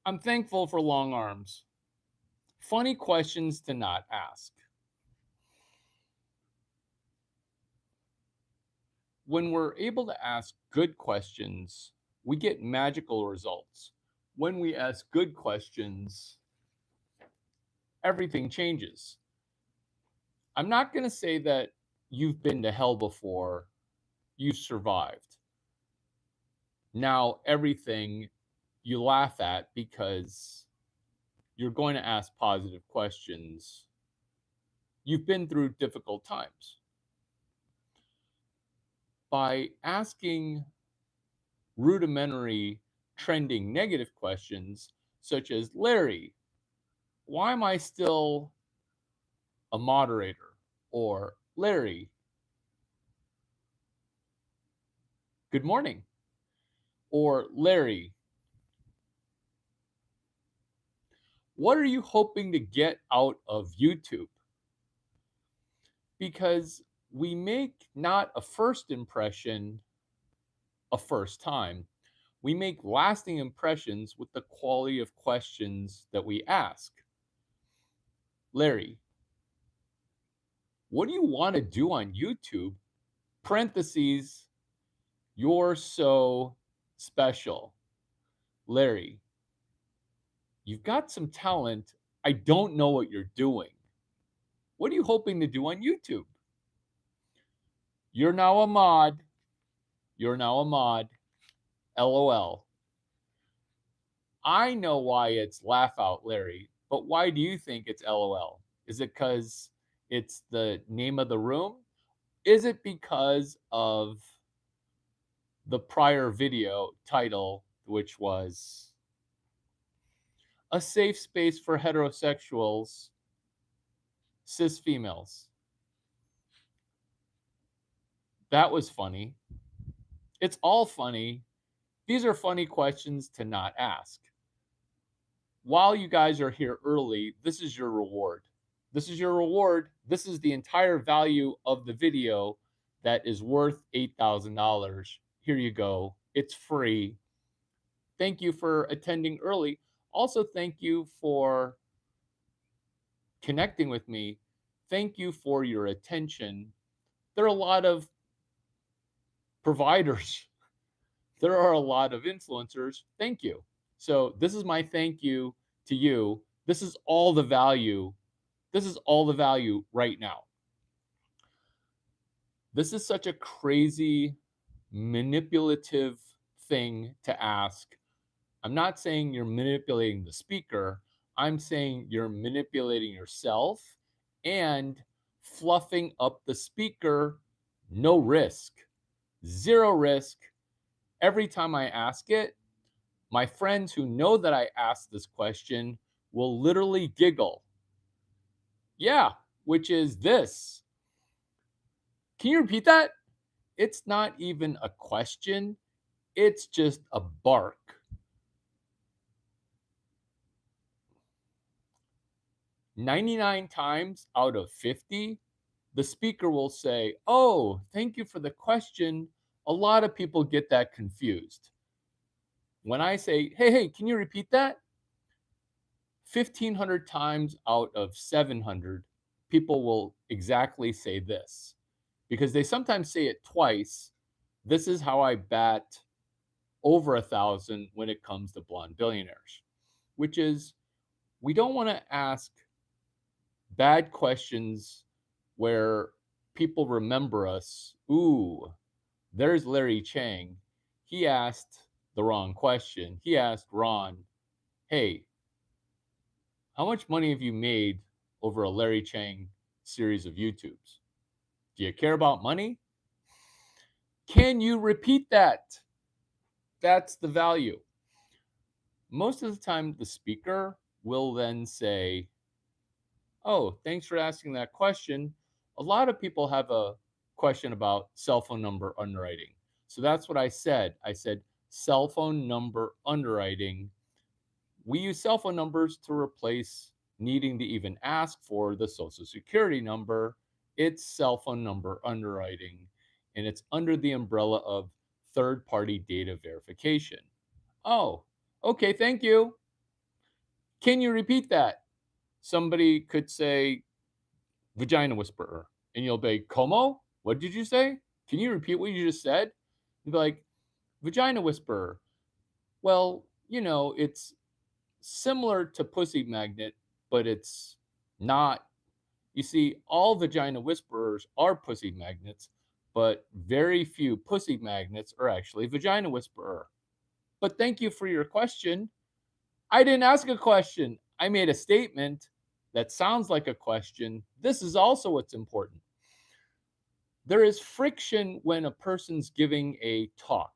I'm thankful for long arms. Funny questions to not ask. When we're able to ask good questions, we get magical results. When we ask good questions, everything changes. I'm not going to say that you've been to hell before, you've survived. Now, everything you laugh at because you're going to ask positive questions. You've been through difficult times. By asking rudimentary, trending negative questions, such as Larry, why am I still a moderator? Or Larry, good morning. Or Larry, what are you hoping to get out of YouTube? Because we make not a first impression a first time. We make lasting impressions with the quality of questions that we ask. Larry, what do you want to do on YouTube? Parentheses, you're so special. Larry, you've got some talent. I don't know what you're doing. What are you hoping to do on YouTube? You're now a mod. You're now a mod. LOL. I know why it's laugh out, Larry, but why do you think it's LOL? Is it because it's the name of the room? Is it because of the prior video title, which was a safe space for heterosexuals, cis females? That was funny. It's all funny. These are funny questions to not ask. While you guys are here early, this is your reward. This is your reward. This is the entire value of the video that is worth $8,000. Here you go. It's free. Thank you for attending early. Also, thank you for connecting with me. Thank you for your attention. There are a lot of providers, there are a lot of influencers. Thank you. So, this is my thank you to you. This is all the value. This is all the value right now. This is such a crazy, manipulative thing to ask. I'm not saying you're manipulating the speaker. I'm saying you're manipulating yourself and fluffing up the speaker. No risk, zero risk. Every time I ask it, my friends who know that I asked this question will literally giggle. Yeah, which is this. Can you repeat that? It's not even a question, it's just a bark. 99 times out of 50, the speaker will say, "Oh, thank you for the question." A lot of people get that confused. When I say, hey, can you repeat that? 1,500 times out of 700, people will exactly say this because they sometimes say it twice. This is how I bat over 1,000 when it comes to blonde billionaires, which is we don't want to ask bad questions where people remember us. Ooh, there's Larry Chang. He asked the wrong question. He asked Ron, hey, how much money have you made over a Larry Chang series of YouTubes? Do you care about money? Can you repeat that? That's the value. Most of the time, the speaker will then say, oh, thanks for asking that question. A lot of people have a question about cell phone number underwriting. So that's what I said. I said cell phone number underwriting. We use cell phone numbers to replace needing to even ask for the social security number. It's cell phone number underwriting, and it's under the umbrella of third party data verification. Oh, okay, thank you. Can you repeat that? Somebody could say vagina whisperer, and you'll be, como? What did you say? Can you repeat what you just said? You'd be like, vagina whisperer. Well, it's similar to pussy magnet, but it's not. You see, all vagina whisperers are pussy magnets, but very few pussy magnets are actually vagina whisperer. But thank you for your question. I didn't ask a question. I made a statement that sounds like a question. This is also what's important. There is friction when a person's giving a talk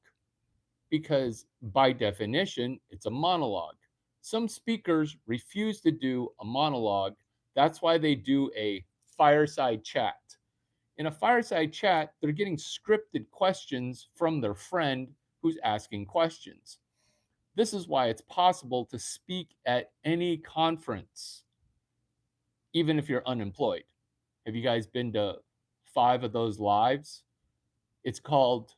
because, by definition, it's a monologue. Some speakers refuse to do a monologue. That's why they do a fireside chat. In a fireside chat, they're getting scripted questions from their friend who's asking questions. This is why it's possible to speak at any conference, even if you're unemployed. Have you guys been to 5 of those lives? It's called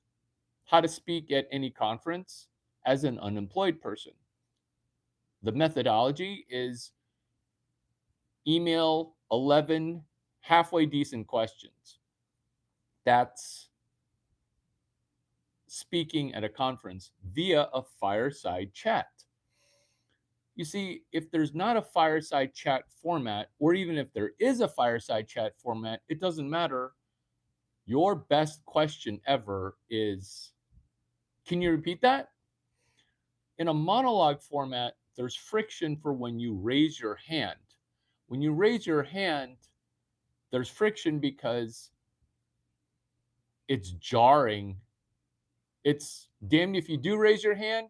How to Speak at Any Conference as an Unemployed Person. The methodology is email 11 halfway decent questions. That's speaking at a conference via a fireside chat. You see, if there's not a fireside chat format, or even if there is a fireside chat format, it doesn't matter. Your best question ever is, can you repeat that? In a monologue format, there's friction for when you raise your hand. When you raise your hand, there's friction because it's jarring. It's damned if you do raise your hand,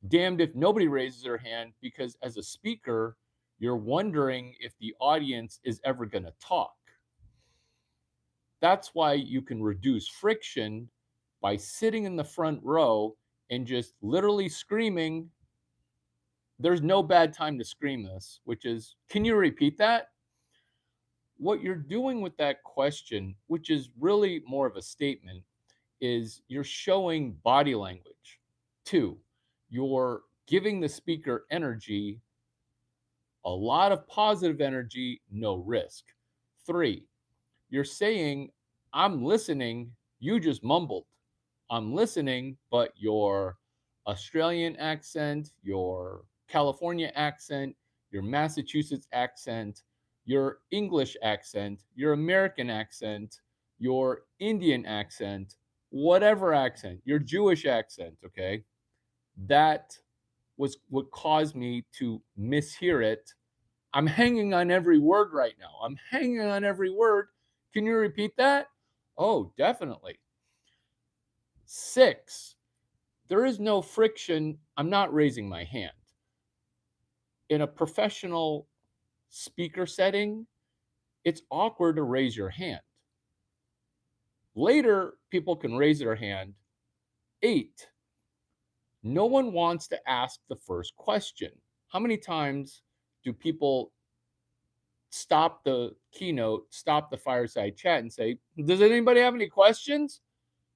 damned if nobody raises their hand, because as a speaker, you're wondering if the audience is ever going to talk. That's why you can reduce friction by sitting in the front row and just literally screaming. There's no bad time to scream this, which is, can you repeat that? What you're doing with that question, which is really more of a statement, is you're showing body language. 2, you're giving the speaker energy, a lot of positive energy, no risk. 3, you're saying, I'm listening, you just mumbled. I'm listening, but your Australian accent, your California accent, your Massachusetts accent, your English accent, your American accent, your Indian accent, whatever accent, your Jewish accent, okay? That was what caused me to mishear it. I'm hanging on every word right now. I'm hanging on every word. Can you repeat that? Oh, definitely. 6, there is no friction. I'm not raising my hand. In a professional speaker setting, it's awkward to raise your hand. Later, people can raise their hand. 8, no one wants to ask the first question. How many times do people stop the keynote, stop the fireside chat, and say, does anybody have any questions?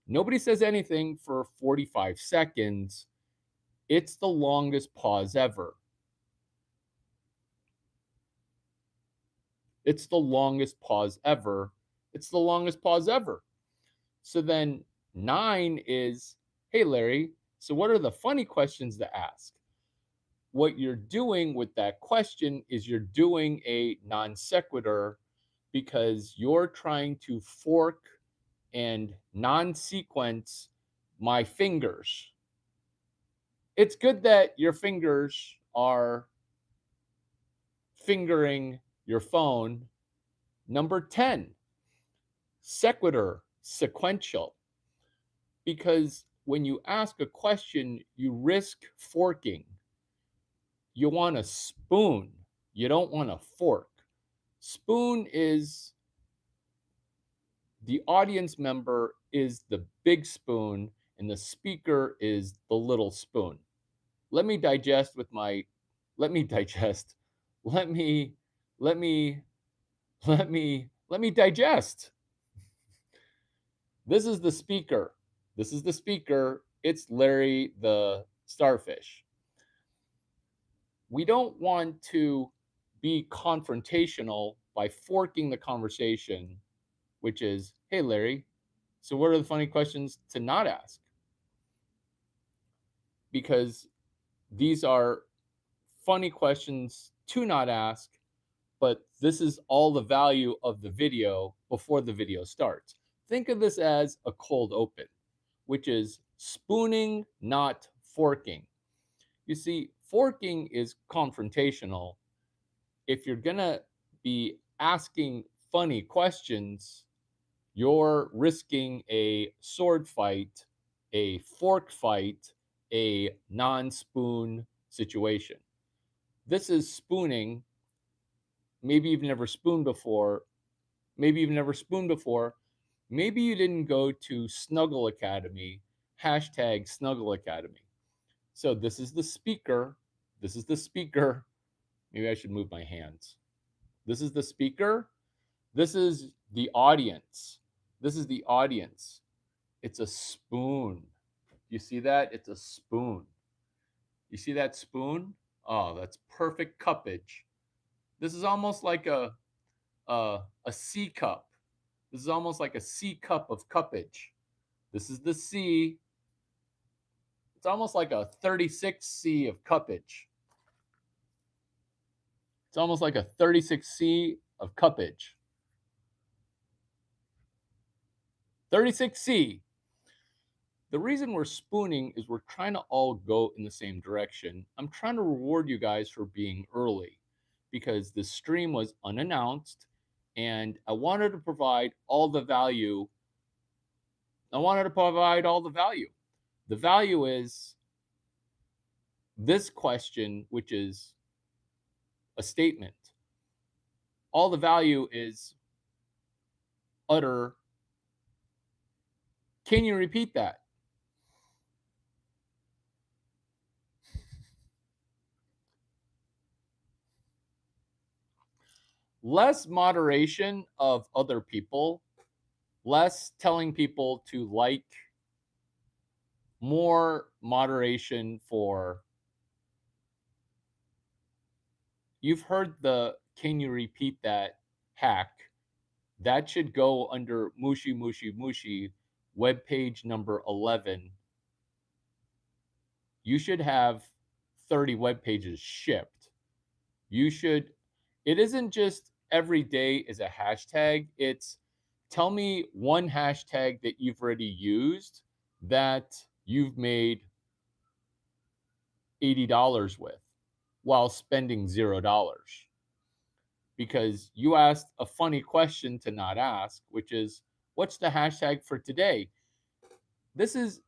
Nobody says anything for 45 seconds. It's the longest pause ever. It's the longest pause ever. It's the longest pause ever. So then 9 is, hey, Larry, so what are the funny questions to ask? What you're doing with that question is you're doing a non sequitur because you're trying to fork and non sequence my fingers. It's good that your fingers are fingering your phone. Number 10, sequitur, sequential. Because when you ask a question, you risk forking. You want a spoon, you don't want a fork. Spoon is the audience member is the big spoon and the speaker is the little spoon. Let me digest with my let me digest. Let me let me let me digest. This is the speaker. This is the speaker. It's Larry the starfish. we don't want to be confrontational by forking the conversation, which is, hey, Larry, so what are the funny questions to not ask? Because these are funny questions to not ask, but this is all the value of the video before the video starts. Think of this as a cold open, which is spooning, not forking. You see, forking is confrontational. If you're going to be asking funny questions, you're risking a sword fight, a fork fight, a non spoon situation. This is spooning. Maybe you've never spooned before. Maybe you've never spooned before. Maybe you didn't go to Snuggle Academy, hashtag Snuggle Academy. So this is the speaker. This is the speaker. Maybe I should move my hands. This is the speaker. This is the audience. This is the audience. It's a spoon. You see that? It's a spoon. You see that spoon? Oh, that's perfect cuppage. This is almost like a C cup. This is almost like a C cup of cuppage. This is the C. It's almost like a 36C of cuppage. It's almost like a 36C of cuppage. 36C. The reason we're spooning is we're trying to all go in the same direction. I'm trying to reward you guys for being early because this stream was unannounced and I wanted to provide all the value. I wanted to provide all the value. The value is this question, which is a statement. All the value is utter. Can you repeat that? Less moderation of other people, less telling people to like, more moderation for. You've heard the can you repeat that hack. That should go under Mushi Mushi Mushi, webpage number 11. You should have 30 web pages shipped. You should, it isn't just every day is a hashtag. It's tell me one hashtag that you've already used that you've made $80 with while spending $0. Because you asked a funny question to not ask, which is, what's the hashtag for today? This is,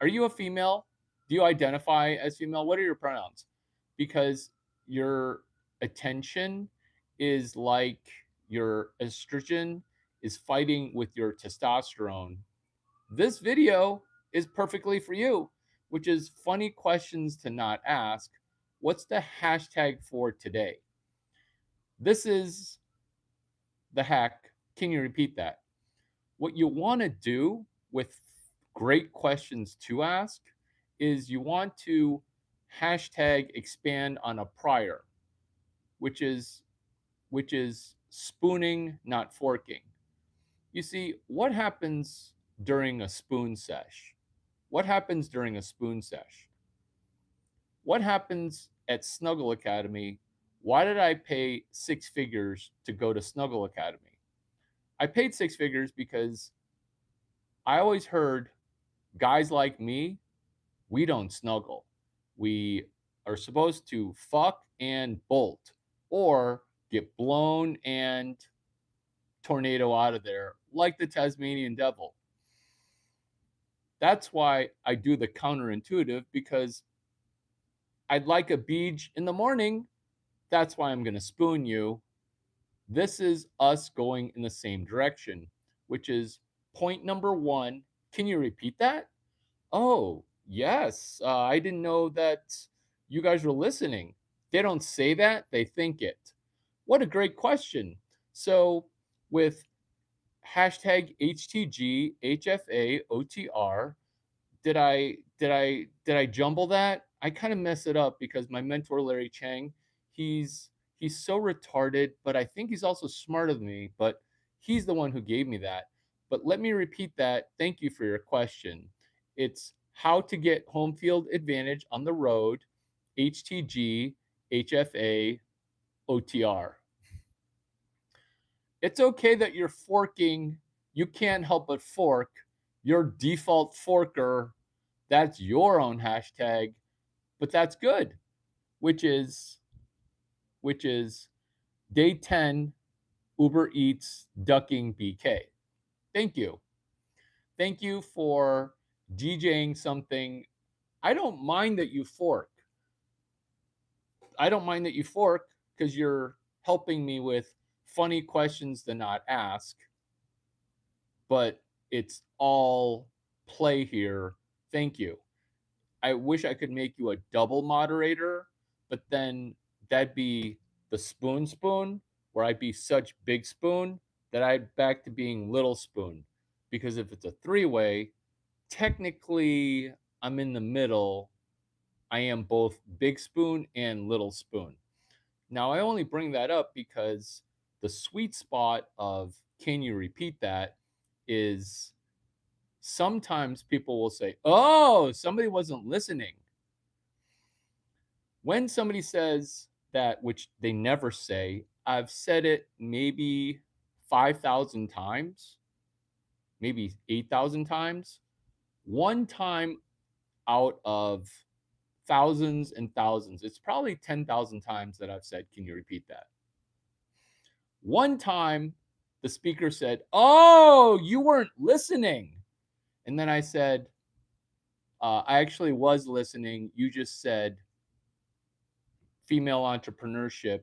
are you a female? Do you identify as female? What are your pronouns? Because your attention is like your estrogen is fighting with your testosterone. This video is perfectly for you, which is funny questions to not ask. What's the hashtag for today? This is the hack. Can you repeat that? What you want to do with great questions to ask is you want to hashtag expand on a prior, which is spooning, not forking. You see, what happens during a spoon sesh? What happens during a spoon sesh? What happens at Snuggle Academy? Why did I pay 6 figures to go to Snuggle Academy? I paid 6 figures because I always heard guys like me, we don't snuggle. We are supposed to fuck and bolt or get blown and tornado out of there like the Tasmanian devil. That's why I do the counterintuitive, because I'd like a beach in the morning. That's why I'm going to spoon you. This is us going in the same direction, which is point number 1. Can you repeat that? Oh, yes. I didn't know that you guys were listening. They don't say that, they think it. What a great question. So, with hashtag HTG HFA OTR, did I jumble that? I kind of mess it up because my mentor, Larry Chang, he's he's so retarded, but I think he's also smarter than me, but he's the one who gave me that. But let me repeat that. Thank you for your question. It's how to get home field advantage on the road, HTG, HFA, OTR. It's okay that you're forking. You can't help but fork. Your default forker, that's your own hashtag, but that's good, which is which is day 10 Uber Eats ducking BK. Thank you. Thank you for DJing something. I don't mind that you fork. I don't mind that you fork because you're helping me with funny questions to not ask, but it's all play here. Thank you. I wish I could make you a double moderator, but then that'd be the spoon, where I'd be such big spoon that I'd back to being little spoon. Because if it's a three-way, technically I'm in the middle. I am both big spoon and little spoon. Now I only bring that up because the sweet spot of can you repeat that is sometimes people will say, "Oh, somebody wasn't listening." When somebody says that, which they never say, I've said it maybe 5,000 times, maybe 8,000 times. One time out of thousands and thousands, it's probably 10,000 times that I've said, "Can you repeat that?" One time the speaker said, "Oh, you weren't listening." And then I said, I actually was listening. You just said female entrepreneurship,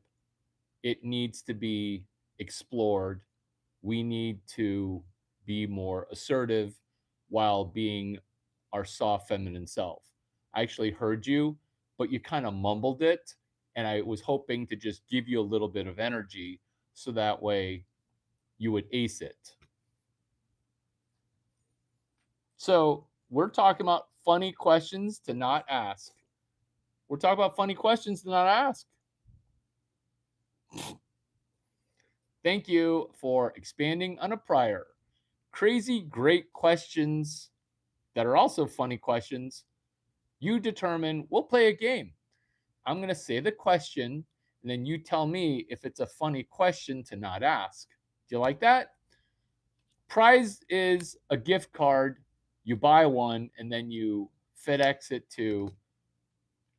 it needs to be explored. We need to be more assertive while being our soft feminine self. I actually heard you, but you kind of mumbled it. And I was hoping to just give you a little bit of energy so that way you would ace it. So we're talking about funny questions to not ask. We're talking about funny questions to not ask. Thank you for expanding on a prior. Crazy great questions that are also funny questions. You determine, we'll play a game. I'm going to say the question, and then you tell me if it's a funny question to not ask. Do you like that? Prize is a gift card. You buy one, and then you FedEx it to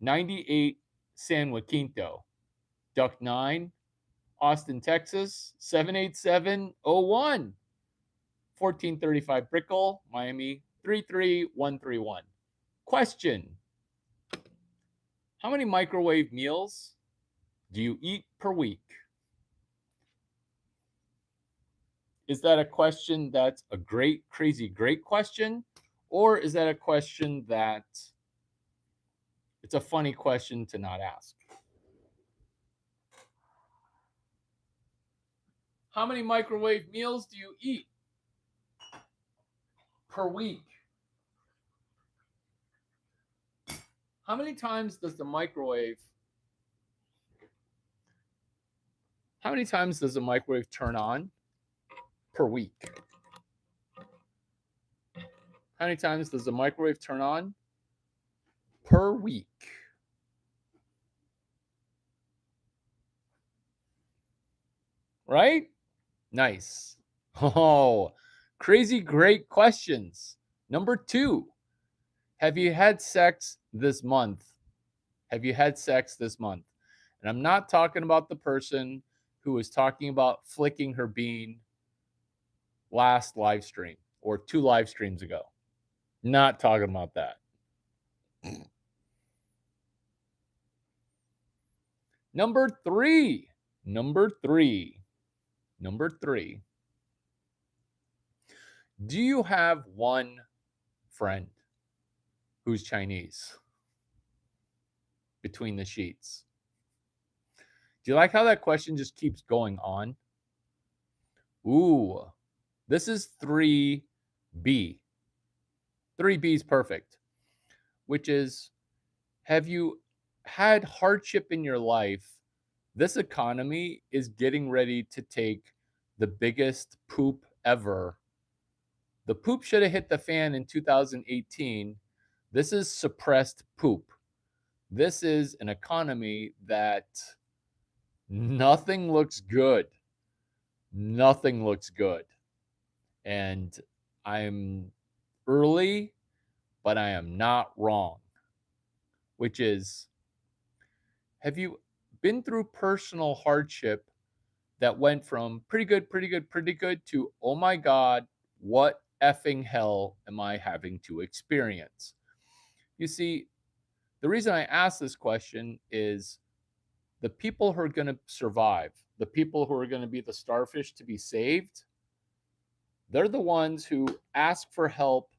98 San Jacinto, Duck 9, Austin, Texas, 78701. 1435 Brickell, Miami, 33131. Question: how many microwave meals do you eat per week? Is that a question that's a great, crazy, great question? Or is that a question that it's a funny question to not ask? How many microwave meals do you eat per week? How many times does the microwave turn on per week? How many times does the microwave turn on per week? Right? Nice. Oh, crazy great questions. Number 2, have you had sex this month? Have you had sex this month? And I'm not talking about the person who was talking about flicking her bean last live stream or 2 live streams ago. Not talking about that. Number 3. Do you have one friend who's Chinese between the sheets? Do you like how that question just keeps going on? Ooh, this is 3B. 3B is perfect, which is, Have you had hardship in your life? This economy is getting ready to take the biggest poop ever. The poop should have hit the fan in 2018. This is suppressed poop. This is an economy that nothing looks good. Nothing looks good. And I'm early, but I am not wrong, which is, have you been through personal hardship that went from pretty good, pretty good, pretty good to, oh my God, what effing hell am I having to experience? You see, the reason I ask this question is the people who are going to survive, the people who are going to be the starfish to be saved, they're the ones who ask for help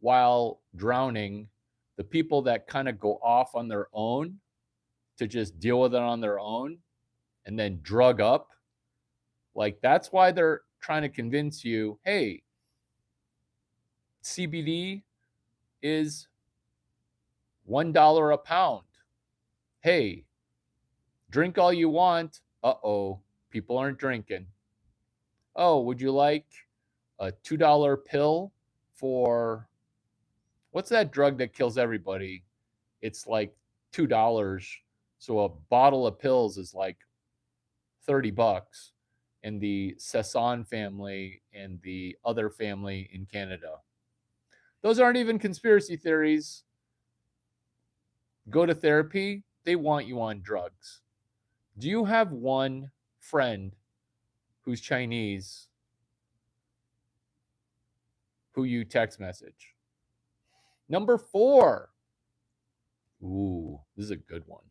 while drowning. The people that kind of go off on their own to just deal with it on their own and then drug up, like that's why they're trying to convince you, hey, CBD is $1 a pound. Hey, drink all you want. Uh-oh, people aren't drinking. Oh, would you like a $2 pill for what's that drug that kills everybody? It's like $2. So a bottle of pills is like $30 in the Sasson family and the other family in Canada. Those aren't even conspiracy theories. Go to therapy, they want you on drugs. Do you have one friend who's Chinese who you text message? Number 4. Ooh, this is a good one.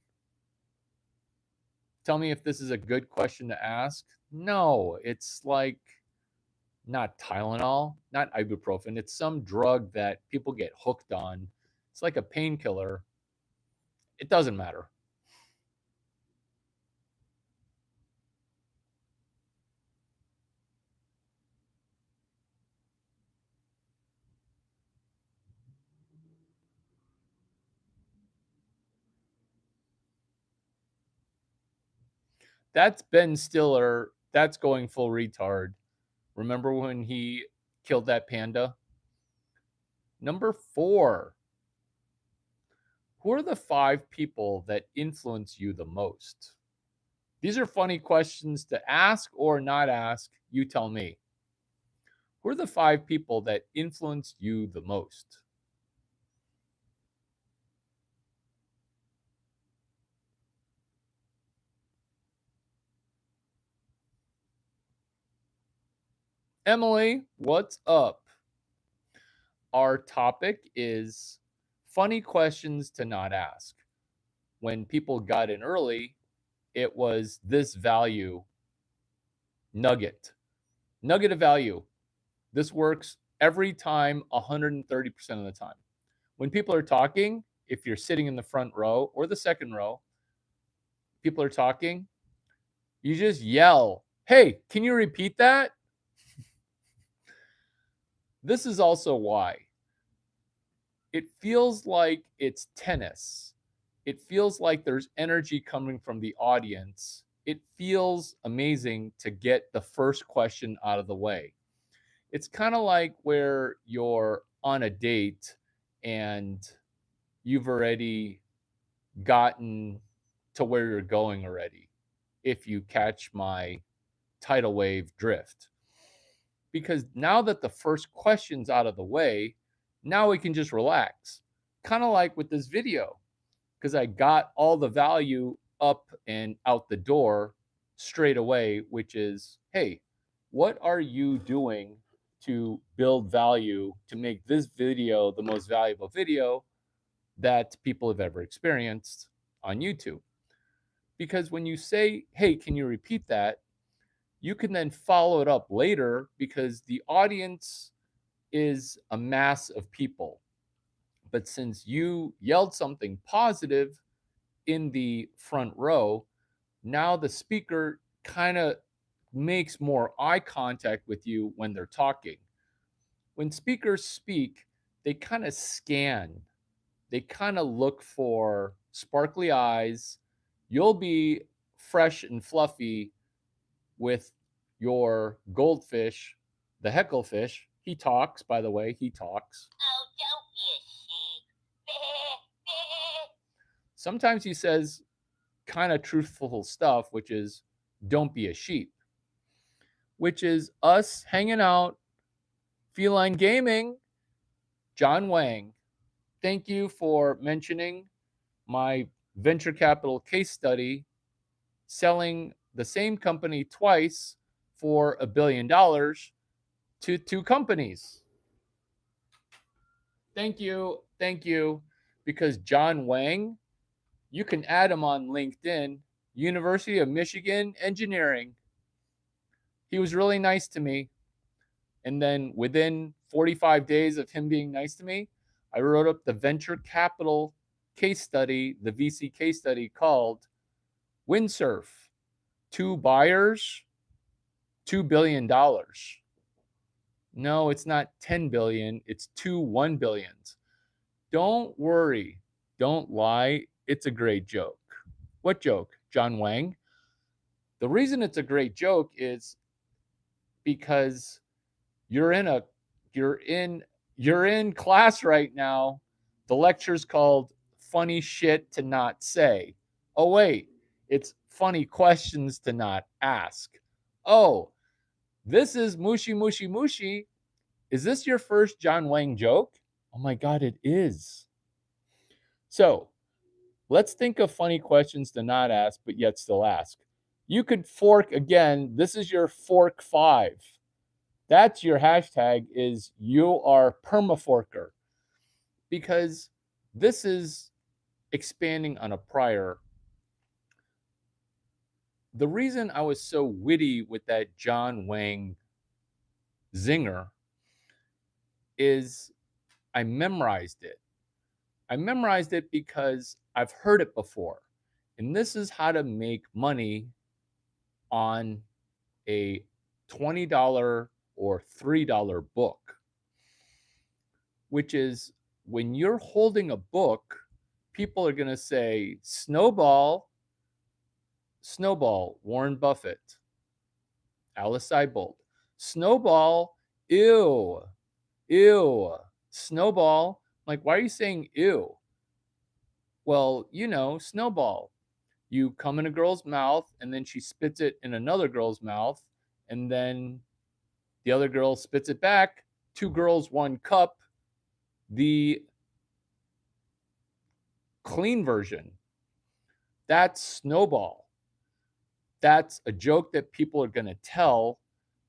Tell me if this is a good question to ask. No, it's like not Tylenol, not ibuprofen. It's some drug that people get hooked on. It's like a painkiller. It doesn't matter. That's Ben Stiller. That's going full retard. Remember when he killed that panda? Number 4. Who are the 5 people that influence you the most? These are funny questions to ask or not ask. You tell me. Who are the 5 people that influence you the most? Emily, what's up? Our topic is funny questions to not ask. When people got in early, it was this value nugget of value. This works every time 130% of the time. When people are talking, if you're sitting in the front row or the second row, people are talking, you just yell, hey, can you repeat that? This is also why it feels like it's tennis. It feels like there's energy coming from the audience. It feels amazing to get the first question out of the way. It's kind of like where you're on a date and you've already gotten to where you're going already, if you catch my tidal wave drift. Because now that the first question's out of the way, now we can just relax. Kind of like with this video, because I got all the value up and out the door straight away, which is, hey, what are you doing to build value to make this video the most valuable video that people have ever experienced on YouTube? Because when you say, hey, can you repeat that? You can then follow it up later because the audience is a mass of people. But since you yelled something positive in the front row, now the speaker kind of makes more eye contact with you when they're talking. When speakers speak, they kind of scan they kind of look for sparkly eyes. You'll be fresh and fluffy with your goldfish, the hecklefish. He talks, by the way, he talks. Oh, don't be a sheep. Sometimes he says kind of truthful stuff, which is don't be a sheep, which is us hanging out, feline gaming. John Wang, thank you for mentioning my venture capital case study, selling the same company twice for $1 billion to two companies. Thank you. Thank you. Because John Wang, you can add him on LinkedIn, University of Michigan Engineering. He was really nice to me. And then within 45 days of him being nice to me, I wrote up the venture capital case study, the VC case study called Windsurf. Two buyers, $2 billion. No, it's not 10 billion, it's two 1 billions. Don't worry, don't lie, it's a great joke. What joke? John Wang. The reason it's a great joke is because you're in class right now. The lecture's called Funny Shit to Not Say. Oh wait, it's funny questions to not ask. Oh, this is Mushi Mushi Mushi. Is this your first John Wang joke? Oh my god, it is. So, let's think of funny questions to not ask but yet still ask. You could fork again. This is your fork 5. That's your hashtag is you are permaforker, because this is expanding on a prior. The reason I was so witty with that John Wang zinger is I memorized it. I memorized it because I've heard it before. And this is how to make money on a $20 or $3 book, which is when you're holding a book, people are going to say, Snowball, Snowball, Warren Buffett, Alice Seibold, Snowball, ew, ew, Snowball. Like, why are you saying ew? Well, Snowball. You come in a girl's mouth and then she spits it in another girl's mouth, and then the other girl spits it back. 2 girls, 1 cup. The clean version. That's Snowball. That's a joke that people are going to tell.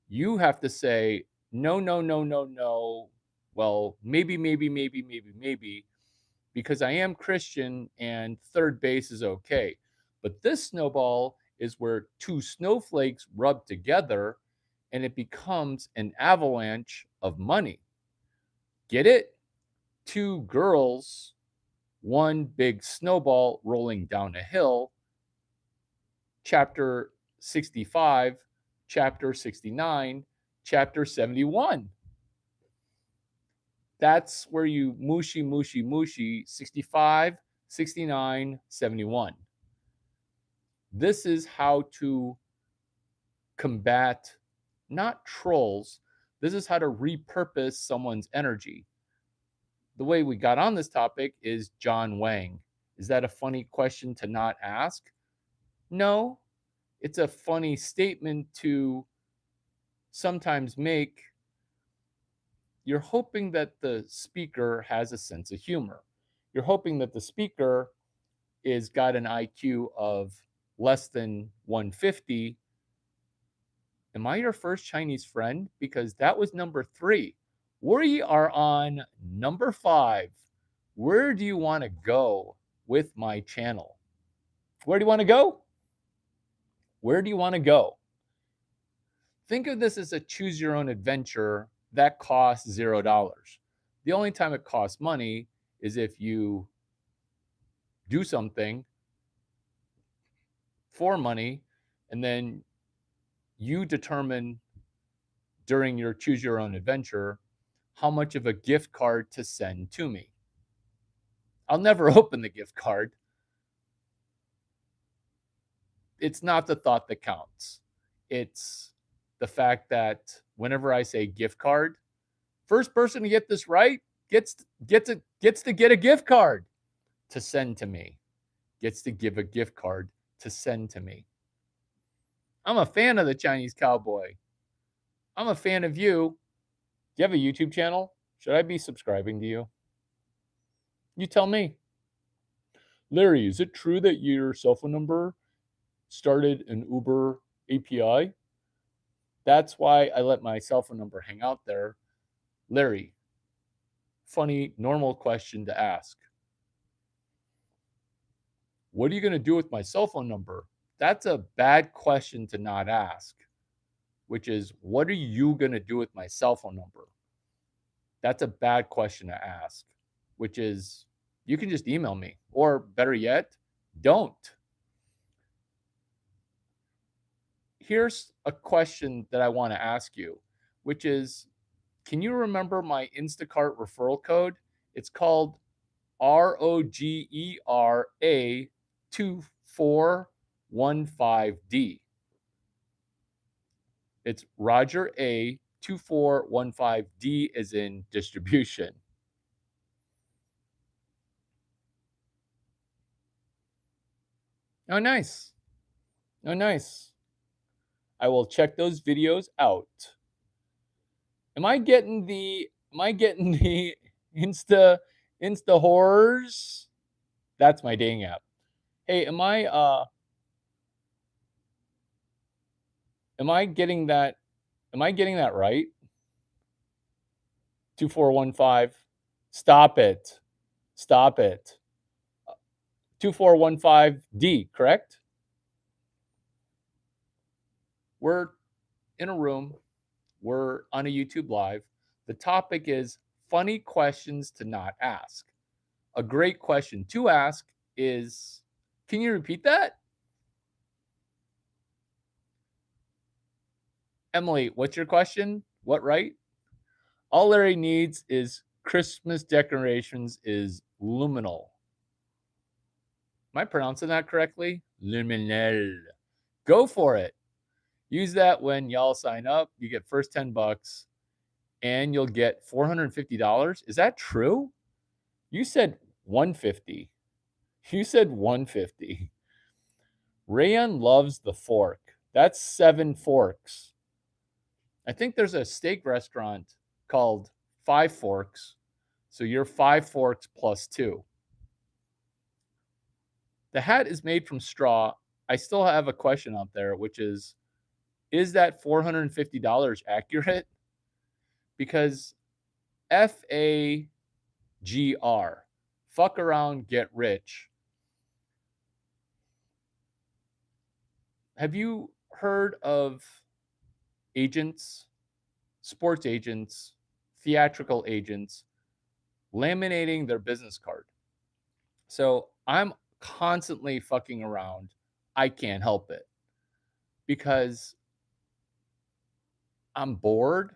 You have to say, no, no, no, no, no. Well, maybe, maybe, maybe, maybe, maybe, because I am Christian and third base is okay. But this snowball is where 2 snowflakes rub together and it becomes an avalanche of money. Get it? 2 girls, 1 big snowball rolling down a hill. Chapter 65, chapter 69, chapter 71. That's where you mushi, mushi, mushi, 65, 69, 71. This is how to combat not trolls. This is how to repurpose someone's energy. The way we got on this topic is John Wang. Is that a funny question to not ask? No, it's a funny statement to sometimes make. You're hoping that the speaker has a sense of humor. You're hoping that the speaker is got an IQ of less than 150. Am I your first Chinese friend? Because that was number 3. We are on number 5. Where do you want to go with my channel? Where do you want to go? Where do you want to go? Think of this as a choose your own adventure that costs $0. The only time it costs money is if you do something for money and then you determine during your choose your own adventure how much of a gift card to send to me. I'll never open the gift card. It's not the thought that counts. It's the fact that whenever I say gift card, first person to get this right gets to get a gift card to send to me. Gets to give a gift card to send to me. I'm a fan of the Chinese cowboy. I'm a fan of you. Do you have a YouTube channel? Should I be subscribing to you? You tell me. Larry, is it true that your cell phone number started an Uber API? That's why I let my cell phone number hang out there. Larry, funny, normal question to ask. What are you going to do with my cell phone number? That's a bad question to not ask, which is, what are you going to do with my cell phone number? That's a bad question to ask, which is, you can just email me, or better yet, don't. Here's a question that I want to ask you, which is, can you remember my Instacart referral code? It's called ROGERA 2415D. It's Roger A 2415D as in distribution. Oh, nice. Oh, nice. I will check those videos out. Am I getting the Insta horrors? That's my dating app. Hey, am I getting that right? 2415. Stop it. 2415D, correct? We're in a room. We're on a YouTube Live. The topic is funny questions to not ask. A great question to ask is, can you repeat that? Emily, what's your question? What, right? All Larry needs is Christmas decorations is luminal. Am I pronouncing that correctly? Luminal. Go for it. Use that when y'all sign up. You get first $10 and you'll get $450. Is that true? You said 150. You said 150. Rayan loves the fork. That's 7 forks. I think there's a steak restaurant called 5 Forks. So you're 5 forks plus 2. The hat is made from straw. I still have a question out there, which is that $450 accurate? Because FAGR, fuck around, get rich. Have you heard of agents, sports agents, theatrical agents laminating their business card? So I'm constantly fucking around. I can't help it because I'm bored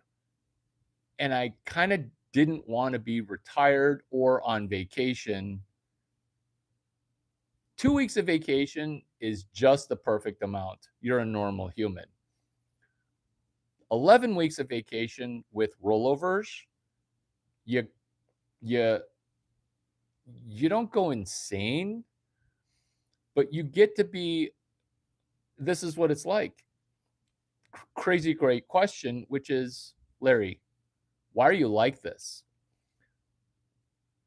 and I kind of didn't want to be retired or on vacation. 2 weeks of vacation is just the perfect amount. You're a normal human. 11 weeks of vacation with rollovers, you don't go insane, but you get to be, this is what it's like. Crazy great question, which is, Larry, why are you like this?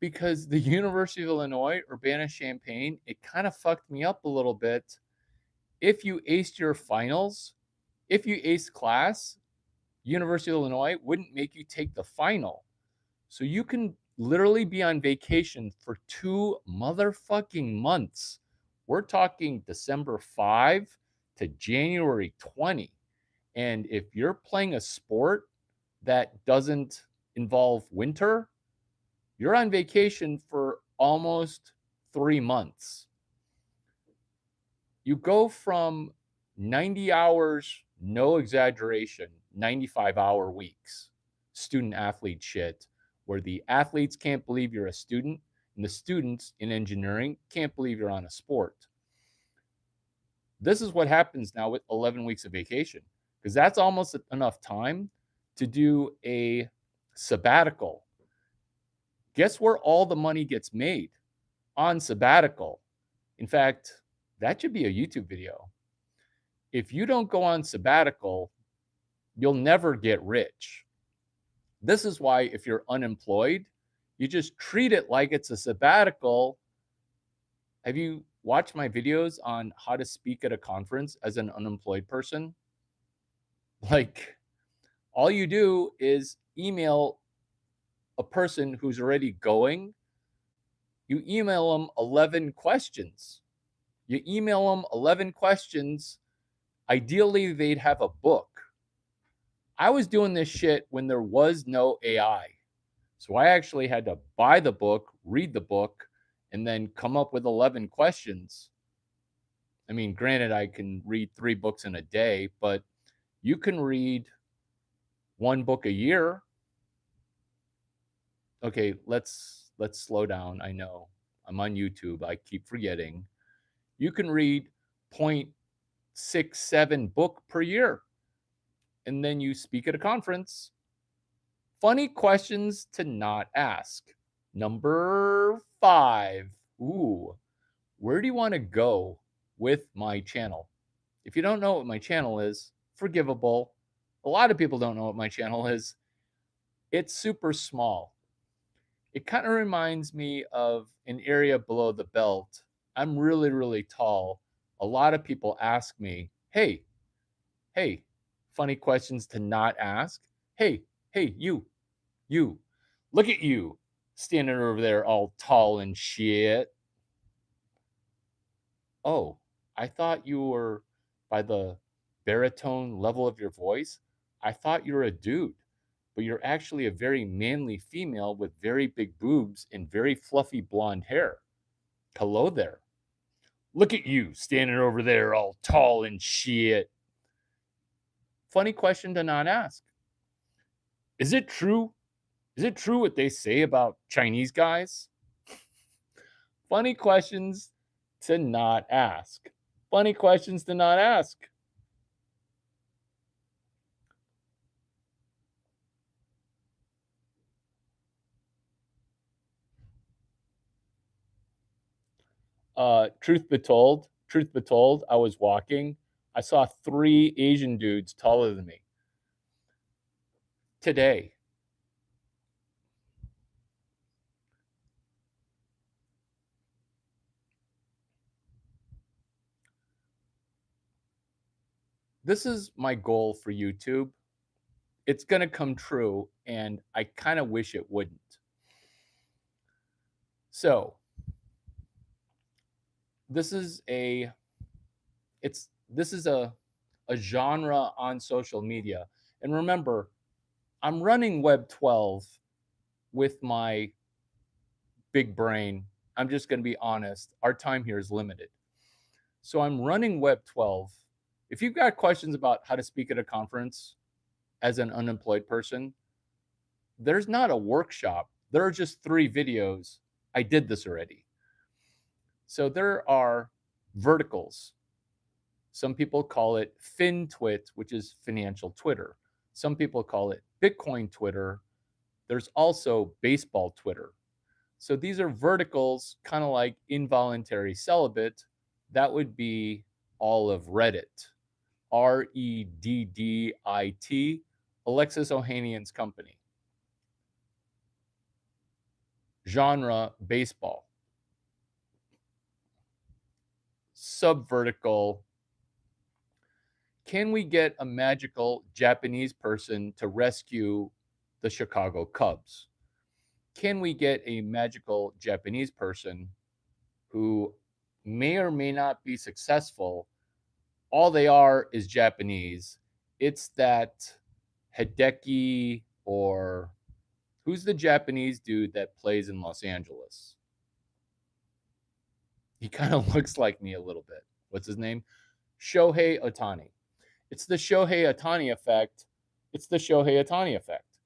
Because the University of Illinois, Urbana-Champaign, it kind of fucked me up a little bit. If you aced your finals, if you aced class, University of Illinois wouldn't make you take the final. So you can literally be on vacation for 2 motherfucking months. We're talking December 5 to January 20. And if you're playing a sport that doesn't involve winter, you're on vacation for almost 3 months. You go from 90 hours, no exaggeration, 95-hour weeks, student athlete shit, where the athletes can't believe you're a student And the students in engineering can't believe you're on a sport. This is what happens now with 11 weeks of vacation, because that's almost enough time to do a sabbatical. Guess where all the money gets made? On sabbatical. In fact, that should be a YouTube video. If you don't go on sabbatical, you'll never get rich. This is why if you're unemployed, you just treat it like it's a sabbatical. Have you watched my videos on how to speak at a conference as an unemployed person? Like, all you do is email a person who's already going. You email them 11 questions. You email them 11 questions. Ideally, they'd have a book. I was doing this shit when there was no AI. So I actually had to buy the book, read the book, and then come up with 11 questions. I mean, granted, I can read 3 books in a day, but you can read 1 book a year. Okay, let's slow down. I know I'm on YouTube. I keep forgetting. You can read 0.67 book per year. And then you speak at a conference. Funny questions to not ask. Number 5. Ooh, where do you want to go with my channel? If you don't know what my channel is, forgivable. A lot of people don't know what my channel is. It's super small. It kind of reminds me of an area below the belt. I'm really, really tall. A lot of people ask me, hey, funny questions to not ask. Hey, you, look at you standing over there all tall and shit. Oh, I thought you were, by the baritone level of your voice, I thought you were a dude, but you're actually a very manly female with very big boobs and very fluffy blonde hair. Hello there. Look at you standing over there all tall and shit. Funny question to not ask. Is it true? Is it true what they say about Chinese guys? Funny questions to not ask. Funny questions to not ask. Truth be told, I was walking. I saw 3 Asian dudes taller than me. Today. This is my goal for YouTube. It's going to come true, and I kind of wish it wouldn't. So, this is a genre on social media. And remember, I'm running Web 12 with my big brain. I'm just going to be honest. Our time here is limited. So I'm running Web 12. If you've got questions about how to speak at a conference as an unemployed person, there's not a workshop. There are just 3 videos. I did this already. So there are verticals. Some people call it FinTwit, which is financial Twitter. Some people call it Bitcoin Twitter. There's also baseball Twitter. So these are verticals, kind of like involuntary celibate. That would be all of Reddit, Reddit, Alexis Ohanian's company. Genre, baseball. Subvertical, can we get a magical Japanese person to rescue the Chicago Cubs? Can we get a magical Japanese person who may or may not be successful? All they are is Japanese. It's that Hideki, or who's the Japanese dude that plays in Los Angeles? He kind of looks like me a little bit. What's his name? Shohei Ohtani. It's the Shohei Ohtani effect. It's the Shohei Ohtani effect.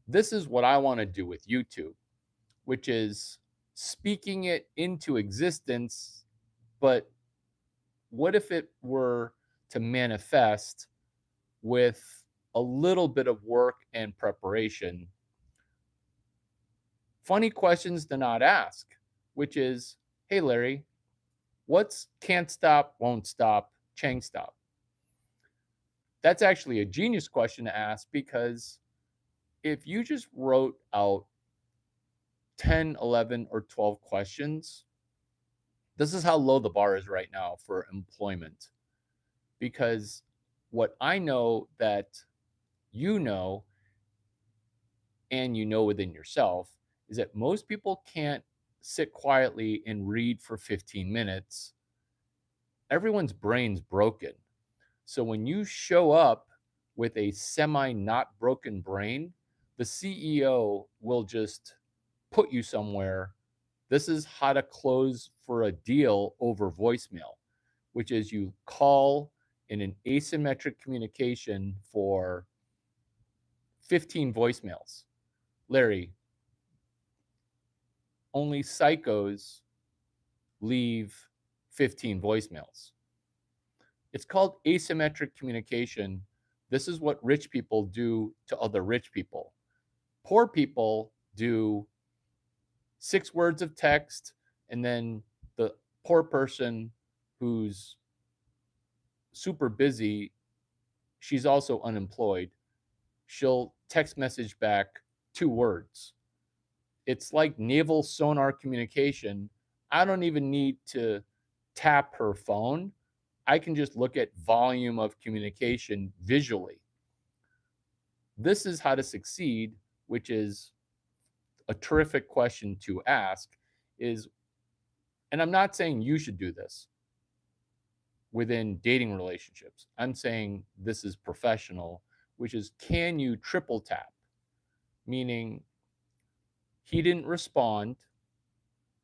This is what I want to do with YouTube. which is speaking it into existence. But what if it were to manifest with a little bit of work and preparation? Funny questions to not ask, which is, hey, Larry, what's can't stop, won't stop, Chang stop? That's actually a genius question to ask, because if you just wrote out 10, 11, or 12 questions, this is how low the bar is right now for employment. Because what I know that you know, and you know within yourself, is that most people can't sit quietly and read for 15 minutes. Everyone's brain's broken. So when you show up with a semi not broken brain, the CEO will just put you somewhere. This is how to close for a deal over voicemail, which is you call in an asymmetric communication for 15 voicemails. Larry, only psychos leave 15 voicemails. It's called asymmetric communication. This is what rich people do to other rich people. Poor people do 6 words of text, and then the poor person who's super busy, she's also unemployed, she'll text message back 2 words. It's like naval sonar communication. I don't even need to tap her phone. I can just look at volume of communication visually. This is how to succeed, which is a terrific question to ask. Is, and I'm not saying you should do this within dating relationships. I'm saying this is professional, which is, can you triple tap? Meaning, he didn't respond,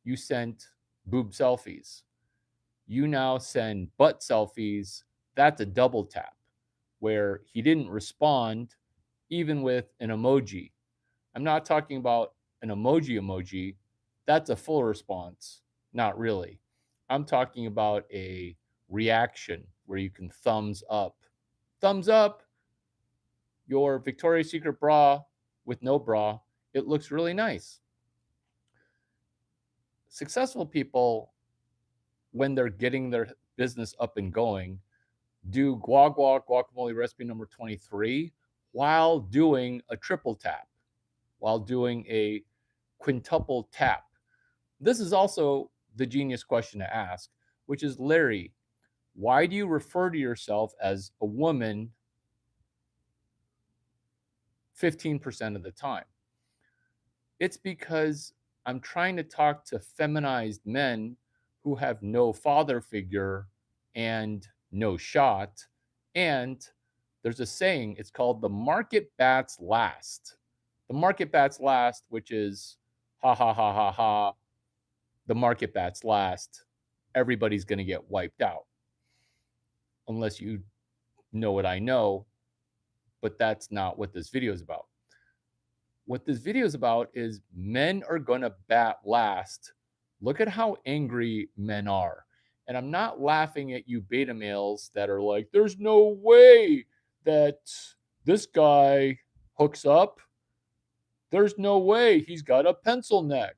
you sent boob selfies. You now send butt selfies. That's a double tap, where he didn't respond even with an emoji. I'm not talking about an emoji. That's a full response. Not really. I'm talking about a reaction where you can thumbs up. Thumbs up your Victoria's Secret bra with no bra. It looks really nice. Successful people, when they're getting their business up and going, do guacamole recipe number 23 while doing a triple tap, while doing a quintuple tap. This is also the genius question to ask, which is, Larry, why do you refer to yourself as a woman 15% of the time? It's because I'm trying to talk to feminized men who have no father figure and no shot. And there's a saying, it's called the market bats last. The market bats last, which is ha ha ha ha ha. The market bats last. Everybody's going to get wiped out. Unless you know what I know, but that's not what this video is about. What this video is about is men are going to bat last. Look at how angry men are. And I'm not laughing at you beta males that are like, there's no way that this guy hooks up. There's no way he's got a pencil neck,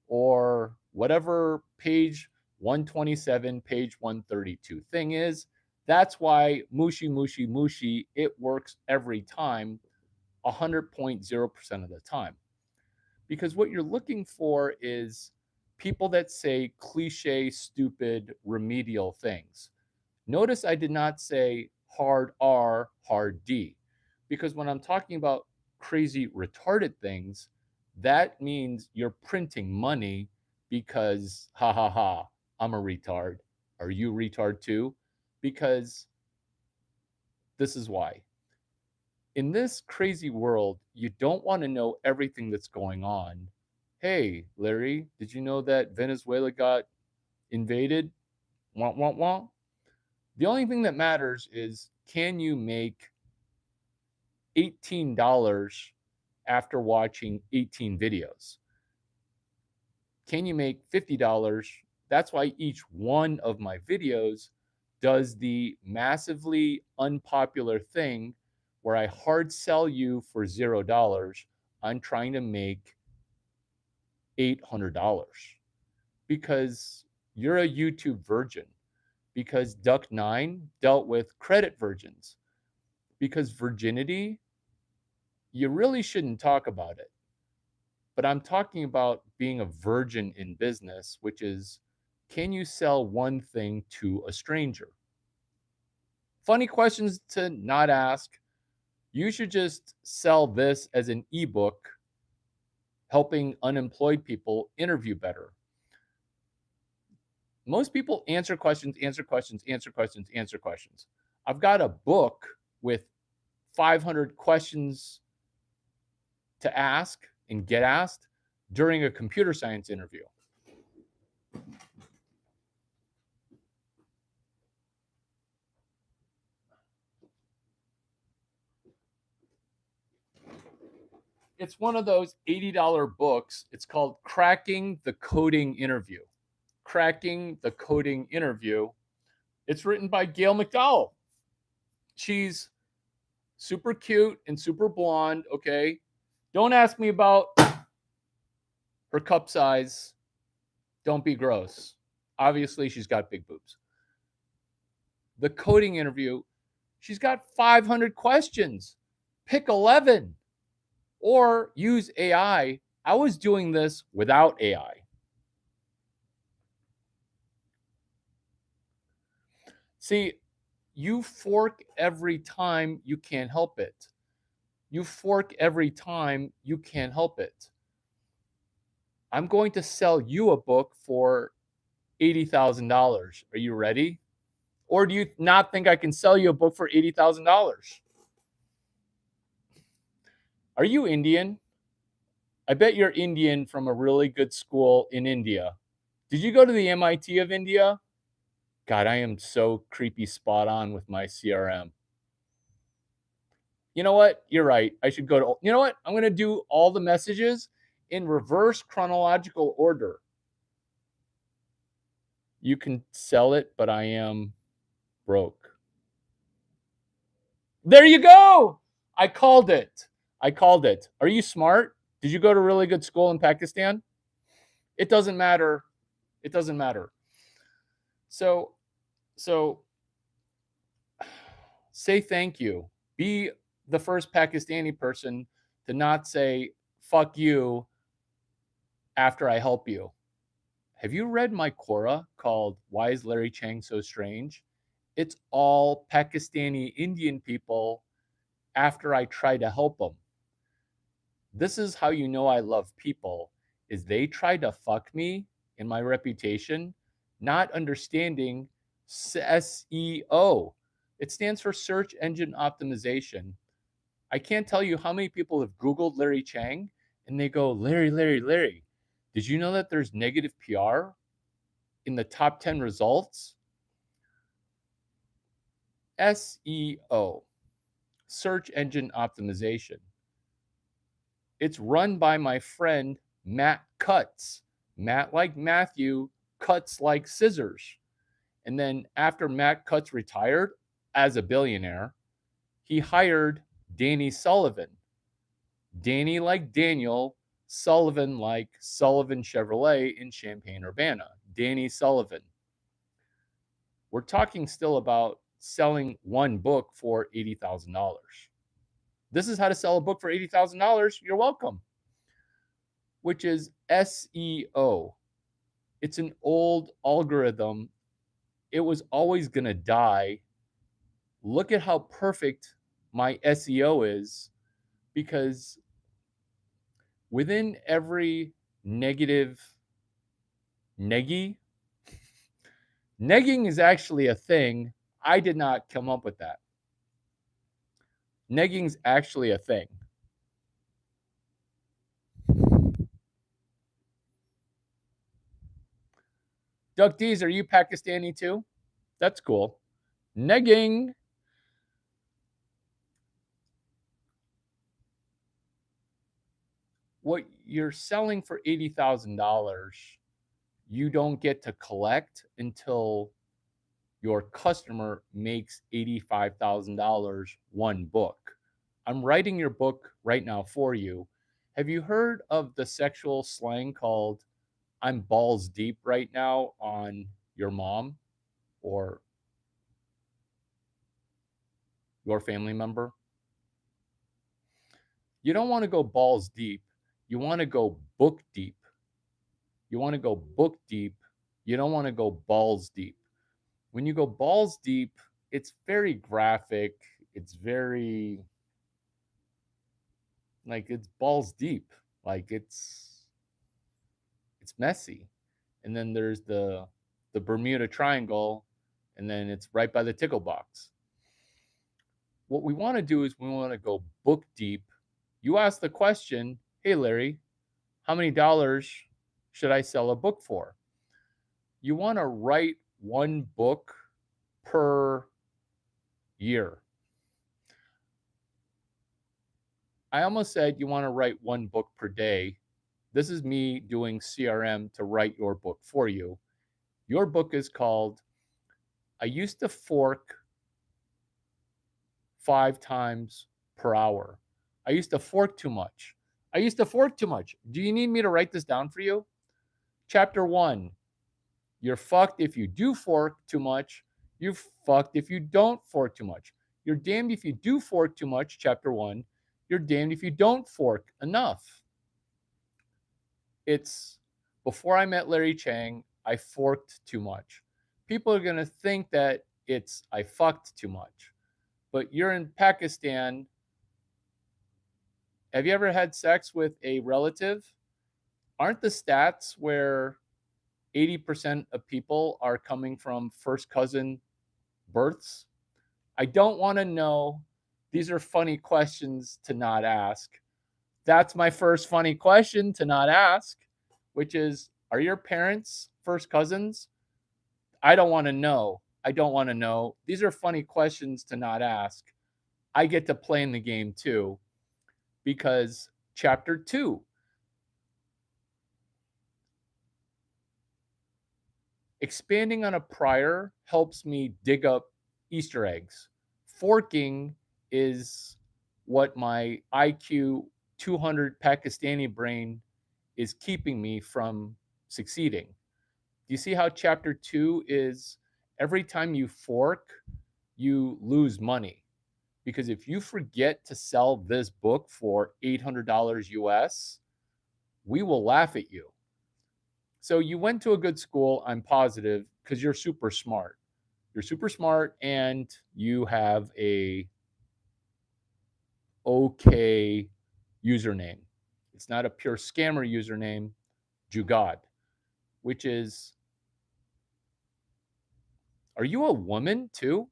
or whatever page 127, page 132 thing is. That's why mushy, it works every time, 100.0% of the time. Because what you're looking for is people that say cliche, stupid, remedial things. Notice I did not say hard R, hard D, because when I'm talking about crazy, retarded things, that means you're printing money because, ha ha ha, I'm a retard. Are you retard too? Because this is why. In this crazy world, you don't want to know everything that's going on. Hey, Larry, did you know that Venezuela got invaded? Wah, wah, wah. The only thing that matters is, can you make $18 after watching 18 videos? can you make $50? That's why each one of my videos does the massively unpopular thing where I hard sell you for $0. I'm trying to make $800 because you're a YouTube virgin, because Duck9 dealt with credit virgins, because virginity, you really shouldn't talk about it. But I'm talking about being a virgin in business, which is, can you sell one thing to a stranger? Funny questions to not ask. You should just sell this as an ebook, helping unemployed people interview better. Most people answer questions. I've got a book with 500 questions to ask and get asked during a computer science interview. It's one of those $80 books. It's called Cracking the Coding Interview. Cracking the Coding Interview. It's written by Gail McDowell. She's super cute and super blonde, okay? Don't ask me about her cup size. Don't be gross. Obviously, she's got big boobs. The coding interview, she's got 500 questions. Pick 11 or use AI. I was doing this without AI. See, you fork every time you can't help it. You fork every time you can't help it. I'm going to sell you a book for $80,000. Are you ready? Or do you not think I can sell you a book for $80,000? Are you Indian? I bet you're Indian from a really good school in India. Did you go to the MIT of India? God, I am so creepy spot on with my CRM. You know what? You're right. I should go to, you know what? I'm going to do all the messages in reverse chronological order. You can sell it, but I am broke. There you go. I called it. Are you smart? Did you go to a really good school in Pakistan? It doesn't matter. So say thank you. Be the first Pakistani person to not say fuck you after I help you. Have you read my Quora called Why is Larry Chang So Strange? It's all Pakistani Indian people after I try to help them. This is how you know I love people, is they try to fuck me in my reputation, not understanding SEO. It stands for search engine optimization. I can't tell you how many people have Googled Larry Chang and they go, Larry, did you know that there's negative PR in the top 10 results? SEO, search engine optimization. It's run by my friend Matt Cutts. Matt like Matthew, Cutts like scissors. And then after Matt Cutts retired as a billionaire, he hired Danny Sullivan. Danny like Daniel, Sullivan like Sullivan Chevrolet in Champaign-Urbana. Danny Sullivan. We're talking still about selling one book for $80,000. This is how to sell a book for $80,000. You're welcome. Which is SEO. It's an old algorithm. It was always going to die. Look at how perfect my SEO is, because within every negative negging is actually a thing. I did not come up with that. Negging's actually a thing. Duck D's, are you Pakistani too? That's cool. Negging. What you're selling for $80,000 you don't get to collect until your customer makes $85,000 one book. I'm writing your book right now for you. Have you heard of the sexual slang called "I'm balls deep right now" on your mom or your family member? You don't want to go balls deep. You want to go book deep. You want to go book deep. You don't want to go balls deep. When you go balls deep, it's very graphic. It's very like it's balls deep. Like it's messy. And then there's the Bermuda Triangle, and then it's right by the tickle box. What we want to do is we want to go book deep. You ask the question, "Hey Larry, how many dollars should I sell a book for?" You want to write one book per year. I almost said you want to write one book per day. This is me doing CRM to write your book for you. Your book is called "I Used to Fork 5 times per hour. I used to fork too much. I used to fork too much." Do you need me to write this down for you? Chapter 1. You're fucked if you do fork too much. You're fucked if you don't fork too much. You're damned if you do fork too much, chapter 1. You're damned if you don't fork enough. It's before I met Larry Chang, I forked too much. People are going to think that it's I fucked too much. But you're in Pakistan. Have you ever had sex with a relative? Aren't the stats where 80% of people are coming from first cousin births? I don't want to know. These are funny questions to not ask. That's my first funny question to not ask, which is, are your parents first cousins? I don't want to know. I don't want to know. These are funny questions to not ask. I get to play in the game too, because chapter 2, expanding on a prior helps me dig up Easter eggs. Forking is what my IQ 200 Pakistani brain is keeping me from succeeding. Do you see how chapter 2 is every time you fork, you lose money? Because if you forget to sell this book for $800 US, we will laugh at you. So you went to a good school, I'm positive, because you're super smart. You're super smart and you have a okay username. It's not a pure scammer username, Jugad, which is, are you a woman too?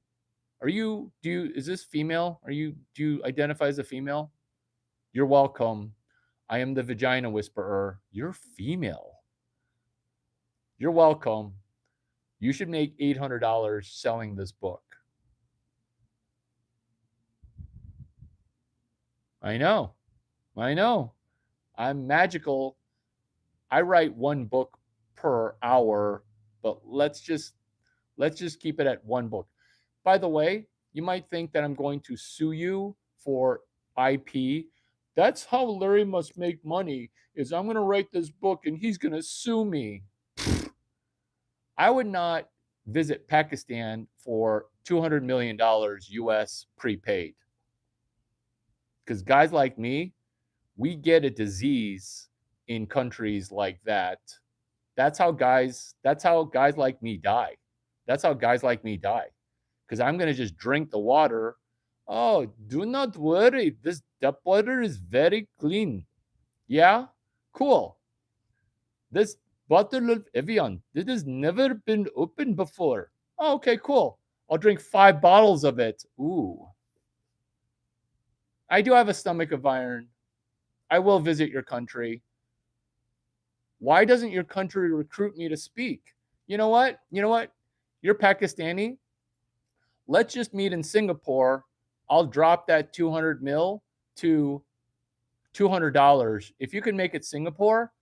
Is this female? Do you identify as a female? You're welcome. I am the vagina whisperer. You're female. You're welcome. You should make $800 selling this book. I know. I know. I'm magical. I write one book per hour, but let's just keep it at one book. By the way, you might think that I'm going to sue you for IP. That's how Larry must make money. Is I'm going to write this book and he's going to sue me. I would not visit Pakistan for $200 million US prepaid. Because guys like me, we get a disease in countries like that. That's how guys like me die. That's how guys like me die. Because I'm going to just drink the water. Oh, do not worry. This tap water is very clean. Yeah? Cool. This bottle of Evian, this has never been opened before. Oh, okay, cool. I'll drink 5 bottles of it. Ooh. I do have a stomach of iron. I will visit your country. Why doesn't your country recruit me to speak? You know what? You're Pakistani. Let's just meet in Singapore. I'll drop that 200 mil to $200. If you can make it Singapore,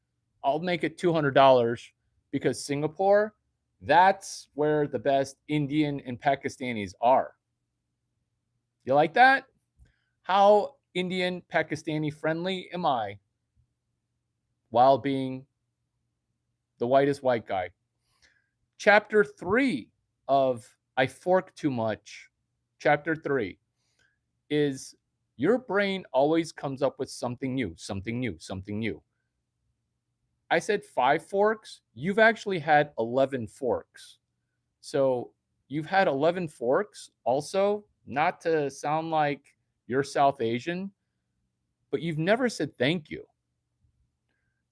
I'll make it $200 because Singapore, that's where the best Indian and Pakistanis are. You like that? How Indian, Pakistani friendly am I while being the whitest white guy? Chapter 3 of I Fork Too Much, chapter 3 is your brain always comes up with something new, something new, something new. I said 5 forks. You've actually had 11 forks. So you've had 11 forks also, not to sound like you're South Asian, but you've never said thank you.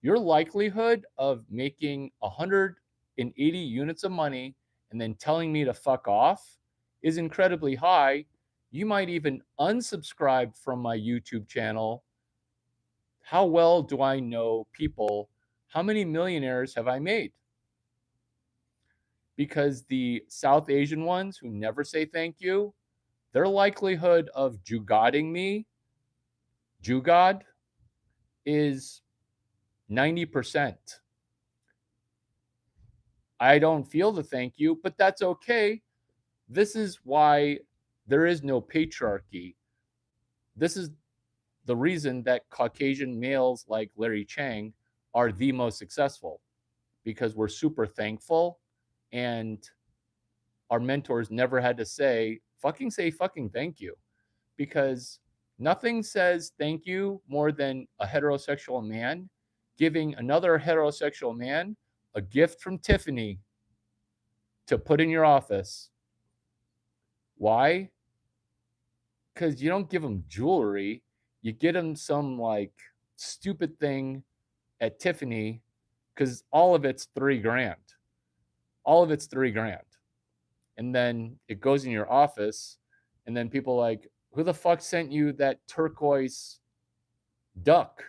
Your likelihood of making 180 units of money and then telling me to fuck off is incredibly high. You might even unsubscribe from my YouTube channel. How well do I know people? How many millionaires have I made? Because the South Asian ones who never say thank you, their likelihood of jugading me, jugad, is 90%. I don't feel the thank you, but that's okay. This is why there is no patriarchy. This is the reason that Caucasian males like Larry Chang are the most successful, because we're super thankful and our mentors never had to say fucking thank you, because nothing says thank you more than a heterosexual man giving another heterosexual man a gift from Tiffany to put in your office. Why? Because you don't give them jewelry. You get them some like stupid thing at Tiffany, because all of it's $3,000. All of it's $3,000. And then it goes in your office, and then people like, who the fuck sent you that turquoise duck?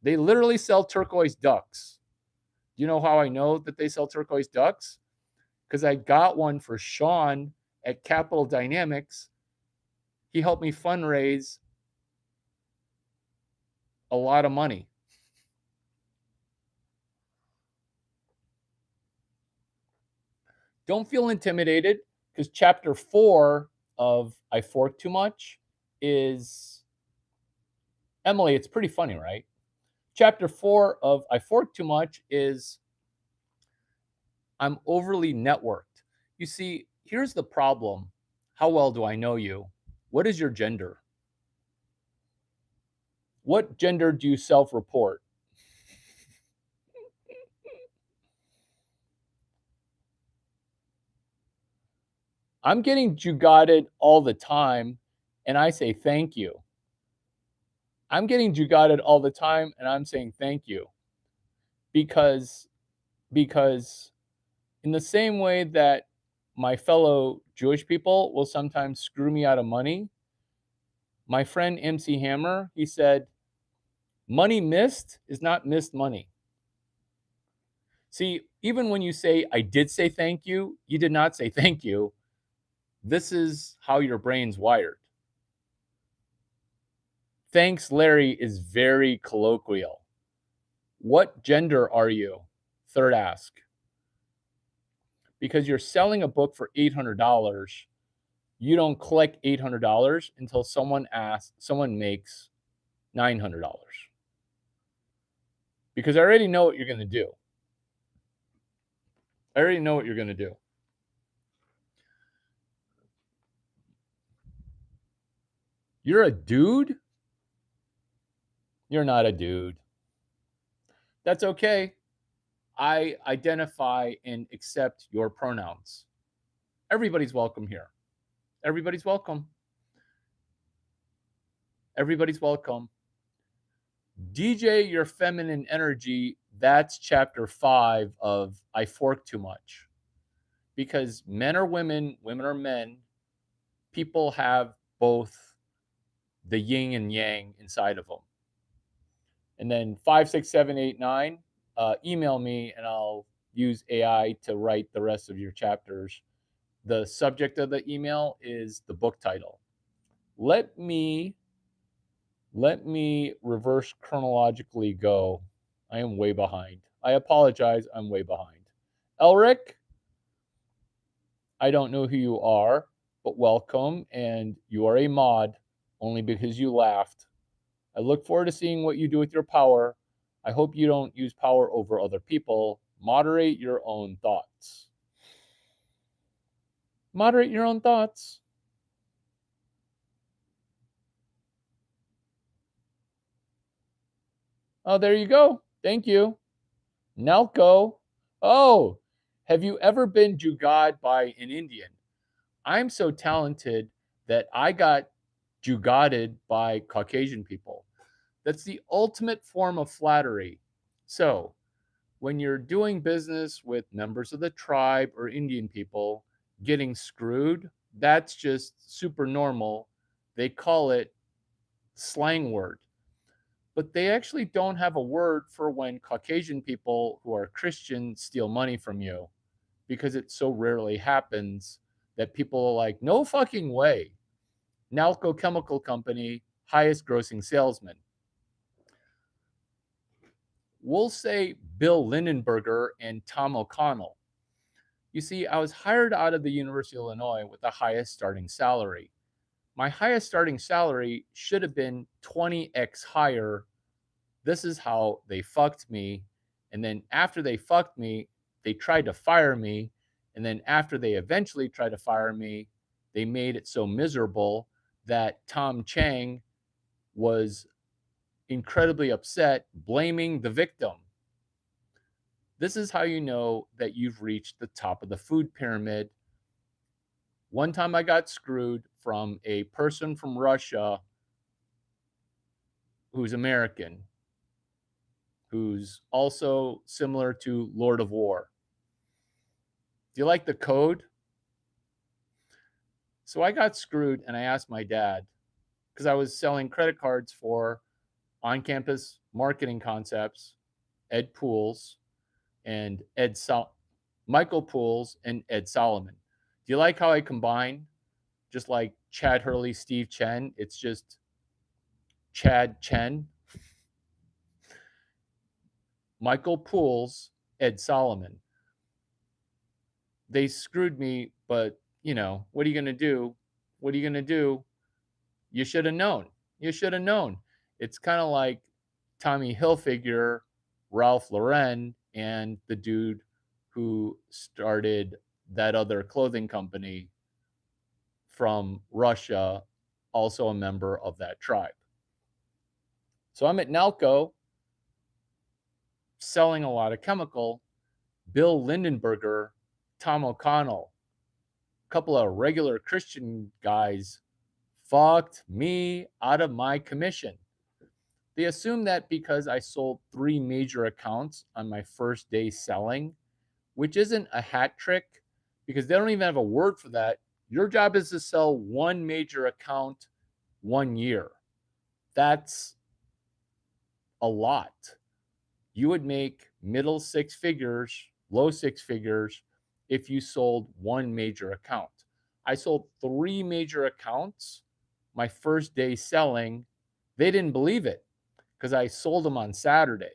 They literally sell turquoise ducks. Do you know how I know that they sell turquoise ducks? Because I got one for Sean at Capital Dynamics. He helped me fundraise a lot of money. Don't feel intimidated, because chapter 4 of I Fork Too Much is, Emily, it's pretty funny, right? Chapter 4 of I Fork Too Much is I'm overly networked. You see, here's the problem. How well do I know you? What is your gender? What gender do you self-report? I'm getting jugaded all the time, and I say thank you. I'm getting jugaded all the time, and I'm saying thank you. Because in the same way that my fellow Jewish people will sometimes screw me out of money, my friend MC Hammer, he said, money missed is not missed money. See, even when you say, I did say thank you, you did not say thank you. This is how your brain's wired. Thanks, Larry, is very colloquial. What gender are you? Third ask. Because you're selling a book for $800, you don't collect $800 until someone makes $900. Because I already know what you're going to do. I already know what you're going to do. You're a dude? You're not a dude. That's okay. I identify and accept your pronouns. Everybody's welcome here. Everybody's welcome. Everybody's welcome. DJ your feminine energy. That's chapter 5 of I Fork Too Much. Because men are women, women are men. People have both the yin and yang inside of them. And then 5, 6, 7, 8, 9, email me and I'll use AI to write the rest of your chapters. The subject of the email is the book title. Let me reverse chronologically go. I am way behind. I apologize. I'm way behind. Elric, I don't know who you are, but welcome, and you are a mod only because you laughed. I look forward to seeing what you do with your power. I hope you don't use power over other people. Moderate your own thoughts. Moderate your own thoughts. Oh, there you go. Thank you. Nalco. Oh, have you ever been jugad by an Indian? I'm so talented that I got jugaded by Caucasian people. That's the ultimate form of flattery. So, when you're doing business with members of the tribe or Indian people getting screwed, that's just super normal. They call it slang word. But they actually don't have a word for when Caucasian people who are Christian steal money from you because it so rarely happens that people are like, no fucking way. Nalco Chemical Company, highest grossing salesman. We'll say Bill Lindenberger and Tom O'Connell. You see, I was hired out of the University of Illinois with the highest starting salary. My highest starting salary should have been 20x higher. This is how they fucked me. And then after they fucked me, they tried to fire me. And then after they eventually tried to fire me, they made it so miserable that Tom Chang was incredibly upset, blaming the victim. This is how you know that you've reached the top of the food pyramid. One time I got screwed from a person from Russia who's American, who's also similar to Lord of War. Do you like the code? So I got screwed and I asked my dad because I was selling credit cards for on campus marketing concepts, Ed Pools and Michael Pools and Ed Solomon. Do you like how I combine just like Chad Hurley, Steve Chen? It's just Chad Chen, Michael Pools, Ed Solomon. They screwed me, but you know, what are you going to do? What are you going to do? You should have known. You should have known. It's kind of like Tommy Hilfiger, Ralph Lauren, and the dude who started that other clothing company from Russia, also a member of that tribe. So I'm at Nalco selling a lot of chemical. Bill Lindenberger, Tom O'Connell, a couple of regular Christian guys fucked me out of my commission. They assume that because I sold 3 major accounts on my first day selling, which isn't a hat trick because they don't even have a word for that. Your job is to sell 1 major account 1 year. That's a lot. You would make middle 6 figures, low 6 figures if you sold 1 major account. I sold 3 major accounts my first day selling. They didn't believe it because I sold them on Saturday.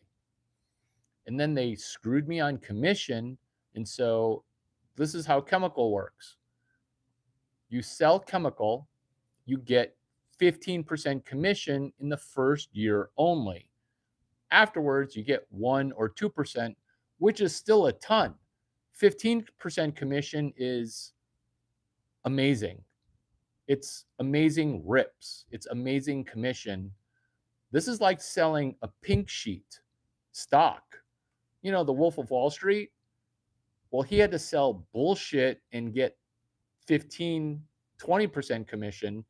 And then they screwed me on commission. And so this is how chemical works. You sell chemical, you get 15% commission in the first year only. Afterwards, you get 1 or 2%, which is still a ton. 15% commission is amazing. It's amazing rips. It's amazing commission. This is like selling a pink sheet stock. You know, the Wolf of Wall Street? Well, he had to sell bullshit and get 15, 20% commission.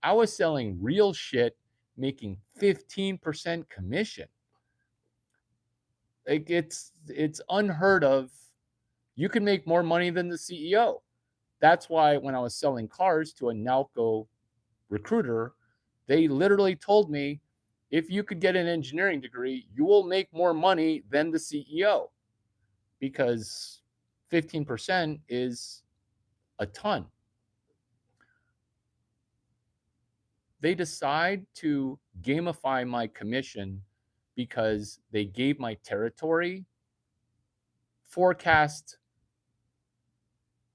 I was selling real shit, making 15% commission. Like it's unheard of. You can make more money than the CEO. That's why when I was selling cars to a Nalco recruiter, they literally told me, if you could get an engineering degree, you will make more money than the CEO because 15% is a ton. They decide to gamify my commission because they gave my territory forecast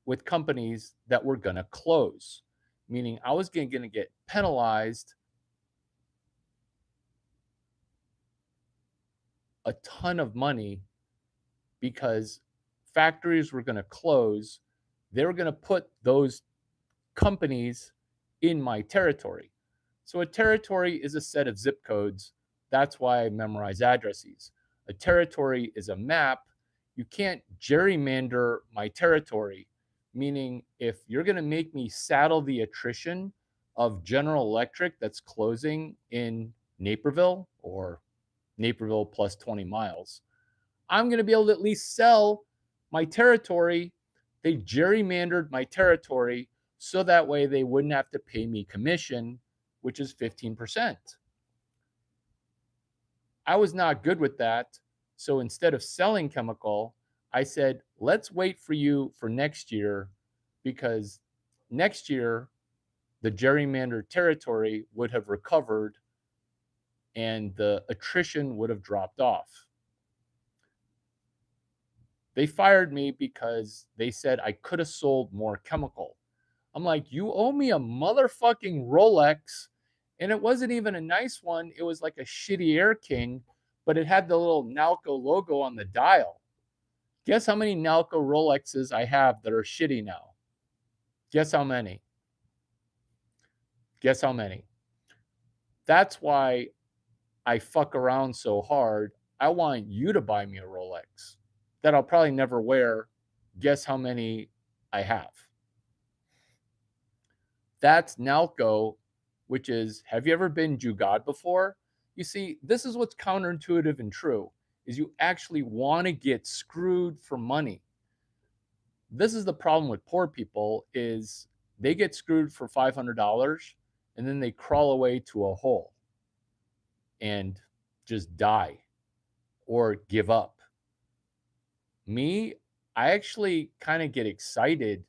with companies that were going to close, meaning I was going to get penalized a ton of money because factories were going to close. They were going to put those companies in my territory. So a territory is a set of zip codes. That's why I memorize addresses. A territory is a map. You can't gerrymander my territory, meaning if you're going to make me saddle the attrition of General Electric that's closing in Naperville or Naperville plus 20 miles, I'm going to be able to at least sell my territory. They gerrymandered my territory so that way they wouldn't have to pay me commission, which is 15%. I was not good with that. So instead of selling chemical, I said, let's wait for you for next year, because next year the gerrymandered territory would have recovered and the attrition would have dropped off. They fired me because they said I could have sold more chemical. I'm like, you owe me a motherfucking Rolex. And it wasn't even a nice one. It was like a shitty Air King, but it had the little Nalco logo on the dial. Guess how many Nalco Rolexes I have that are shitty now? Guess how many? Guess how many? That's why I fuck around so hard. I want you to buy me a Rolex that I'll probably never wear. Guess how many I have? That's Nalco, which is, have you ever been Jugad before? You see, this is what's counterintuitive and true, is you actually want to get screwed for money. This is the problem with poor people, is they get screwed for $500 and then they crawl away to a hole and just die or give up. Me, I actually kind of get excited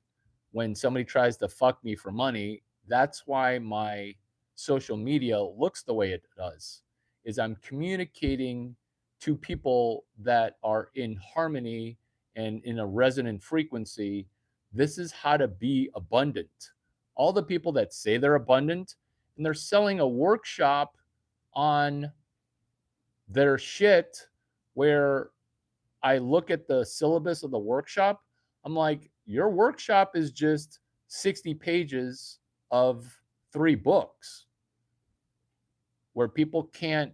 when somebody tries to fuck me for money. That's why my social media looks the way it does, is I'm communicating to people that are in harmony and in a resonant frequency. This is how to be abundant. All the people that say they're abundant and they're selling a workshop on their shit, where I look at the syllabus of the workshop, I'm like, your workshop is just 60 pages of 3 books where people can't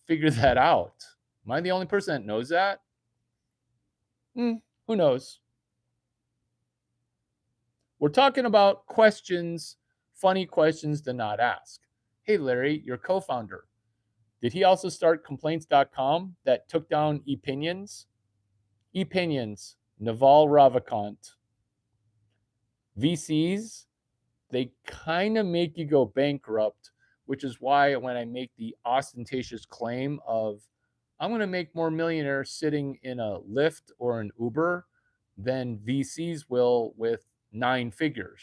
figure that out. Am I the only person that knows that? Who knows? We're talking about questions, funny questions to not ask. Hey, Larry, your co-founder, did he also start complaints.com that took down ePinions? ePinions, Naval Ravikant. VCs, they kind of make you go bankrupt, which is why when I make the ostentatious claim of I'm going to make more millionaires sitting in a Lyft or an Uber than VCs will with 9 figures.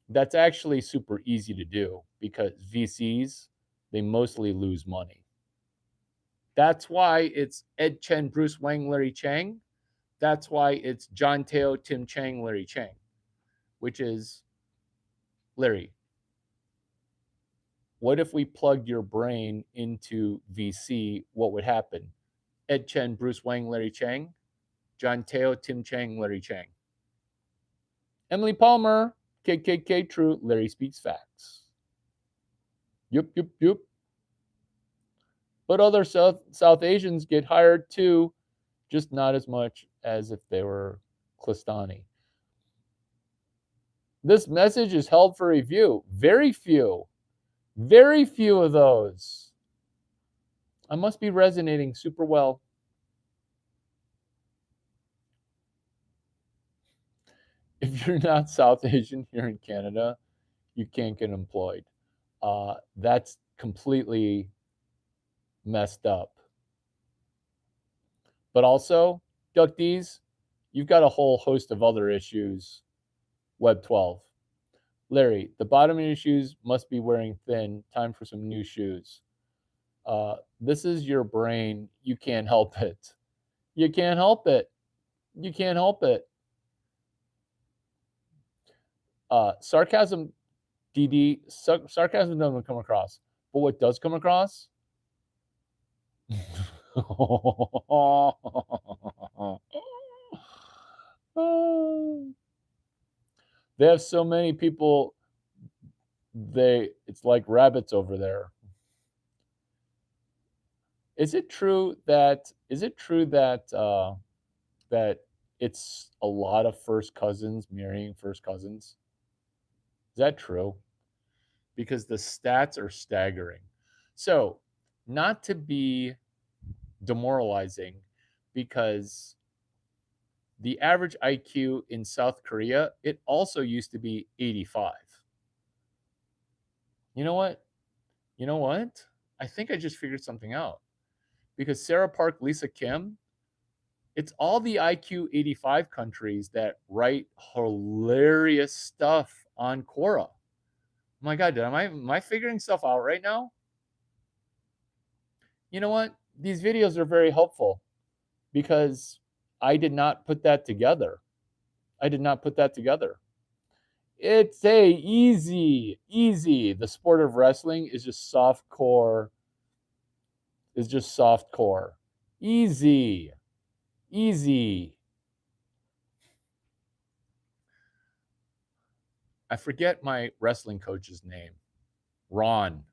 That's actually super easy to do, because VCs, they mostly lose money. That's why it's Ed Chen, Bruce Wang, Larry Chang. That's why it's John Teo, Tim Chang, Larry Chang, which is, Larry, what if we plugged your brain into VC? What would happen? Ed Chen, Bruce Wang, Larry Chang, John Teo, Tim Chang, Larry Chang. Emily Palmer, KKK True, Larry Speaks Facts. Yup. But other South Asians get hired too, just not as much as if they were Klistani. This message is held for review. Very few of those. I must be resonating super well. If you're not South Asian here in Canada, you can't get employed. That's completely messed up. But also, Duck D's, you've got a whole host of other issues. Web 12. Larry, the bottom of your shoes must be wearing thin. Time for some new shoes. This is your brain. You can't help it. You can't help it. You can't help it. Sarcasm, DD, sarcasm doesn't come across. But what does come across? They have so many people, it's like rabbits over there. Is it true that that it's a lot of first cousins marrying first cousins? Is that true? Because the stats are staggering. So, not to be demoralizing, because the average IQ in South Korea, it also used to be 85. You know what? You know what? I think I just figured something out. Because Sarah Park, Lisa Kim, it's all the IQ 85 countries that write hilarious stuff on Quora. Oh my God, am I figuring stuff out right now? You know what? These videos are very helpful because I did not put that together. I did not put that together. It's easy. The sport of wrestling is just soft core. Easy. I forget my wrestling coach's name. Ron.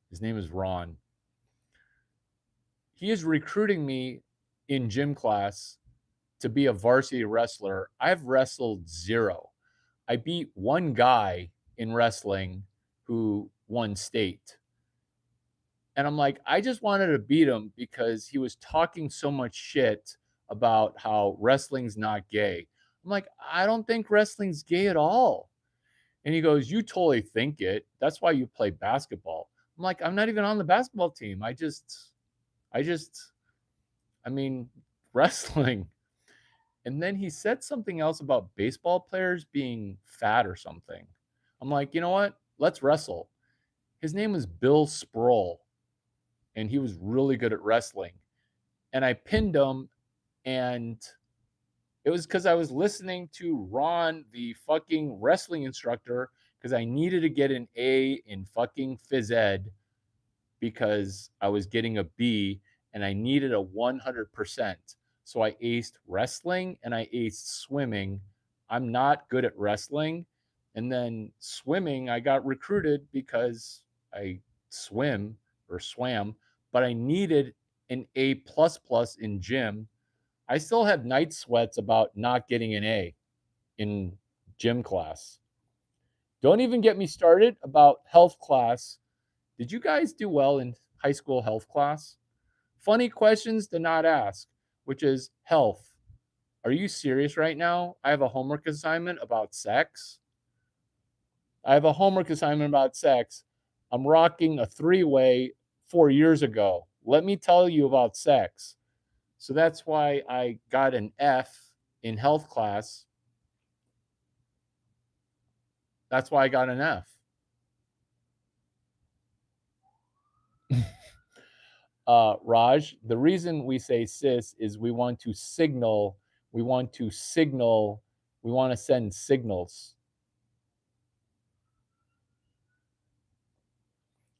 His name is Ron. He is recruiting me in gym class to be a varsity wrestler. I've wrestled 0. I beat one guy in wrestling who won state. And I'm like, I just wanted to beat him because he was talking so much shit about how wrestling's not gay. I'm like, I don't think wrestling's gay at all. And he goes, you totally think it. That's why you play basketball. I'm like, I'm not even on the basketball team. I mean, wrestling. And then he said something else about baseball players being fat or something. I'm like, you know what? Let's wrestle. His name was Bill Sproul, and he was really good at wrestling. And I pinned him, and it was because I was listening to Ron, the fucking wrestling instructor, because I needed to get an A in fucking phys ed because I was getting a B and I needed a 100%. So I aced wrestling and I aced swimming. I'm not good at wrestling. And then swimming, I got recruited because I swam, but I needed an A in gym. I still have night sweats about not getting an A in gym class. Don't even get me started about health class. Did you guys do well in high school health class? Funny questions to not ask, which is health. Are you serious right now? I have a homework assignment about sex. I'm rocking a 3-way 4 years ago. Let me tell you about sex. So that's why I got an F in health class. That's why I got an F. Raj, the reason we say cis is we want to send signals.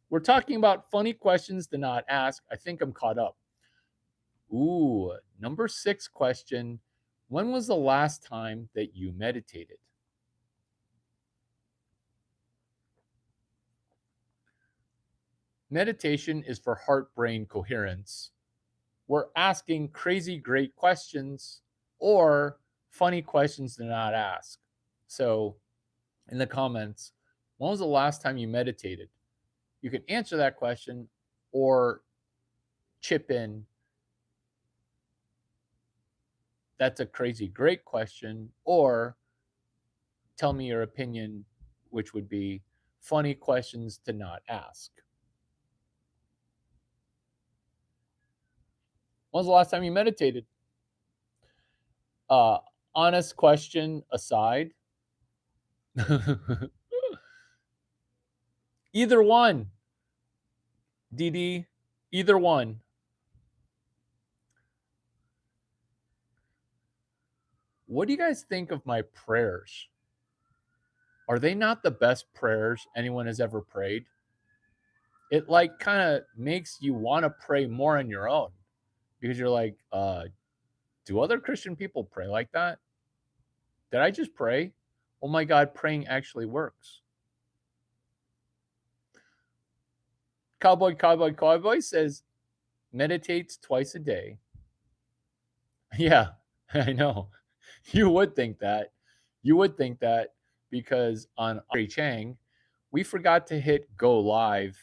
We're talking about funny questions to not ask. I think I'm caught up. Ooh, number 6 question. When was the last time that you meditated? Meditation is for heart-brain coherence. We're asking crazy great questions or funny questions to not ask. So, in the comments, when was the last time you meditated? You can answer that question or chip in. That's a crazy great question, or tell me your opinion, which would be funny questions to not ask. When was the last time you meditated? Honest question aside. Either one. DD, either one. What do you guys think of my prayers? Are they not the best prayers anyone has ever prayed? It like kind of makes you want to pray more on your own because you're like, do other Christian people pray like that? Did I just pray? Oh my God, praying actually works. Cowboy says meditates twice a day. Yeah, I know. You would think that. You would think that because on Ari Chang, we forgot to hit go live.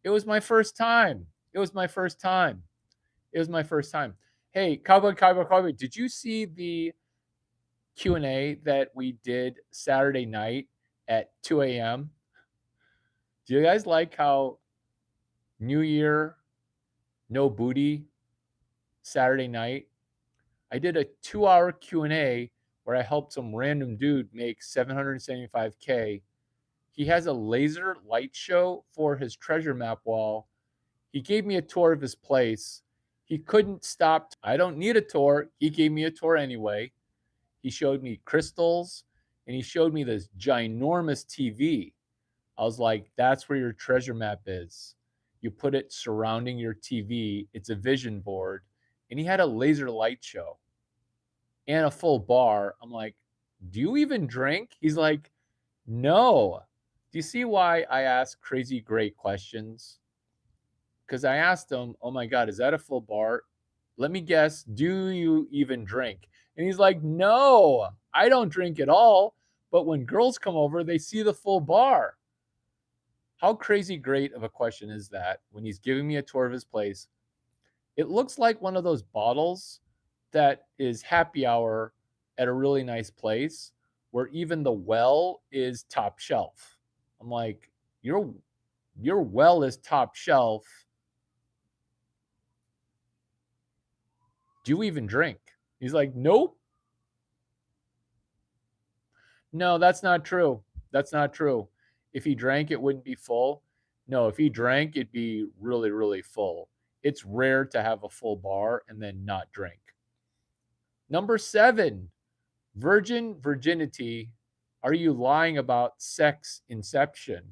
It was my first time. It was my first time. It was my first time. Hey, Cowboy, did you see the Q&A that we did Saturday night at 2 a.m.? Do you guys like how New Year, no booty, Saturday night? I did a 2-hour Q&A where I helped some random dude make $775K. He has a laser light show for his treasure map wall. He gave me a tour of his place. He couldn't stop. I don't need a tour. He gave me a tour anyway. He showed me crystals and he showed me this ginormous TV. I was like, that's where your treasure map is. You put it surrounding your TV. It's a vision board. And he had a laser light show and a full bar. I'm like, do you even drink? He's like, no. Do you see why I ask crazy great questions? Because I asked him, oh my God, is that a full bar? Let me guess, do you even drink? And he's like, no, I don't drink at all. But when girls come over, they see the full bar. How crazy great of a question is that when he's giving me a tour of his place? It looks like one of those bottles that is happy hour at a really nice place where even the well is top shelf. I'm like, your well is top shelf. Do you even drink? He's like, nope. No, that's not true. That's not true. If he drank, it wouldn't be full. No, if he drank, it'd be really, really full. It's rare to have a full bar and then not drink. Number 7, virginity. Are you lying about sex inception?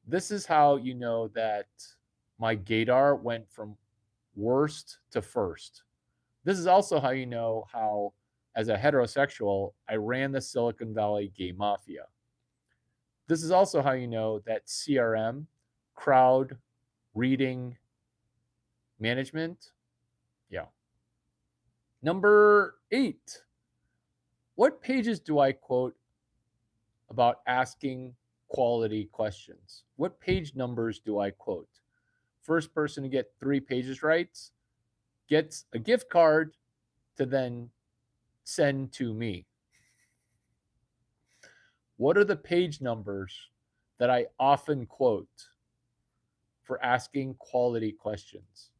This is how you know that my gaydar went from worst to first. This is also how you know how, as a heterosexual, I ran the Silicon Valley gay mafia. This is also how you know that CRM, crowd reading management. Yeah. Number 8. What pages do I quote about asking quality questions? What page numbers do I quote? First person to get 3 pages right gets a gift card to then send to me. What are the page numbers that I often quote for asking quality questions?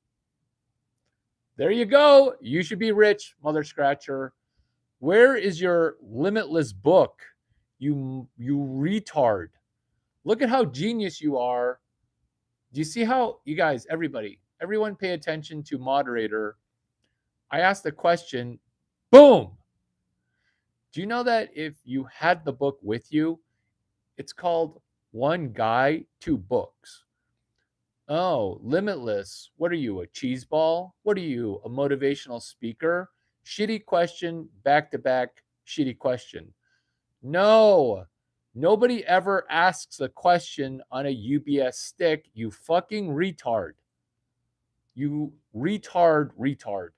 There you go. You should be rich, Mother Scratcher. Where is your limitless book? You retard. Look at how genius you are. Do you see how, you guys, everyone pay attention to moderator. I asked the question, boom. Do you know that if you had the book with you, it's called One Guy, Two Books? Oh, limitless. What are you, a cheese ball? What are you, a motivational speaker? Shitty question, back to back, shitty question. No, nobody ever asks a question on a UBS stick, you fucking retard. You retard.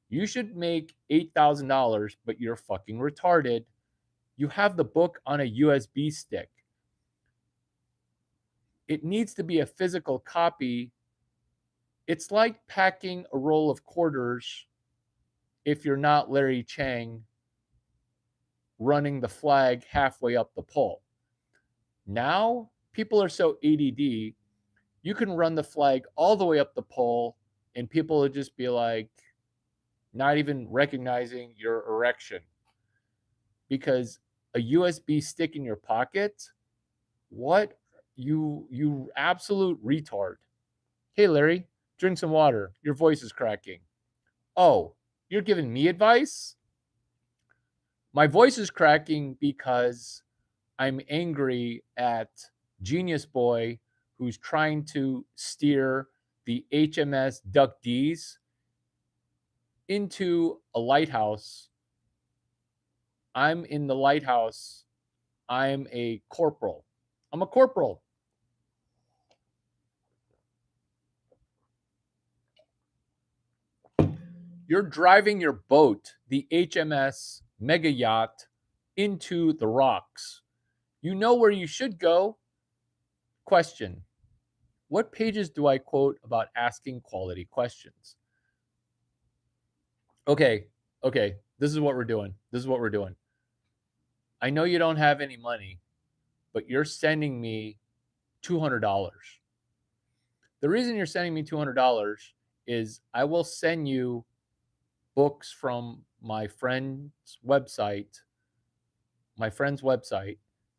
You should make $8,000, but you're fucking retarded. You have the book on a USB stick. It needs to be a physical copy. It's like packing a roll of quarters if you're not Larry Chang running the flag halfway up the pole. Now, people are so ADD, you can run the flag all the way up the pole and people will just be like, not even recognizing your erection. Because a USB stick in your pocket, what? You absolute retard. Hey, Larry, drink some water. Your voice is cracking. Oh, you're giving me advice? My voice is cracking because I'm angry at Genius Boy, who's trying to steer the HMS Duck D's into a lighthouse. I'm in the lighthouse. I'm a corporal. I'm a corporal. You're driving your boat, the HMS Mega Yacht, into the rocks. You know where you should go. Question: what pages do I quote about asking quality questions? Okay, this is what we're doing. I know you don't have any money, but you're sending me $200. The reason you're sending me $200 is I will send you books from my friend's website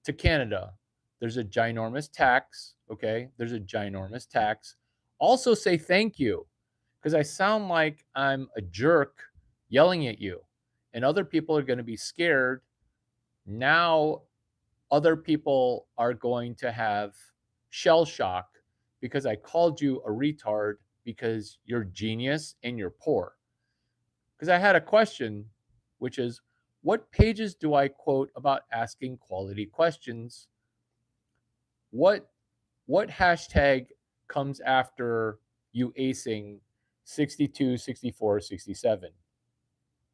to Canada. There's a ginormous tax, okay? There's a ginormous tax. Also say thank you, because I sound like I'm a jerk yelling at you, and other people are going to be scared. Now other people are going to have shell shock because I called you a retard because you're genius and you're poor. Because I had a question, which is, what pages do I quote about asking quality questions? What hashtag comes after you acing 62, 64, 67?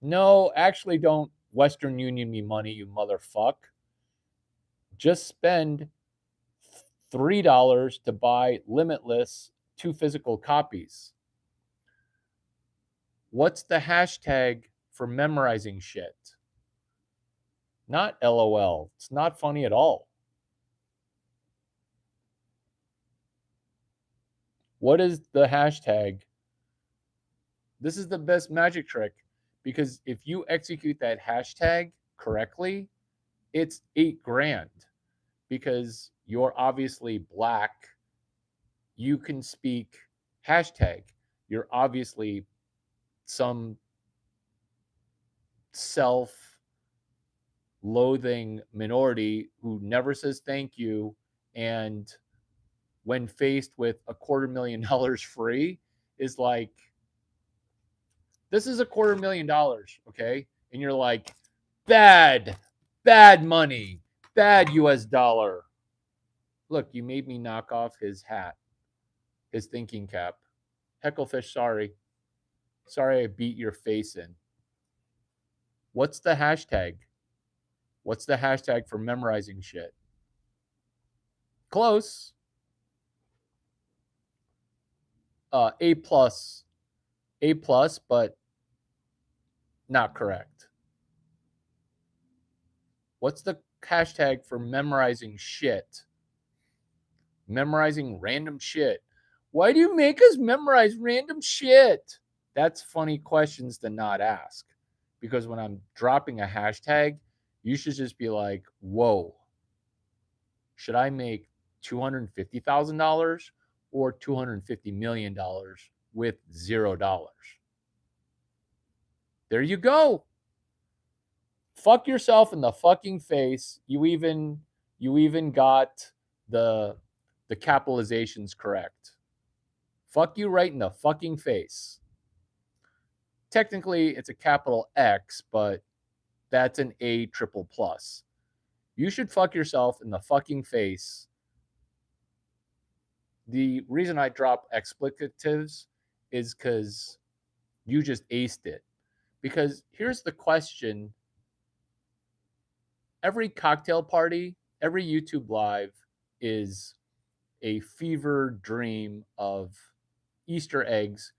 No, actually don't Western Union me money, you motherfuck. Just spend $3 to buy Limitless 2 physical copies. What's the hashtag for memorizing shit? Not LOL. It's not funny at all. What is the hashtag? This is the best magic trick, because if you execute that hashtag correctly, it's $8,000 because you're obviously black. You can speak hashtag. You're obviously some self-loathing minority who never says thank you, and when faced with $250,000 free is like, this is $250,000, okay? And you're like, bad money, bad US dollar. Look, you made me knock off his hat, his thinking cap. Hecklefish, sorry. Sorry I beat your face in. What's the hashtag? What's the hashtag for memorizing shit? Close. A plus, but not correct. What's the hashtag for memorizing shit? Memorizing random shit. Why do you make us memorize random shit? That's funny questions to not ask. Because when I'm dropping a hashtag, you should just be like, whoa, should I make $250,000 or $250 million with $0? There you go. Fuck yourself in the fucking face. You even got the capitalizations correct. Fuck you right in the fucking face. Technically, it's a capital X, but that's an A triple plus. You should fuck yourself in the fucking face. The reason I drop explicatives is because you just aced it. Because here's the question: every cocktail party, every YouTube live is a fever dream of Easter eggs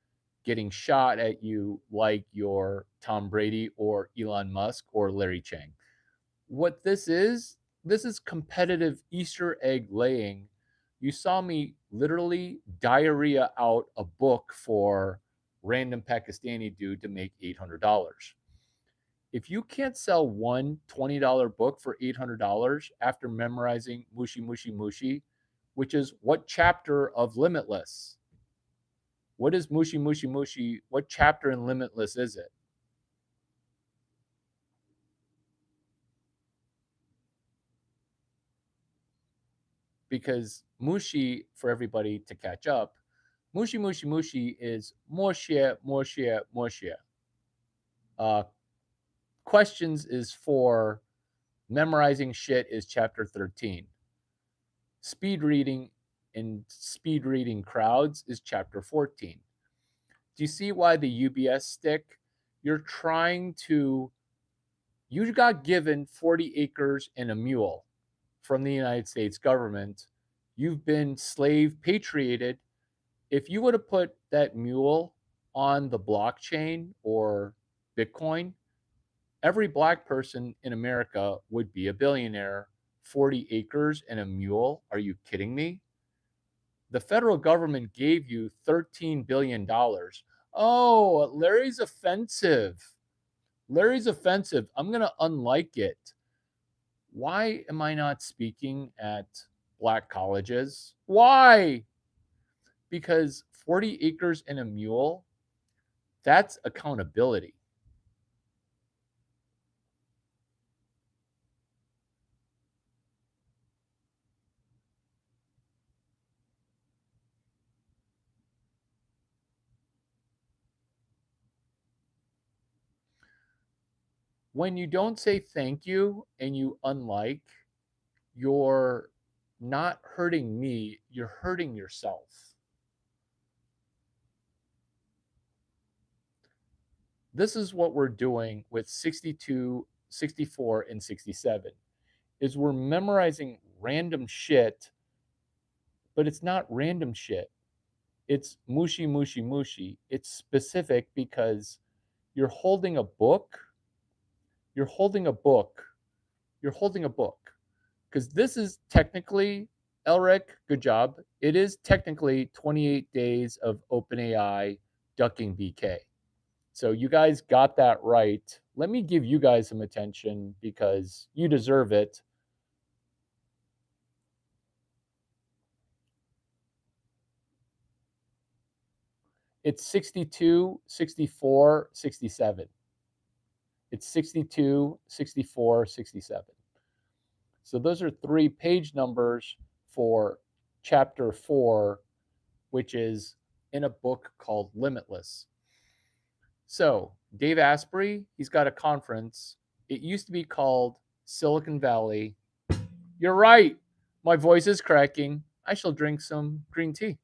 getting shot at you like you're Tom Brady or Elon Musk or Larry Chang. What this is competitive Easter egg laying. You saw me literally diarrhea out a book for random Pakistani dude to make $800. If you can't sell one $20 book for $800 after memorizing Mushi Mushi Mushi, which is what chapter of Limitless? What is Mushi Mushi Mushi? What chapter in Limitless is it? because mushi, for everybody to catch up, mushi mushi mushi is moshie moshie moshie. Questions is for memorizing shit is chapter 13. Speed reading and speed reading crowds is chapter 14. Do you see why the UBS stick? You're trying to, you got given 40 acres and a mule from the United States government. You've been slave patriated. If you would have put that mule on the blockchain or Bitcoin, every black person in America would be a billionaire. 40 acres and a mule? Are you kidding me? The federal government gave you $13 billion. Oh, Larry's offensive. Larry's offensive. I'm going to unlike it. Why am I not speaking at black colleges? Why? Because 40 acres and a mule, that's accountability. When you don't say thank you and you unlike, you're not hurting me, you're hurting yourself. This is what we're doing with 62, 64, and 67 is we're memorizing random shit, but it's not random shit. It's mushi mushi mushi. It's specific because you're holding a book. You're holding a book. You're holding a book. Because this is technically, Elric, good job. It is technically 28 days of OpenAI ducking BK. So you guys got that right. Let me give you guys some attention because you deserve it. It's 62, 64, 67. It's 62, 64, 67. So those are 3 page numbers for chapter 4, which is in a book called Limitless. So Dave Asprey, he's got a conference. It used to be called Silicon Valley. You're right. My voice is cracking. I shall drink some green tea.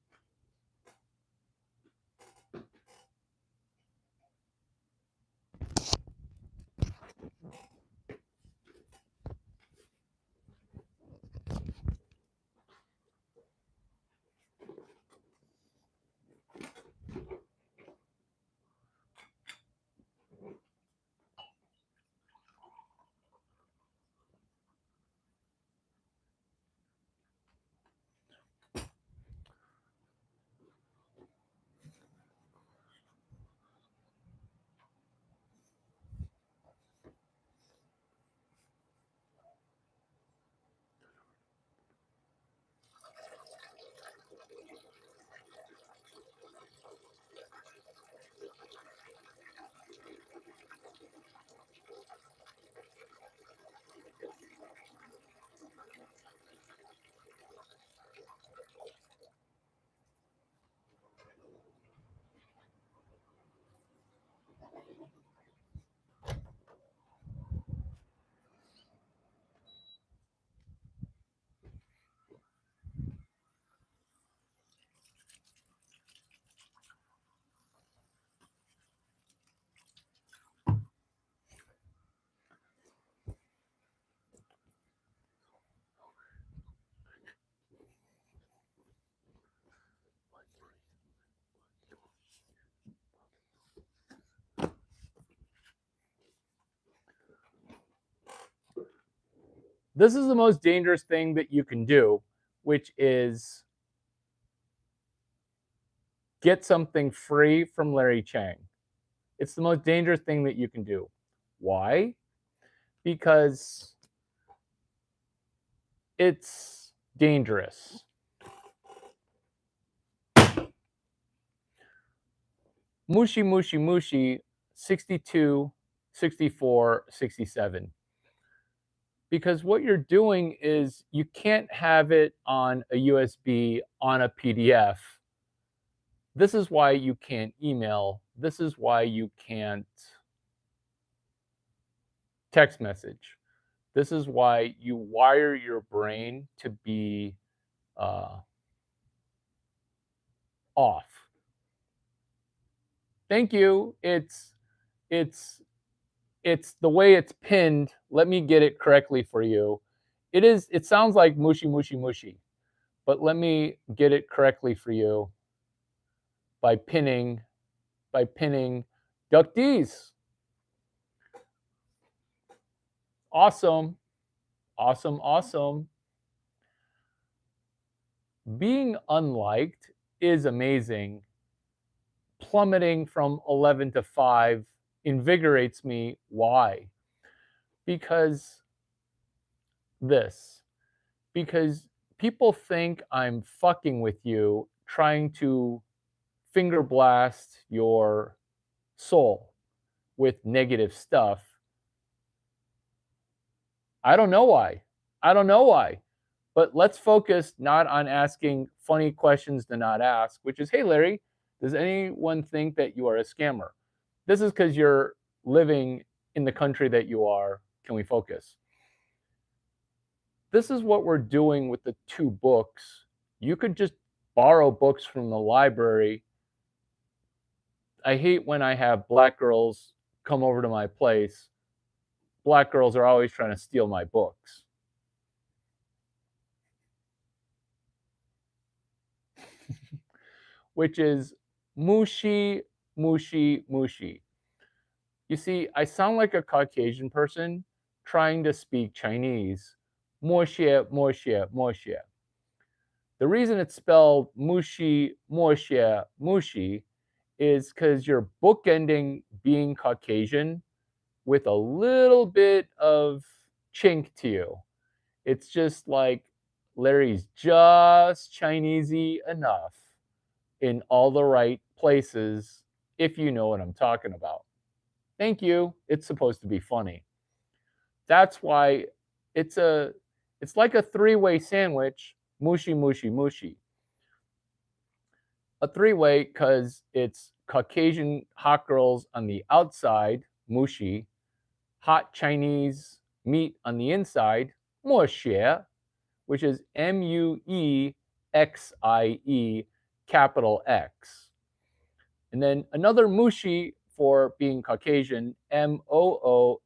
This is the most dangerous thing that you can do, which is get something free from Larry Chang. It's the most dangerous thing that you can do. Why? Because it's dangerous. Mushi mushi mushi 62, 64, 67. Because what you're doing is you can't have it on a USB, on a PDF. This is why you can't email. This is why you can't text message. This is why you wire your brain to be off. Thank you. It's the way it's pinned. Let me get it correctly for you. It sounds like mushy mushy mushy, but let me get it correctly for you by pinning Duck D's. Awesome. Awesome, awesome. Being unliked is amazing. Plummeting from 11 to 5 invigorates me. Why? Because people think I'm fucking with you, trying to finger blast your soul with negative stuff. I don't know why. But let's focus not on asking funny questions to not ask, which is, hey, Larry, does anyone think that you are a scammer? This is because you're living in the country that you are. Can we focus? This is what we're doing with the 2 books. You could just borrow books from the library. I hate when I have black girls come over to my place. Black girls are always trying to steal my books. Which is mushy, mushy, mushy. You see, I sound like a Caucasian person trying to speak Chinese. Moxie, moxie, moxie. The reason it's spelled mushi, moxie, mushi is because you're bookending being Caucasian with a little bit of chink to you. It's just like Larry's just Chinesey enough in all the right places, if you know what I'm talking about. Thank you. It's supposed to be funny. That's why it's like a 3-way sandwich, mushy, mushy, mushy. A 3-way because it's Caucasian hot girls on the outside, mushy, hot Chinese meat on the inside, moxie, which is MUEXIE, capital X. And then another mushi for being Caucasian, MOOSHEY.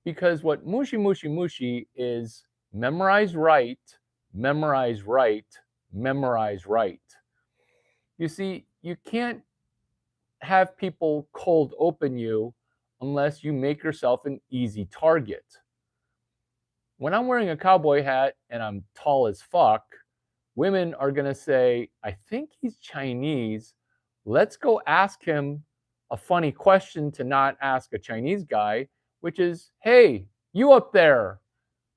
Because what mushy, mushy, mushy is memorize right, memorize right, memorize right. You see, you can't have people cold open you unless you make yourself an easy target. When I'm wearing a cowboy hat and I'm tall as fuck, women are going to say, I think he's Chinese. Let's go ask him a funny question to not ask a Chinese guy, which is, hey, you up there.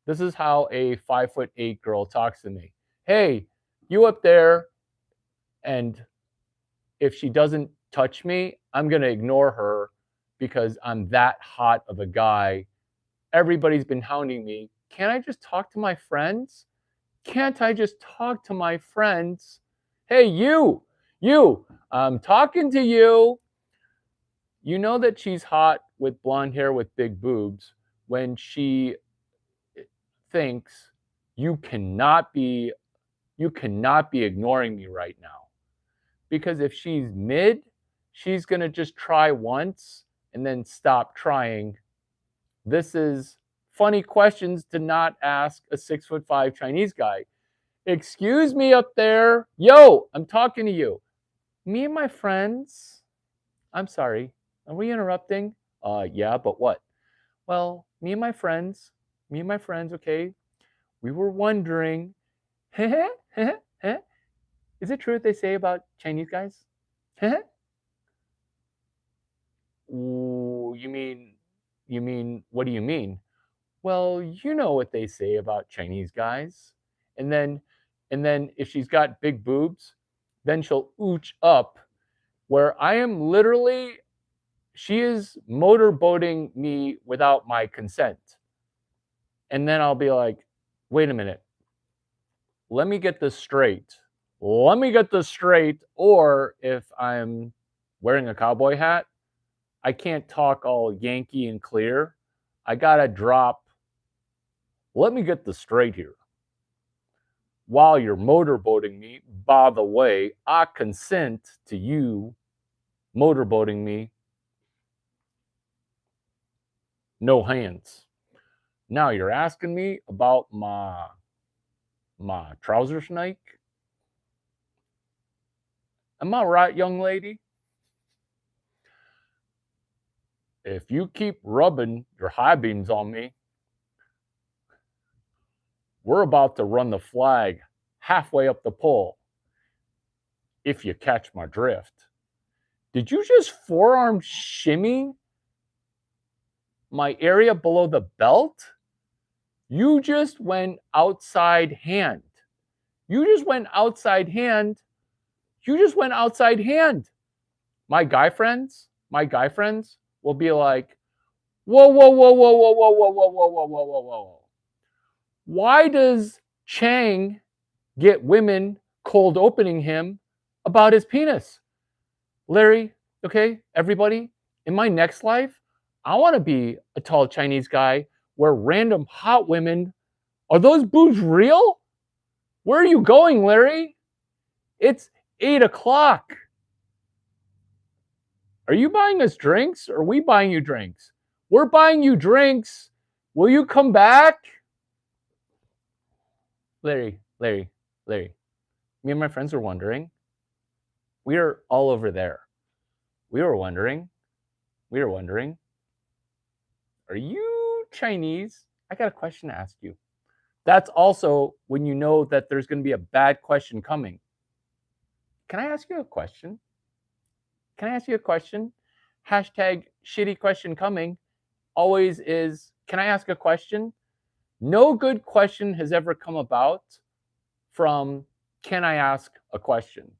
This is how a 5'8" girl talks to me. Hey, you up there. And if she doesn't touch me, I'm going to ignore her because I'm that hot of a guy. Everybody's been hounding me. Can't I just talk to my friends? Can't I just talk to my friends? Hey, you, I'm talking to you. You know that she's hot with blonde hair with big boobs when she thinks you cannot be ignoring me right now. Because if she's mid, she's going to just try once and then stop trying. This is funny questions to not ask a 6'5" Chinese guy. Excuse me up there. Yo, I'm talking to you. Me and my friends. I'm sorry. Are we interrupting? Yeah, but what? Well, me and my friends, okay? We were wondering, is it true what they say about Chinese guys? Ooh, you mean, what do you mean? Well, you know what they say about Chinese guys. And then if she's got big boobs, then she'll ooch up, where I am literally she is motorboating me without my consent. And then I'll be like, wait a minute. Let me get this straight. Let me get this straight. Or if I'm wearing a cowboy hat, I can't talk all Yankee and clear. I got to drop. Let me get this straight here. While you're motorboating me, by the way, I consent to you motorboating me. No hands. Now you're asking me about my trouser snake? Am I right, young lady? If you keep rubbing your high beams on me, we're about to run the flag halfway up the pole. If you catch my drift. Did you just forearm shimmy my area below the belt? You just went outside hand. You just went outside hand. You just went outside hand. My guy friends will be like, whoa, whoa, whoa, whoa, whoa, whoa, whoa, whoa, whoa, whoa, whoa, whoa, whoa. Why does Chang get women cold opening him about his penis? Larry, okay, everybody, in my next life, I want to be a tall Chinese guy where random hot women, are those boobs real? Where are you going, Larry? It's 8:00. Are you buying us drinks or are we buying you drinks? We're buying you drinks. Will you come back? Larry. Me and my friends are wondering. We are all over there. We were wondering. Are you Chinese? I got a question to ask you. That's also when you know that there's going to be a bad question coming. Can I ask you a question? Hashtag shitty question coming always is, can I ask a question? No good question has ever come about from, can I ask a question?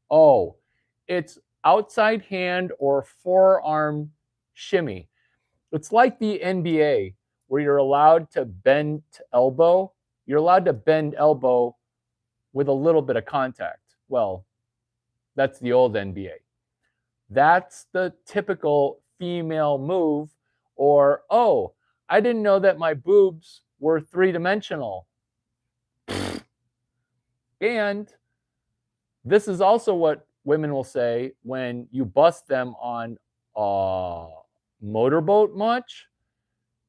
Oh, it's outside hand or forearm shimmy. It's like the NBA where you're allowed to bend elbow. You're allowed to bend elbow with a little bit of contact. Well, that's the old NBA. That's the typical female move. Or, oh, I didn't know that my boobs were three-dimensional. And this is also what women will say when you bust them on a motorboat much.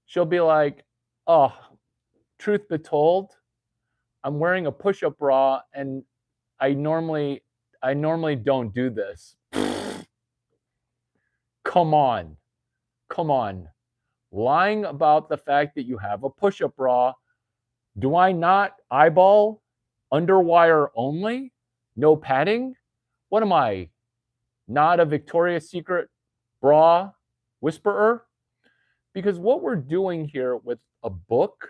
She'll be like, oh, truth be told, I'm wearing a push-up bra and I normally don't do this. Come on. Lying about the fact that you have a push-up bra. Do I not eyeball underwire only? No padding? What am I? Not a Victoria's Secret bra whisperer? Because what we're doing here with a book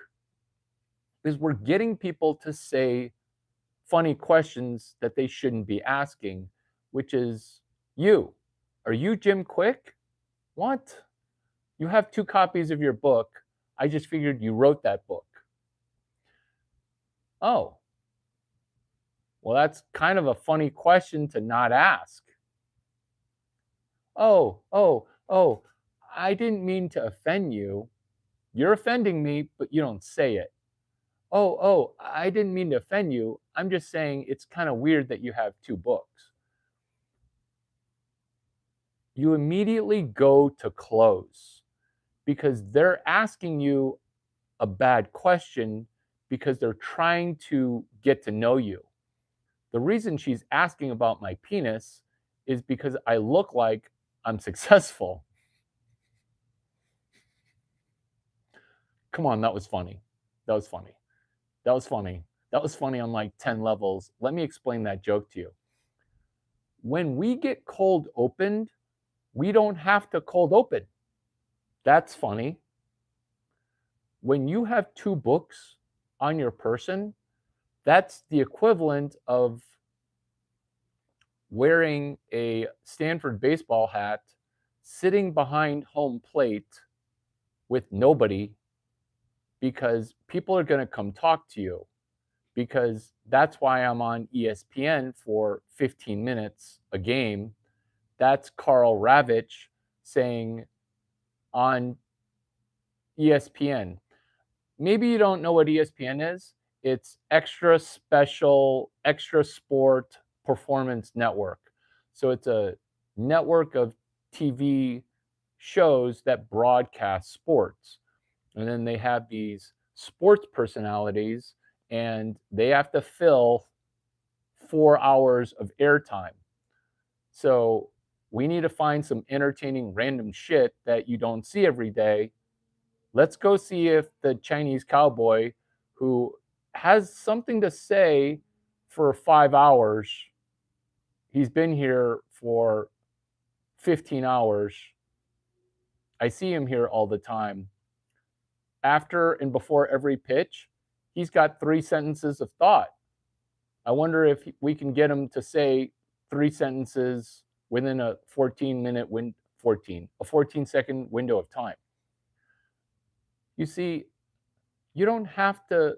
is we're getting people to say funny questions that they shouldn't be asking, which is, you, are you Jim Quick? What? You have 2 copies of your book. I just figured you wrote that book. Oh, well, that's kind of a funny question to not ask. Oh, I didn't mean to offend you. You're offending me, but you don't say it. Oh, I didn't mean to offend you. I'm just saying it's kind of weird that you have 2 books. You immediately go to close because they're asking you a bad question because they're trying to get to know you. The reason she's asking about my penis is because I look like I'm successful. Come on, that was funny. That was funny on like 10 levels. Let me explain that joke to you. When we get cold opened, we don't have to cold open. That's funny. When you have 2 books on your person, that's the equivalent of wearing a Stanford baseball hat sitting behind home plate with nobody because people are going to come talk to you, because that's why I'm on ESPN for 15 minutes a game. That's Karl Ravitch saying on ESPN. Maybe you don't know what ESPN is. It's Extra Special, Extra Sport Performance Network. So it's a network of TV shows that broadcast sports. And then they have these sports personalities, and they have to fill 4 hours of airtime. So we need to find some entertaining random shit that you don't see every day. Let's go see if the Chinese cowboy, who has something to say for 5 hours, he's been here for 15 hours. I see him here all the time. After and before every pitch, he's got 3 sentences of thought. I wonder if we can get him to say 3 sentences within a 14-second window of time. You see, you don't have to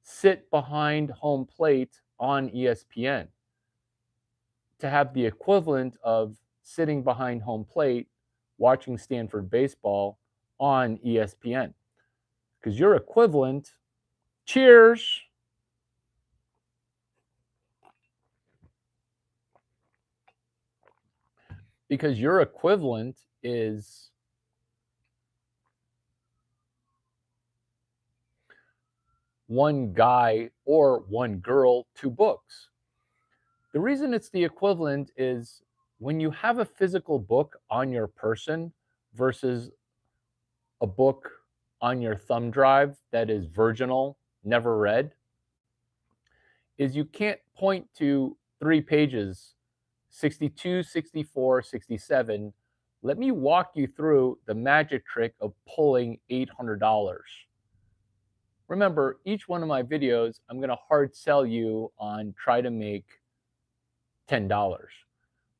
sit behind home plate on ESPN to have the equivalent of sitting behind home plate watching Stanford baseball on ESPN. Because your equivalent, cheers, because your equivalent is one guy or one girl, 2 books. The reason it's the equivalent is when you have a physical book on your person versus a book on your thumb drive that is virginal, never read, is you can't point to 3 pages, 62, 64, 67. Let me walk you through the magic trick of pulling $800. Remember, each one of my videos, I'm going to hard sell you on try to make $10.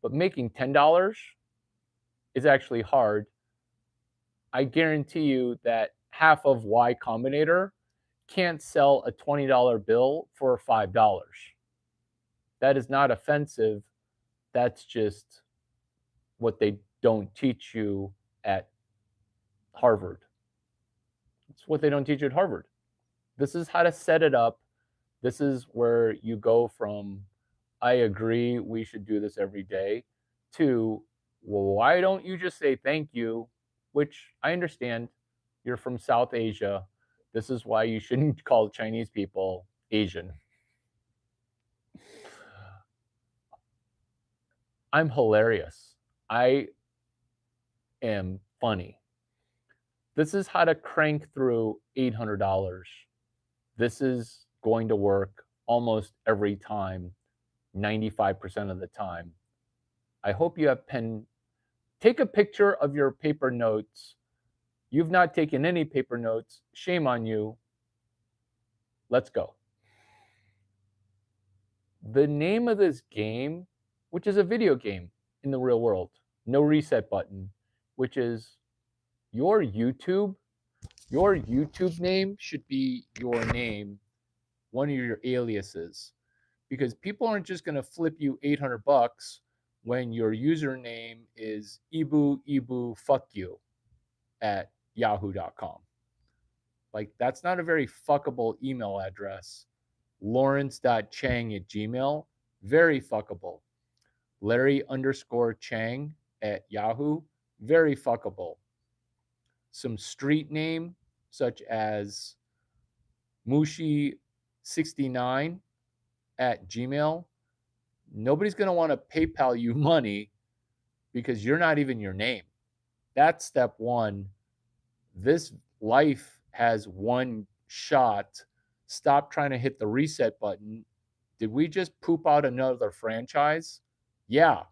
But making $10 is actually hard. I guarantee you that half of Y Combinator can't sell a $20 bill for $5. That is not offensive. That's just what they don't teach you at Harvard. It's what they don't teach you at Harvard. This is how to set it up. This is where you go from, I agree, we should do this every day, to, well, why don't you just say thank you? Which I understand. You're from South Asia. This is why you shouldn't call Chinese people Asian. I'm hilarious. I am funny. This is how to crank through $800. This is going to work almost every time, 95% of the time. I hope you have pen. Take a picture of your paper notes. You've not taken any paper notes. Shame on you. Let's go. The name of this game, which is a video game in the real world, no reset button, which is your YouTube name should be your name, one of your aliases, because people aren't just going to flip you $800 when your username is Ibu fuck you at yahoo.com. Like, that's not a very fuckable email address. Lawrence.chang at Gmail, very fuckable. Larry_Chang at Yahoo, very fuckable. Some street name such as Mushi69 at Gmail, nobody's going to want to PayPal you money because you're not even your name. That's step one. This life has one shot. Stop trying to hit the reset button. Did we just poop out another franchise? Yeah.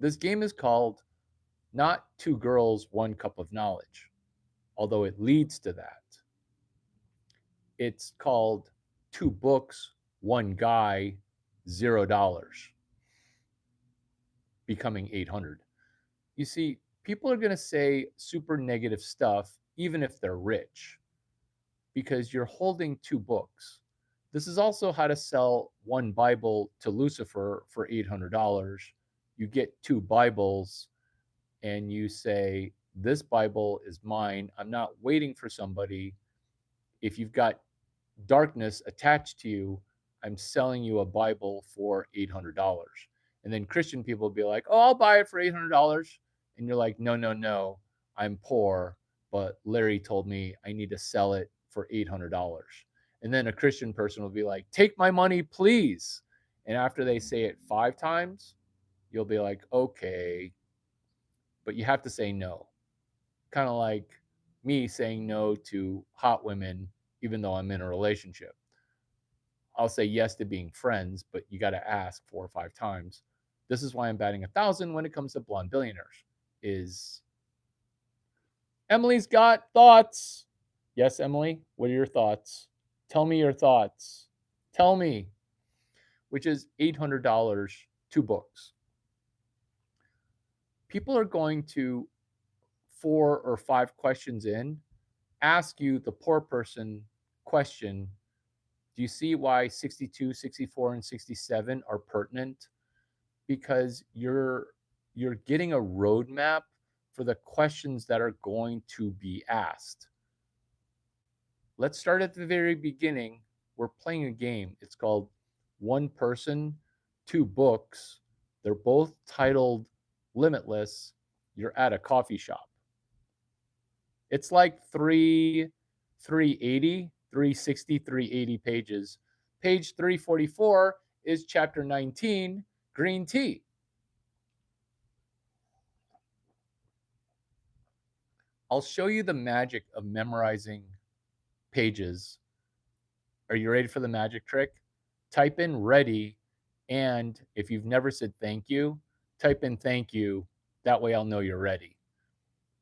This game is called not Two Girls, One Cup of Knowledge, although it leads to that. It's called Two Books, One Guy, $0. becoming 800. You see, people are going to say super negative stuff even if they're rich because you're holding two books. This is also how to sell one Bible to Lucifer for $800. You get two Bibles and you say, this Bible is mine. I'm not waiting for somebody. If you've got darkness attached to you, I'm selling you a Bible for $800. And then Christian people will be like, oh, I'll buy it for $800. And you're like, no, no, no, I'm poor, but Larry told me I need to sell it for $800. And then a Christian person will be like, take my money, please. And after they say it 5 times, you'll be like, okay, but you have to say no. Kind of like me saying no to hot women, even though I'm in a relationship. I'll say yes to being friends, but you got to ask 4 or 5 times. This is why I'm batting 1,000 when it comes to blonde billionaires. Is Emily's got thoughts? Yes, Emily. What are your thoughts? Tell me your thoughts. Tell me. Which is $800, 2 books. People are going to 4 or 5 questions in ask you the poor person question. Do you see why 62, 64, and 67 are pertinent? Because you're getting a roadmap for the questions that are going to be asked. Let's start at the very beginning. We're playing a game. It's called One Person, Two Books. They're both titled Limitless. You're at a coffee shop. It's like 380, 360, 380 pages. Page 344 is chapter 19, green tea. I'll show you the magic of memorizing pages. Are you ready for the magic trick? Type in ready, and if you've never said thank you, type in thank you. That way I'll know you're ready.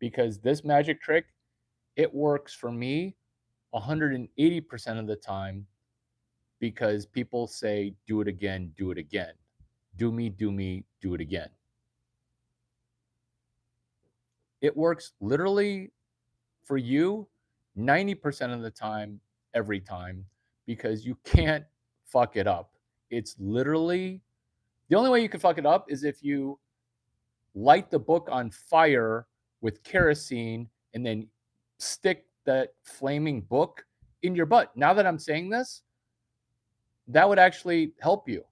Because this magic trick, it works for me 180% of the time because people say, do it again, do it again. Do me, do it again. It works literally for you 90% of the time, every time, because you can't fuck it up. It's literally the only way you can fuck it up is if you light the book on fire with kerosene and then stick that flaming book in your butt. Now that I'm saying this, that would actually help you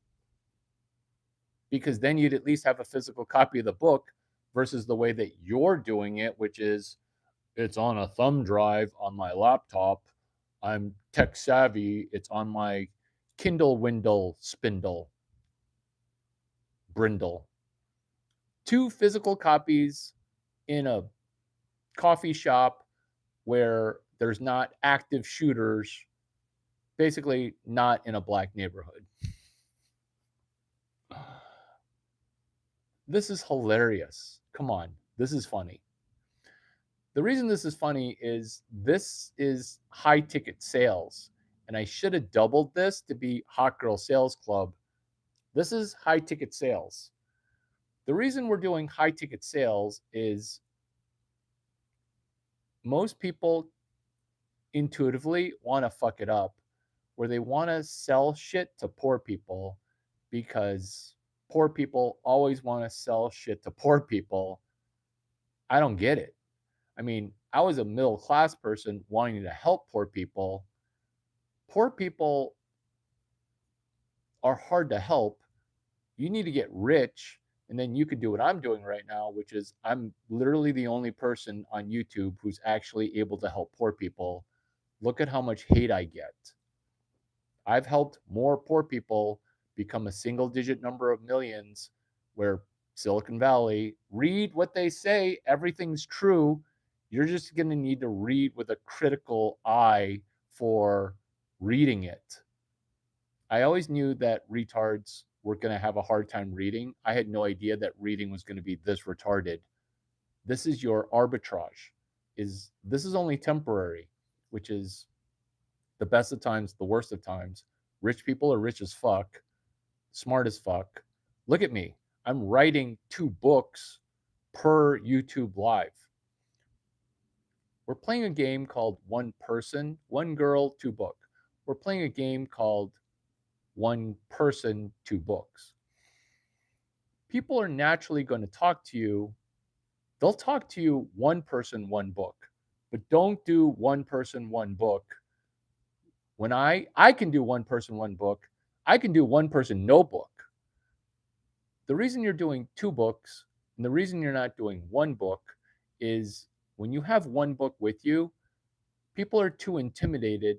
because then you'd at least have a physical copy of the book versus the way that you're doing it, which is it's on a thumb drive on my laptop. I'm tech savvy. It's on my Kindle Windle Spindle Brindle. 2 physical copies in a coffee shop where there's not active shooters, basically not in a black neighborhood. This is hilarious. Come on, this is funny. The reason this is funny is this is high ticket sales, and I should have doubled this to be Hot Girl Sales Club. This is high ticket sales. The reason we're doing high ticket sales is most people intuitively want to fuck it up, where they want to sell shit to poor people because poor people always want to sell shit to poor people. I don't get it. I mean, I was a middle class person wanting to help poor people. Poor people are hard to help. You need to get rich, and then you could do what I'm doing right now, which is I'm literally the only person on YouTube who's actually able to help poor people. Look at how much hate I get. I've helped more poor people become a single digit number of millions where Silicon Valley, read what they say, everything's true. You're just going to need to read with a critical eye for reading it. I always knew that retards were going to have a hard time reading. I had no idea that reading was going to be this retarded. This is your arbitrage. This is only temporary, which is the best of times, the worst of times. Rich people are rich as fuck, smart as fuck. Look at me. I'm writing 2 books per YouTube live. We're playing a game called One Person, One Girl, 2 Book. We're playing a game called One Person, 2 Books. People are naturally going to talk to you. They'll talk to you one person, one book, but don't do one person, one book. When I can do one person, one book, I can do one person, no book. The reason you're doing 2 books and the reason you're not doing 1 book is when you have 1 book with you, people are too intimidated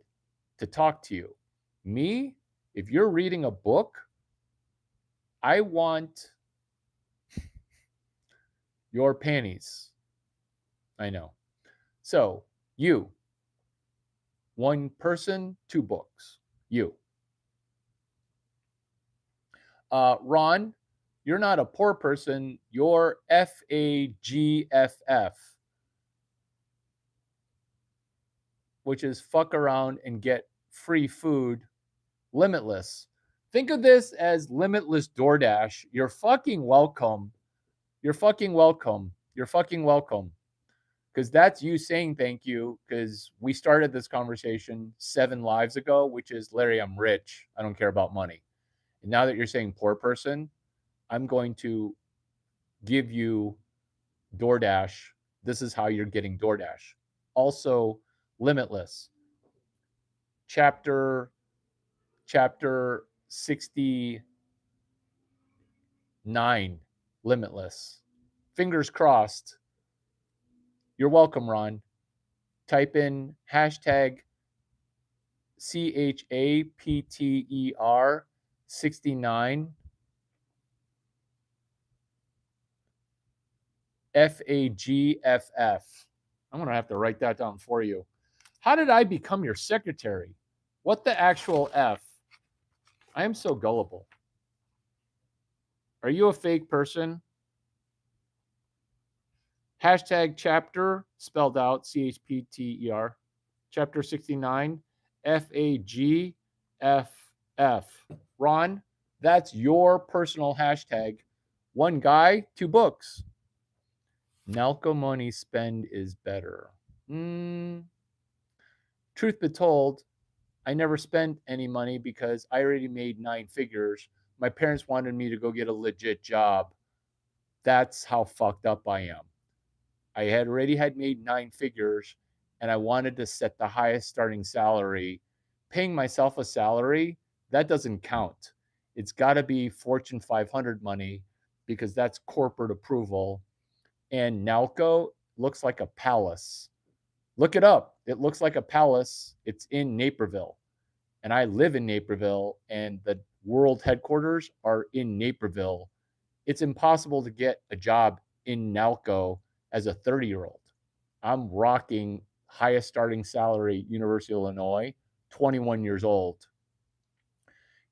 to talk to you. Me, if you're reading a book, I want your panties. I know. So, you, 1 person, 2 books. You. Ron, you're not a poor person. You're FAGFF, which is fuck around and get free food, limitless. Think of this as limitless DoorDash. You're fucking welcome. You're fucking welcome. You're fucking welcome. Because that's you saying thank you. Because we started this conversation 7 lives ago, which is Larry, I'm rich. I don't care about money. And now that you're saying poor person, I'm going to give you DoorDash. This is how you're getting DoorDash. Also, limitless. Chapter 69, limitless. Fingers crossed. You're welcome, Ron. Type in hashtag CHAPTER 69 FAGFF. I'm going to have to write that down for you. How did I become your secretary? What the actual F? I am so gullible. Are you a fake person? Hashtag chapter, spelled out, CHPTER, chapter 69, FAGFF. Ron, that's your personal hashtag. 1 guy, 2 books. Nalco money spend is better. Truth be told, I never spent any money because I already made 9 figures. My parents wanted me to go get a legit job. That's how fucked up I am. I had already had made 9 figures and I wanted to set the highest starting salary. Paying myself a salary, that doesn't count. It's got to be Fortune 500 money because that's corporate approval. And Nalco looks like a palace. Look it up. It looks like a palace. It's in Naperville. And I live in Naperville, and the world headquarters are in Naperville. It's impossible to get a job in Nalco as a 30-year-old. I'm rocking highest starting salary, University of Illinois, 21 years old.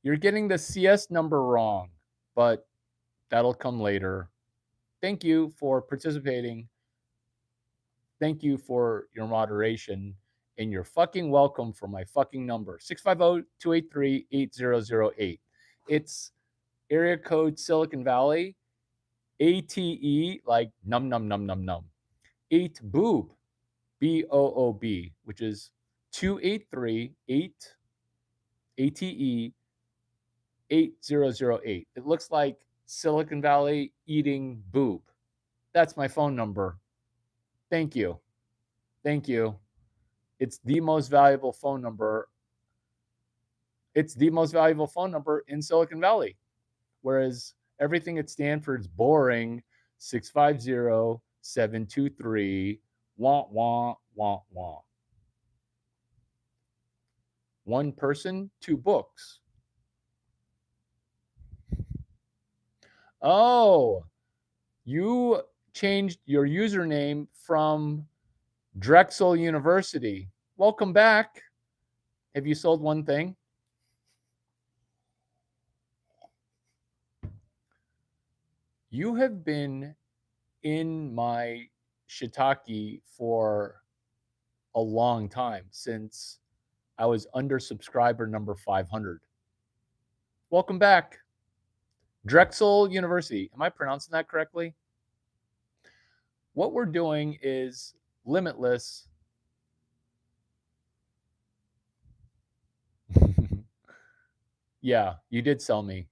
You're getting the CS number wrong, but that'll come later. Thank you for participating. Thank you for your moderation. And you're fucking welcome for my fucking number, 650-283-8008. It's area code Silicon Valley, ATE, like num num num num num. 8 boob, BOOB, which is 283-8 ATE 8008. It looks like Silicon Valley eating boob. That's my phone number. Thank you. Thank you. It's the most valuable phone number. It's the most valuable phone number in Silicon Valley. Whereas everything at Stanford's boring. 650-723 wah wah wah wah. 1 person, 2 books. Oh, you changed your username from Drexel University. Welcome back. Have you sold 1 thing? You have been in my shiitake for a long time, since I was under subscriber number 500. Welcome back. Drexel University. Am I pronouncing that correctly? What we're doing is Limitless. Yeah, you did sell me.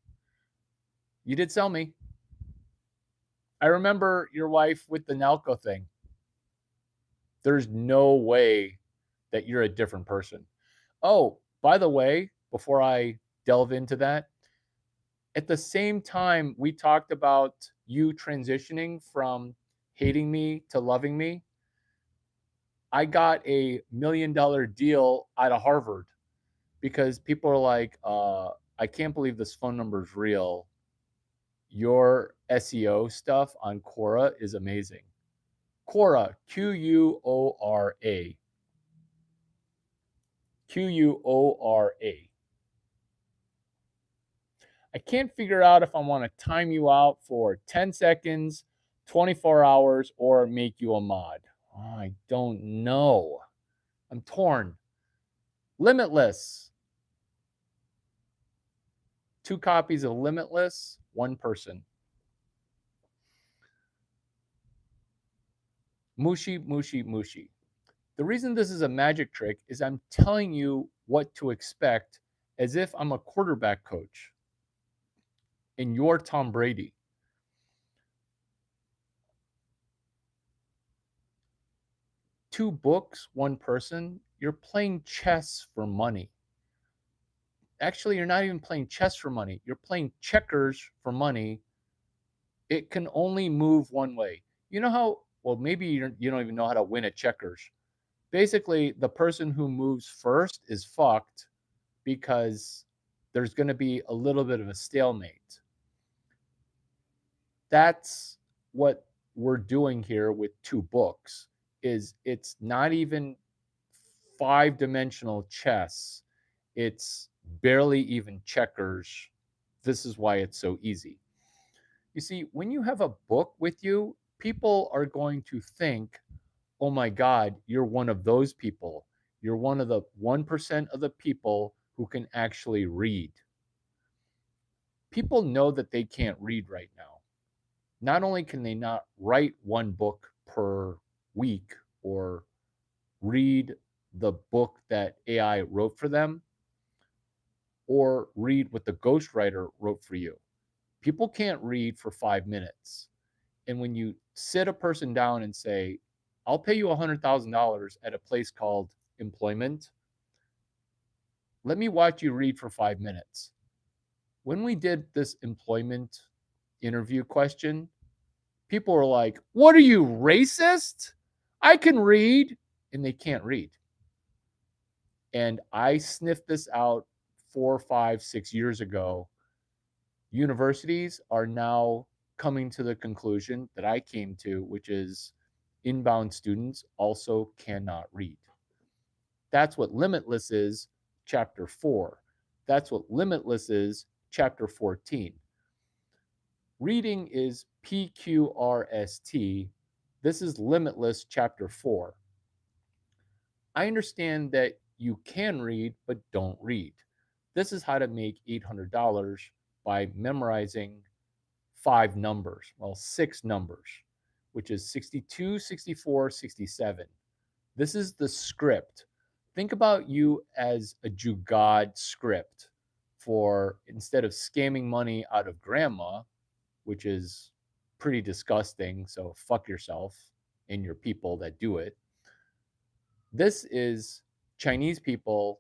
You did sell me. I remember your wife with the Nalco thing. There's no way that you're a different person. Oh, by the way, before I delve into that, at the same time we talked about you transitioning from hating me to loving me, I got a $1 million deal out of Harvard because people are like, I can't believe this phone number is real. Your SEO stuff on Quora is amazing. Quora, Quora. Quora. I can't figure out if I want to time you out for 10 seconds, 24 hours, or make you a mod. Oh, I don't know. I'm torn. Limitless. 2 copies of Limitless, 1 person. Mushi. The reason this is a magic trick is I'm telling you what to expect as if I'm a quarterback coach and you're Tom Brady. Two books, 1 person, you're playing chess for money. Actually, you're not even playing chess for money. You're playing checkers for money. It can only move one way. You know how, well, maybe you don't even know how to win at checkers. Basically, the person who moves first is fucked because there's going to be a little bit of a stalemate. That's what we're doing here with 2 books. Is it's not even 5-dimensional chess. It's barely even checkers. This is why it's so easy. You see, when you have a book with you, people are going to think, oh my God, you're one of those people. You're one of the 1% of the people who can actually read. People know that they can't read right now. Not only can they not write 1 book per week or read the book that AI wrote for them or read what the ghostwriter wrote for you. People can't read for 5 minutes. And when you sit a person down and say, I'll pay you $100,000 at a place called employment, let me watch you read for 5 minutes. When we did this employment interview question, people were like, what are you, racist? I can read. And they can't read. And I sniffed this out 4, 5, 6 years ago. Universities are now coming to the conclusion that I came to, which is inbound students also cannot read. That's what Limitless is, chapter 4. That's what Limitless is, chapter 14. Reading is PQRST. This is Limitless, chapter 4. I understand that you can read, but don't read. This is how to make $800 by memorizing 5 numbers, well, 6 numbers, which is 62, 64, 67. This is the script. Think about you as a Jugad script for, instead of scamming money out of grandma, which is pretty disgusting, so fuck yourself and your people that do it. This is Chinese people.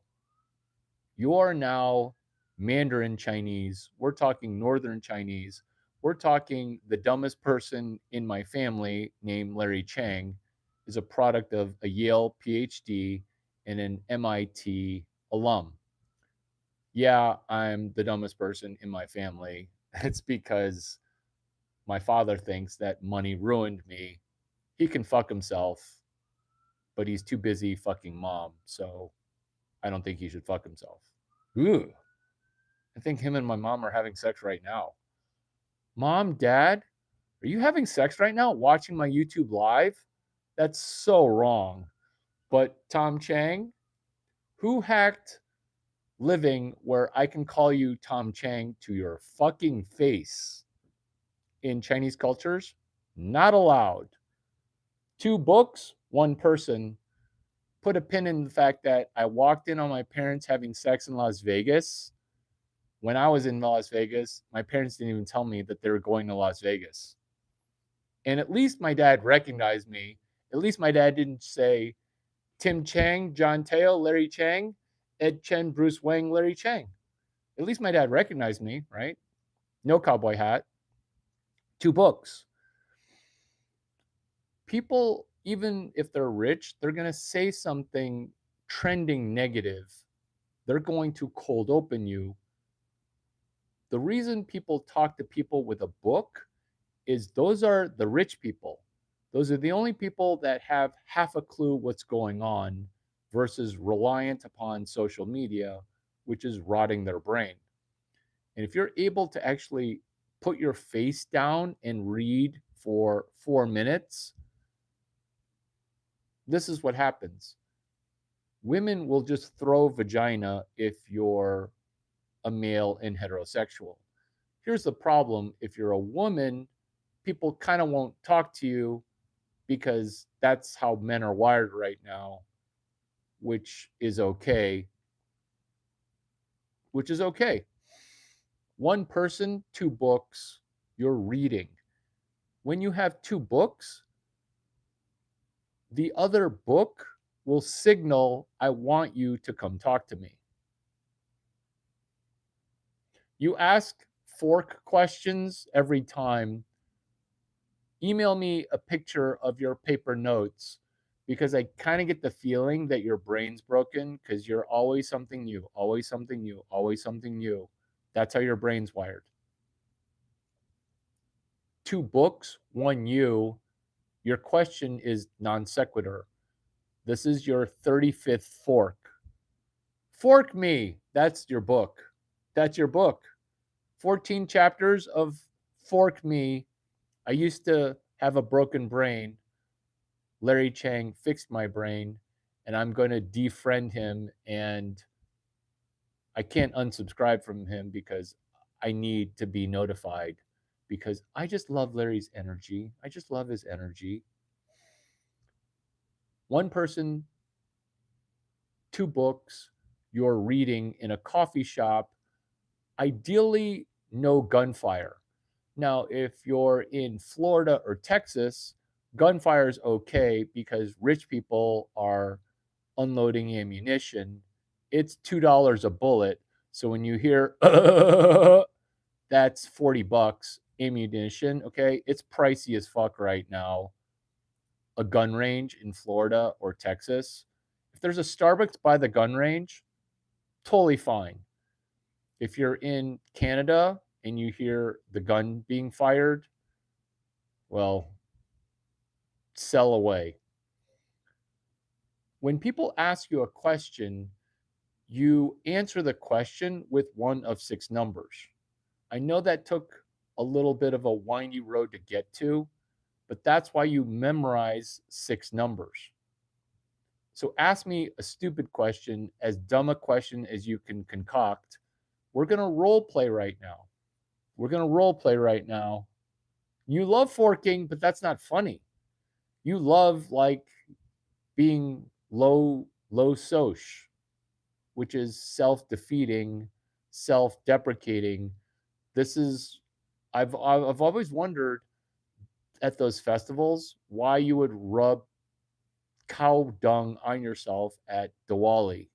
You are now Mandarin Chinese. We're talking Northern Chinese. We're talking the dumbest person in my family, named Larry Chang, is a product of a Yale PhD and an MIT alum. Yeah, I'm the dumbest person in my family. It's because my father thinks that money ruined me. He can fuck himself, but he's too busy fucking mom. So I don't think he should fuck himself. Ooh. I think him and my mom are having sex right now. Mom, Dad, are you having sex right now watching my YouTube live? That's so wrong. But Tom Chang, who hacked living where I can call you Tom Chang to your fucking face in Chinese cultures? Not allowed. 2 books, 1 person. Put a pin in the fact that I walked in on my parents having sex in Las Vegas. When I was in Las Vegas, my parents didn't even tell me that they were going to Las Vegas. And at least my dad recognized me. At least my dad didn't say Tim Chang, John Teo, Larry Chang, Ed Chen, Bruce Wang, Larry Chang. At least my dad recognized me, right? No cowboy hat. 2 books. People, even if they're rich, they're going to say something trending negative. They're going to cold open you. The reason people talk to people with a book is those are the rich people. Those are the only people that have half a clue what's going on versus reliant upon social media, which is rotting their brain. And if you're able to actually put your face down and read for 4 minutes, this is what happens. Women will just throw vagina if you're a male and heterosexual. Here's the problem: if you're a woman, people kind of won't talk to you because that's how men are wired right now, which is okay. Which is okay. 1 person, 2 books, you're reading. When you have 2 books, the other book will signal, I want you to come talk to me. You ask fork questions every time. Email me a picture of your paper notes because I kind of get the feeling that your brain's broken because you're always something new, always something new, always something new. That's how your brain's wired. 2 books, 1 you. Your question is non sequitur. This is your 35th fork. Fork me. That's your book. That's your book. 14 chapters of Fork Me. I used to have a broken brain. Larry Chang fixed my brain, and I'm going to defriend him, and I can't unsubscribe from him because I need to be notified because I just love Larry's energy. I just love his energy. 1 person, 2 books, you're reading in a coffee shop, ideally no gunfire. Now, if you're in Florida or Texas, gunfire is okay because rich people are unloading ammunition. It's $2 a bullet. So when you hear that's $40 ammunition, okay? It's pricey as fuck right now. A gun range in Florida or Texas. If there's a Starbucks by the gun range, totally fine. If you're in Canada and you hear the gun being fired, well, sell away. When people ask you a question, you answer the question with one of 6 numbers. I know that took a little bit of a windy road to get to, but that's why you memorize 6 numbers. So ask me a stupid question, as dumb a question as you can concoct. We're going to role play right now. We're going to role play right now. You love forking, but that's not funny. You love like being low soch, which is self-defeating, self-deprecating. This is I've always wondered at those festivals why you would rub cow dung on yourself at Diwali.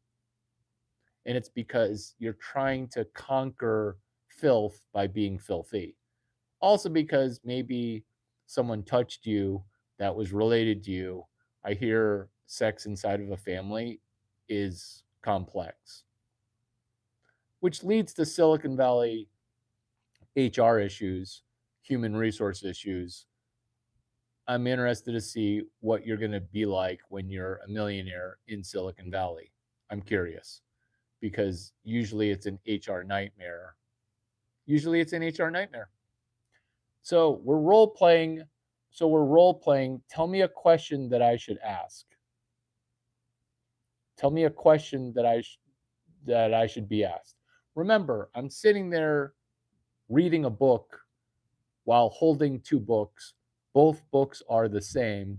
And it's because you're trying to conquer filth by being filthy. Also because maybe someone touched you that was related to you. I hear sex inside of a family is complex, which leads to Silicon Valley HR issues, human resource issues. I'm interested to see what you're going to be like when you're a millionaire in Silicon Valley. I'm curious because usually it's an HR nightmare. So we're role playing. Tell me a question that I should ask. Tell me a question that that I should be asked. Remember, I'm sitting there reading a book while holding two books. Both books are the same.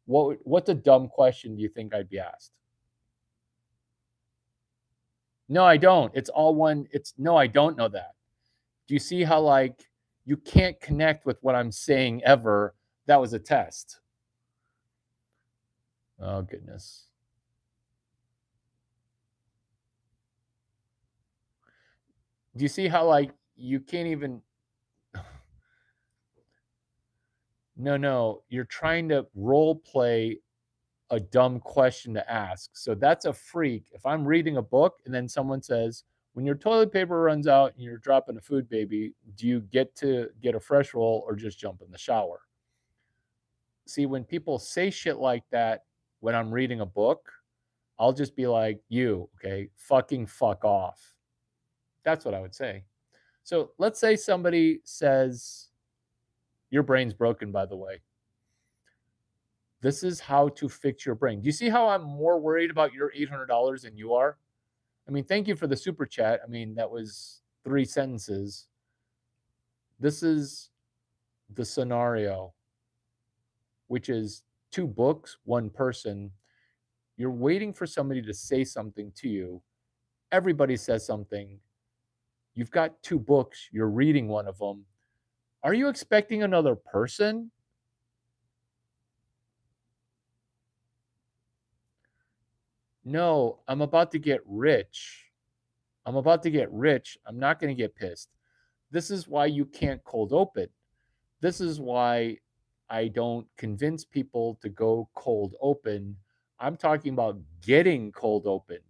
What's a dumb question do you think I'd be asked? No, I don't. It's all one. No, I don't know that. Do you see how like you can't connect with what I'm saying ever? That was a test. Oh goodness. Do you see how like you can't even No, you're trying to role play a dumb question to ask. So that's a freak. If I'm reading a book and then someone says, when your toilet paper runs out and you're dropping a food baby, do you get to get a fresh roll or just jump in the shower? See, when people say shit like that when I'm reading a book, I'll just be like, you, okay, fucking fuck off. That's what I would say. So let's say somebody says, your brain's broken, by the way. This is how to fix your brain. Do you see how I'm more worried about your $800 than you are? I mean, thank you for the super chat. I mean, that was 3 sentences. This is the scenario, which is 2 books, 1 person. You're waiting for somebody to say something to you. Everybody says something. You've got 2 books. You're reading one of them. Are you expecting another person? No, I'm about to get rich. I'm about to get rich. I'm not going to get pissed. This is why you can't cold open. This is why I don't convince people to go cold open. I'm talking about getting cold opened.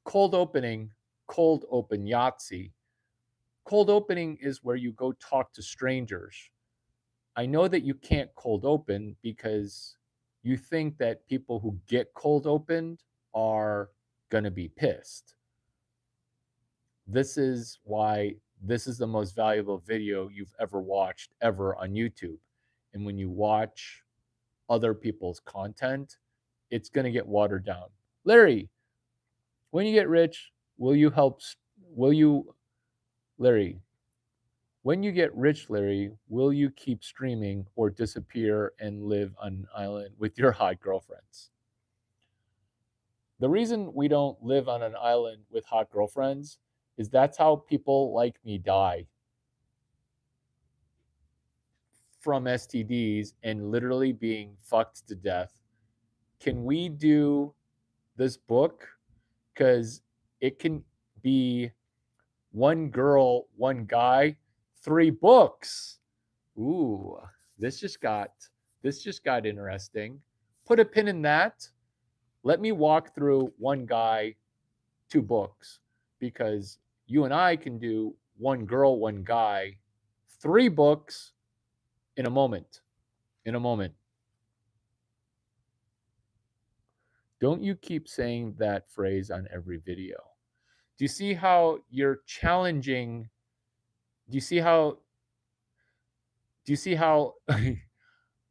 Cold opening, cold open Yahtzee. Cold opening is where you go talk to strangers. I know that you can't cold open because you think that people who get cold opened are going to be pissed. This is why this is the most valuable video you've ever watched ever on YouTube. And when you watch other people's content, it's going to get watered down. Larry, when you get rich, Larry, when you get rich, Larry, will you keep streaming or disappear and live on an island with your hot girlfriends? The reason we don't live on an island with hot girlfriends is that's how people like me die from STDs and literally being fucked to death. Can we do this book? Because it can be 1 girl, 1 guy, 3 books. Ooh, this just got interesting. Put a pin in that. Let me walk through 1 guy, 2 books, because you and I can do 1 girl, 1 guy, 3 books in a moment. Don't you keep saying that phrase on every video? Do you see how you're challenging? Do you see how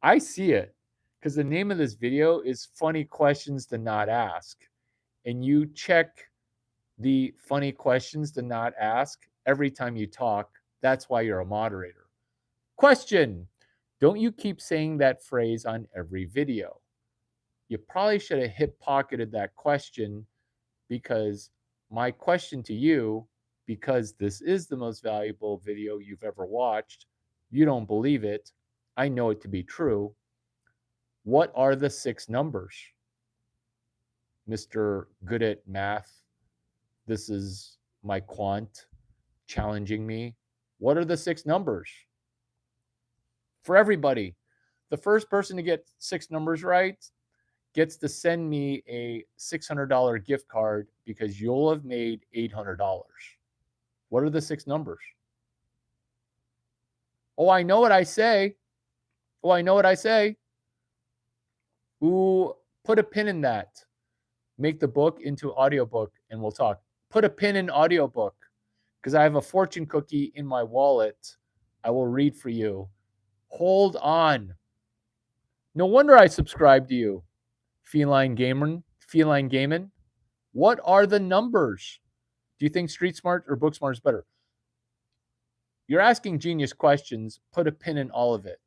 I see it? Because the name of this video is Funny Questions to Not Ask. And you check the funny questions to not ask every time you talk. That's why you're a moderator. Question. Don't you keep saying that phrase on every video? You probably should have hip pocketed that question, because my question to you, because this is the most valuable video you've ever watched, you don't believe it. I know it to be true. What are the 6 numbers? Mr. Good at Math. This is my quant challenging me. What are the 6 numbers? For everybody, the first person to get 6 numbers right gets to send me a $600 gift card, because you'll have made $800. What are the 6 numbers? Oh, I know what I say. Ooh, put a pin in that. Make the book into audiobook and we'll talk. Put a pin in audiobook, because I have a fortune cookie in my wallet. I will read for you. Hold on. No wonder I subscribe to you. Feline Gaming. What are the numbers? Do you think Street Smart or Book Smart is better? You're asking genius questions. Put a pin in all of it.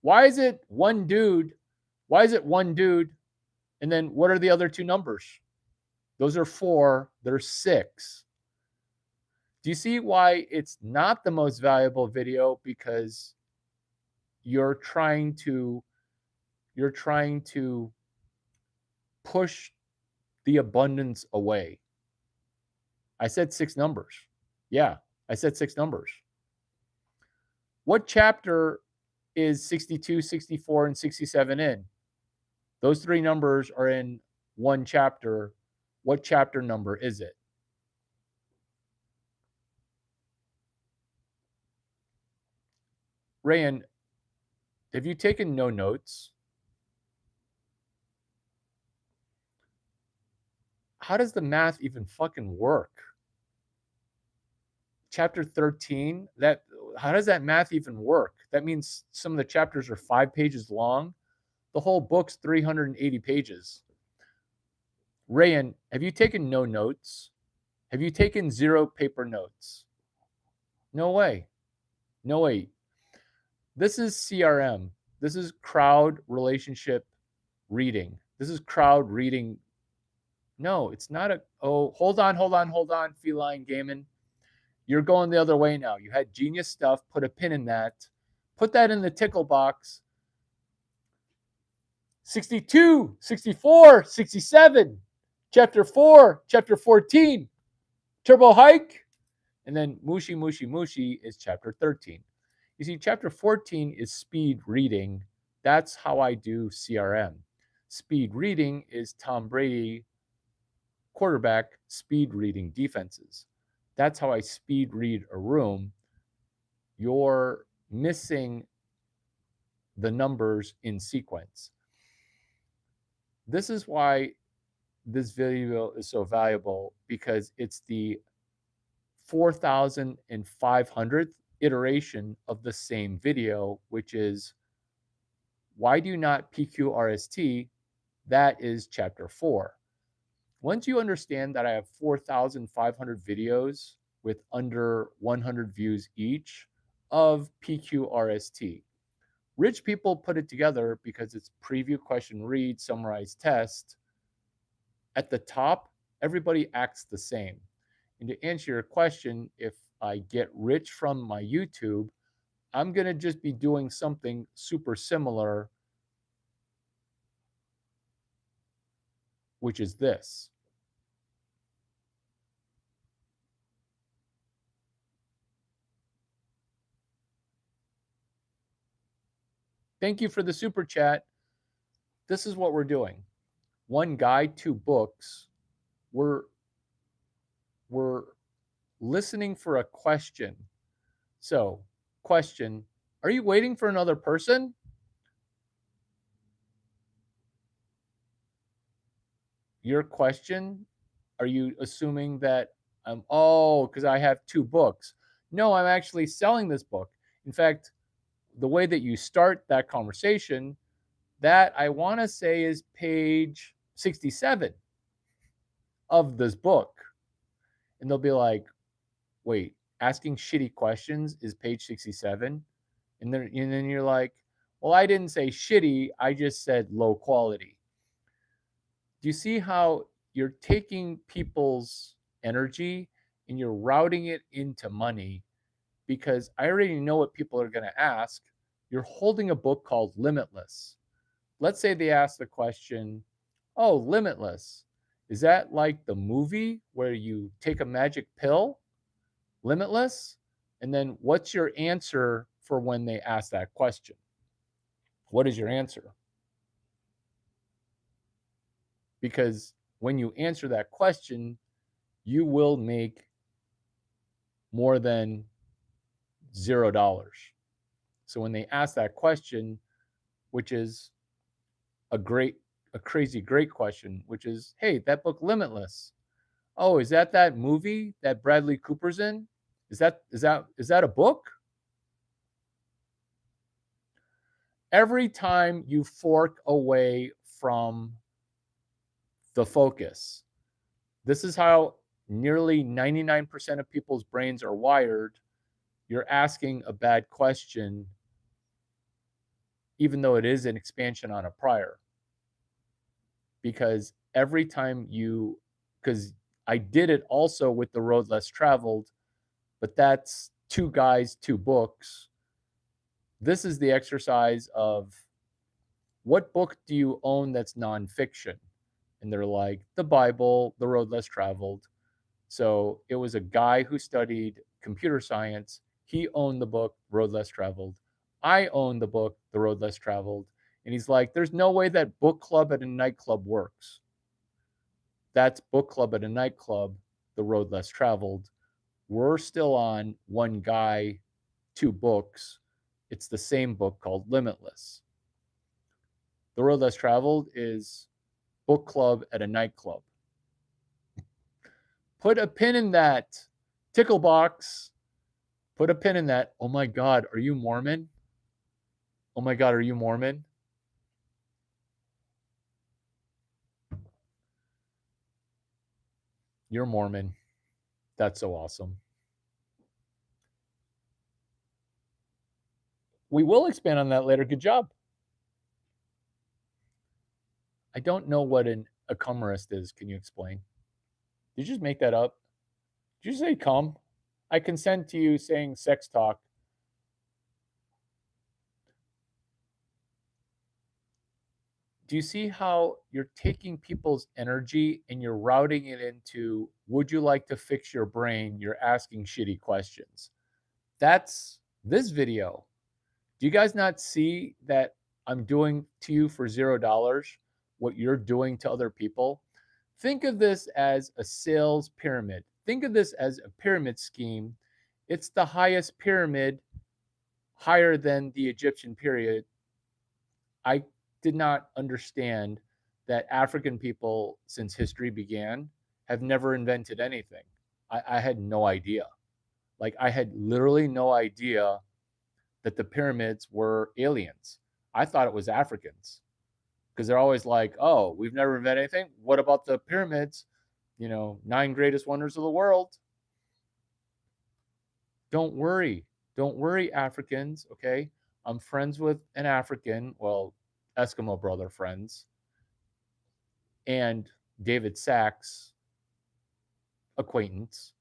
Why is it one dude? Why is it one dude? And then what are the other two numbers? Those are 4. There's 6. Do you see why it's not the most valuable video? Because you're trying to push the abundance away. I said 6 numbers. Yeah, I said 6 numbers. What chapter is 62, 64, and 67 in? Those 3 numbers are in one chapter. What chapter number is it? Rayan, have you taken no notes? How does the math even fucking work? Chapter 13, how does that math even work? That means some of the chapters are 5 pages long. The whole book's 380 pages. Rayan, have you taken no notes? Have you taken 0 paper notes? No way. No way. This is CRM. This is crowd relationship reading. This is crowd reading. No, it's not hold on, Feline Gaming. You're going the other way now. You had genius stuff. Put a pin in that. Put that in the tickle box. 62, 64, 67, chapter 4, chapter 14, Turbo Hike, and then Mushi is chapter 13. You see, chapter 14 is speed reading. That's how I do CRM. Speed reading is Tom Brady, quarterback, speed reading defenses. That's how I speed read a room. You're missing the numbers in sequence. This is why this video is so valuable, because it's the 4,500th iteration of the same video, which is why do you not PQRST? That is chapter 4. Once you understand that I have 4,500 videos with under 100 views each of PQRST, rich people put it together because it's preview, question, read, summarize, test. At the top, everybody acts the same. And to answer your question, if I get rich from my YouTube, I'm going to just be doing something super similar, which is this. Thank you for the super chat. This is what we're doing. One guy, 2 books. We're listening for a question. So, question, are you waiting for another person? Your question, are you assuming that because I have 2 books? No, I'm actually selling this book. In fact, the way that you start that conversation, that I want to say is page 67 of this book. And they'll be like, wait, asking shitty questions is page 67? And then you're like, well, I didn't say shitty, I just said low quality. Do you see how you're taking people's energy and you're routing it into money? Because I already know what people are going to ask. You're holding a book called Limitless. Let's say they ask the question, oh, Limitless, is that like the movie where you take a magic pill? Limitless? And then what's your answer for when they ask that question? What is your answer? Because when you answer that question, you will make more than $0. So when they ask that question, which is a crazy great question, which is, hey, that book Limitless. Oh, is that movie that Bradley Cooper's in? Is that a book? Every time you fork away from the focus. This is how nearly 99% of people's brains are wired. You're asking a bad question, even though it is an expansion on a prior. Because every time because I did it also with The Road Less Traveled, but that's two guys, two books. This is the exercise of what book do you own that's nonfiction? And they're like, the Bible, The Road Less Traveled. So it was a guy who studied computer science. He owned the book, Road Less Traveled. I own the book, The Road Less Traveled. And he's like, there's no way that book club at a nightclub works. That's book club at a nightclub, The Road Less Traveled. We're still on one guy, two books. It's the same book called Limitless. The Road Less Traveled is book club at a nightclub. Put a pin in that. Tickle box. Put a pin in that. Oh my God, are you Mormon? Oh my God, are you Mormon? You're Mormon. That's so awesome. We will expand on that later. Good job. I don't know what an ecummerist is. Can you explain? Did you just make that up? Did you say cum? I consent to you saying sex talk. Do you see how you're taking people's energy and you're routing it into, would you like to fix your brain? You're asking shitty questions. That's this video. Do you guys not see that I'm doing to you for $0 what you're doing to other people? Think of this as a sales pyramid. Think of this as a pyramid scheme. It's the highest pyramid, higher than the Egyptian period. I did not understand that African people, since history began, have never invented anything. I had no idea. Like, I had literally no idea that the pyramids were aliens. I thought it was Africans because they're always like, oh, we've never invented anything. What about the pyramids? 9 greatest wonders of the world. Don't worry. Don't worry, Africans. Okay. I'm friends with an African, well, Eskimo brother friends, and David Sachs, acquaintance,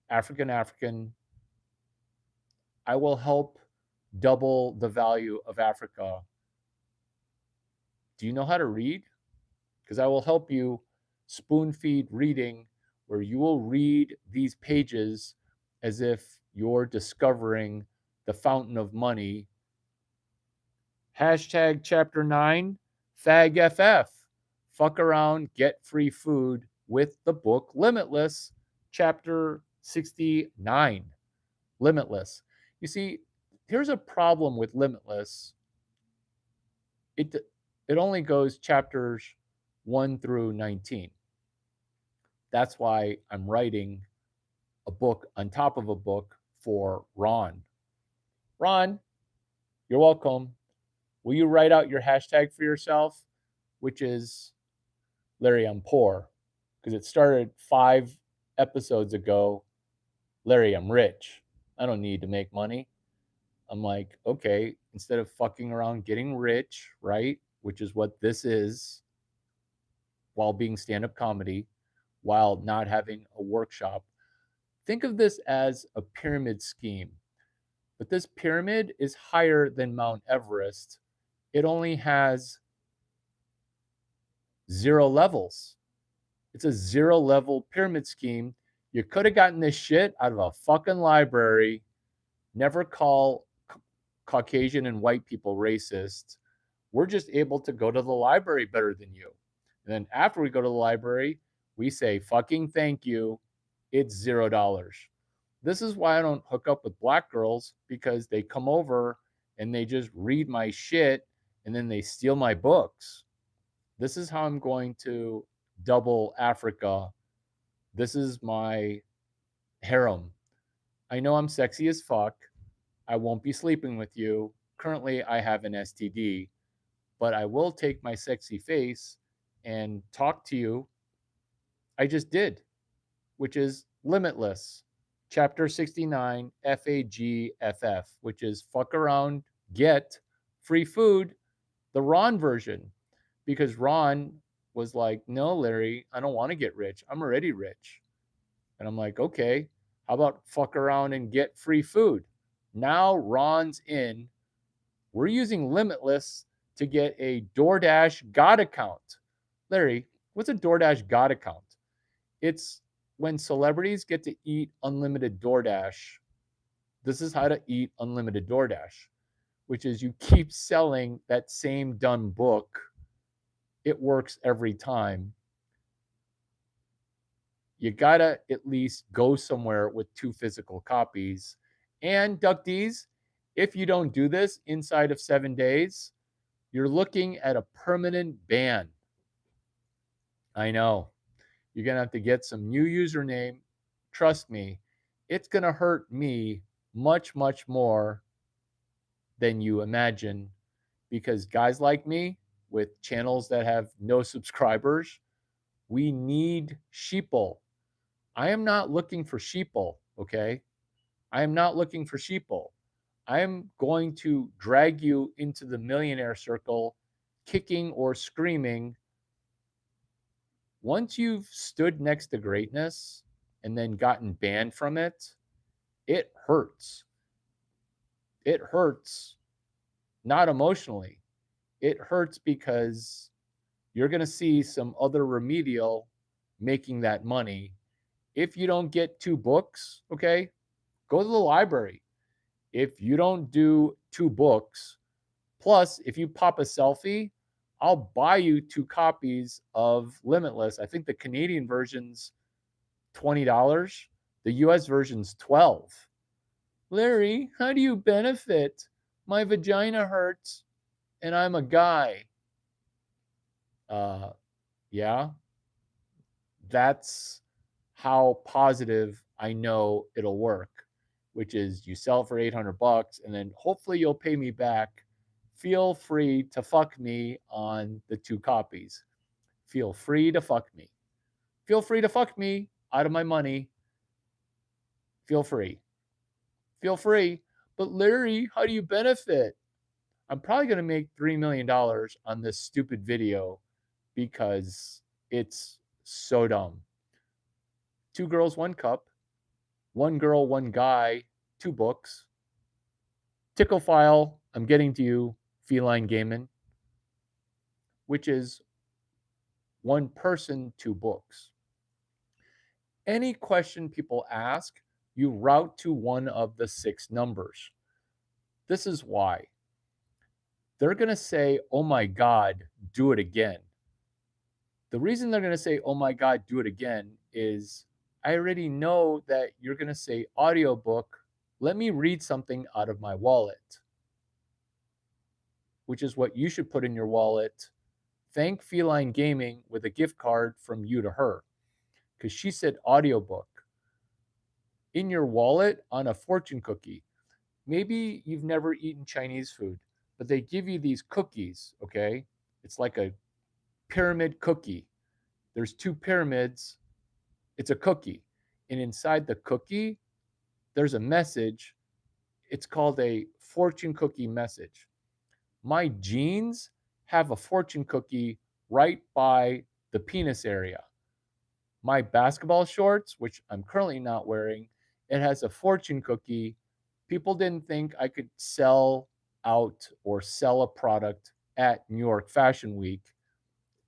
African. I will help double the value of Africa. Do you know how to read? Because I will help you spoon feed reading, where you will read these pages as if you're discovering the fountain of money. Hashtag chapter 9, FAGFF. Fuck around, get free food with the book Limitless, chapter 69. Limitless. You see, here's a problem with Limitless. It only goes chapters 1 through 19. That's why I'm writing a book on top of a book for Ron. Ron, you're welcome. Will you write out your hashtag for yourself, which is Larry, I'm poor? Because it started 5 episodes ago. Larry, I'm rich. I don't need to make money. I'm like, okay, instead of fucking around getting rich, right? Which is what this is, while being stand-up comedy, while not having a workshop. Think of this as a pyramid scheme. But this pyramid is higher than Mount Everest. It only has 0 levels. It's a 0-level pyramid scheme. You could have gotten this shit out of a fucking library. Never call Caucasian and white people racist. We're just able to go to the library better than you. And then after we go to the library, we say, fucking thank you. It's $0. This is why I don't hook up with black girls, because they come over and they just read my shit and then they steal my books. This is how I'm going to double Africa. This is my harem. I know I'm sexy as fuck. I won't be sleeping with you. Currently, I have an STD, but I will take my sexy face and talk to you I just did, which is Limitless, chapter 69, FAGFF, which is fuck around, get free food, the Ron version. Because Ron was like, no, Larry, I don't want to get rich. I'm already rich. And I'm like, okay, how about fuck around and get free food? Now Ron's in. We're using Limitless to get a DoorDash God account. Larry, what's a DoorDash God account? It's when celebrities get to eat unlimited DoorDash. This is how to eat unlimited DoorDash, which is you keep selling that same done book. It works every time. You gotta at least go somewhere with 2 physical copies. And duckies, if you don't do this inside of 7 days, you're looking at a permanent ban. I know. You're gonna have to get some new username. Trust me, it's gonna hurt me much, much more than you imagine, because guys like me with channels that have no subscribers, we need sheeple. I am not looking for sheeple, okay? I am not looking for sheeple. I am going to drag you into the millionaire circle, kicking or screaming. Once you've stood next to greatness and then gotten banned from it, it hurts. It hurts, not emotionally. It hurts because you're going to see some other remedial making that money. If you don't get 2 books, okay, go to the library. If you don't do 2 books, plus if you pop a selfie, I'll buy you 2 copies of Limitless. I think the Canadian version's $20. The US version's $12. Larry, how do you benefit? My vagina hurts and I'm a guy. Yeah, that's how positive I know it'll work, which is you sell for $800 and then hopefully you'll pay me back. Feel free to fuck me on the 2 copies. Feel free to fuck me. Feel free to fuck me out of my money. Feel free. Feel free. But Larry, how do you benefit? I'm probably going to make $3 million on this stupid video because it's so dumb. 2 girls, 1 cup. 1 girl, 1 guy, 2 books. Tickle file, I'm getting to you, Feline Gaming, which is 1 person, 2 books. Any question people ask, you route to one of the 6 numbers. This is why. They're going to say, oh my God, do it again. The reason they're going to say, oh my God, do it again is I already know that you're going to say audiobook. Let me read something out of my wallet, which is what you should put in your wallet. Thank Feline Gaming with a gift card from you to her, because she said audiobook. In your wallet on a fortune cookie. Maybe you've never eaten Chinese food, but they give you these cookies, okay? It's like a pyramid cookie. There's 2 pyramids. It's a cookie. And inside the cookie, there's a message. It's called a fortune cookie message. My jeans have a fortune cookie right by the penis area. My basketball shorts, which I'm currently not wearing, it has a fortune cookie. People didn't think I could sell out or sell a product at New York Fashion Week.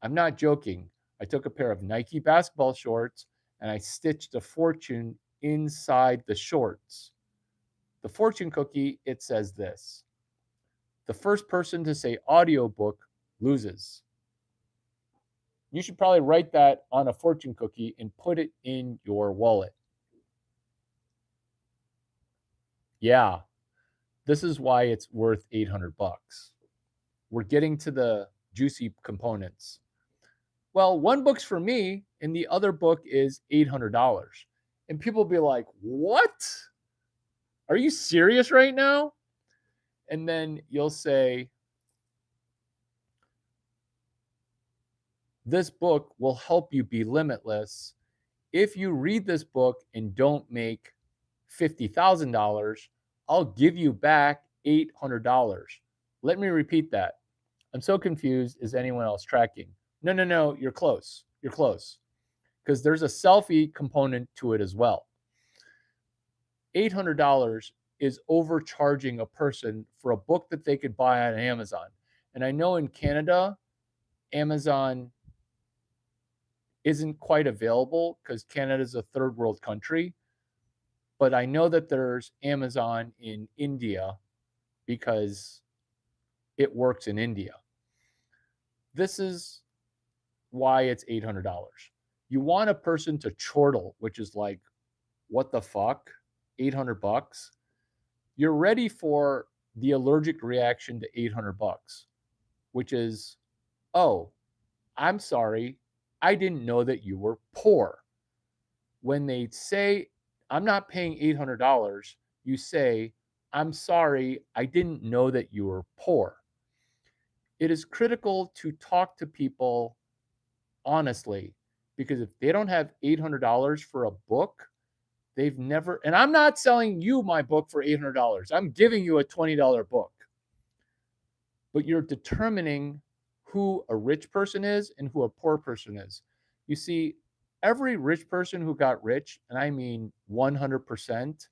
I'm not joking. I took a pair of Nike basketball shorts and I stitched a fortune inside the shorts. The fortune cookie, it says this: the first person to say audiobook loses. You should probably write that on a fortune cookie and put it in your wallet. Yeah, this is why it's worth $800. We're getting to the juicy components. Well, 1 book's for me and the other book is $800. And people will be like, what? Are you serious right now? And then you'll say, this book will help you be limitless if you read this book and don't make $50,000, I'll give you back $800. Let me repeat that. I'm so confused. Is anyone else tracking? No, you're close. You're close. Because there's a selfie component to it as well. $800 is overcharging a person for a book that they could buy on Amazon. And I know in Canada, Amazon isn't quite available because Canada is a third world country. But I know that there's Amazon in India because it works in India. This is why it's $800. You want a person to chortle, which is like, what the fuck? $800? You're ready for the allergic reaction to $800, which is, oh, I'm sorry, I didn't know that you were poor. When they say, I'm not paying $800, you say, I'm sorry, I didn't know that you were poor. It is critical to talk to people honestly, because if they don't have $800 for a book, they've never, and I'm not selling you my book for $800. I'm giving you a $20 book. But you're determining who a rich person is and who a poor person is. You see, every rich person who got rich, and I mean 100%,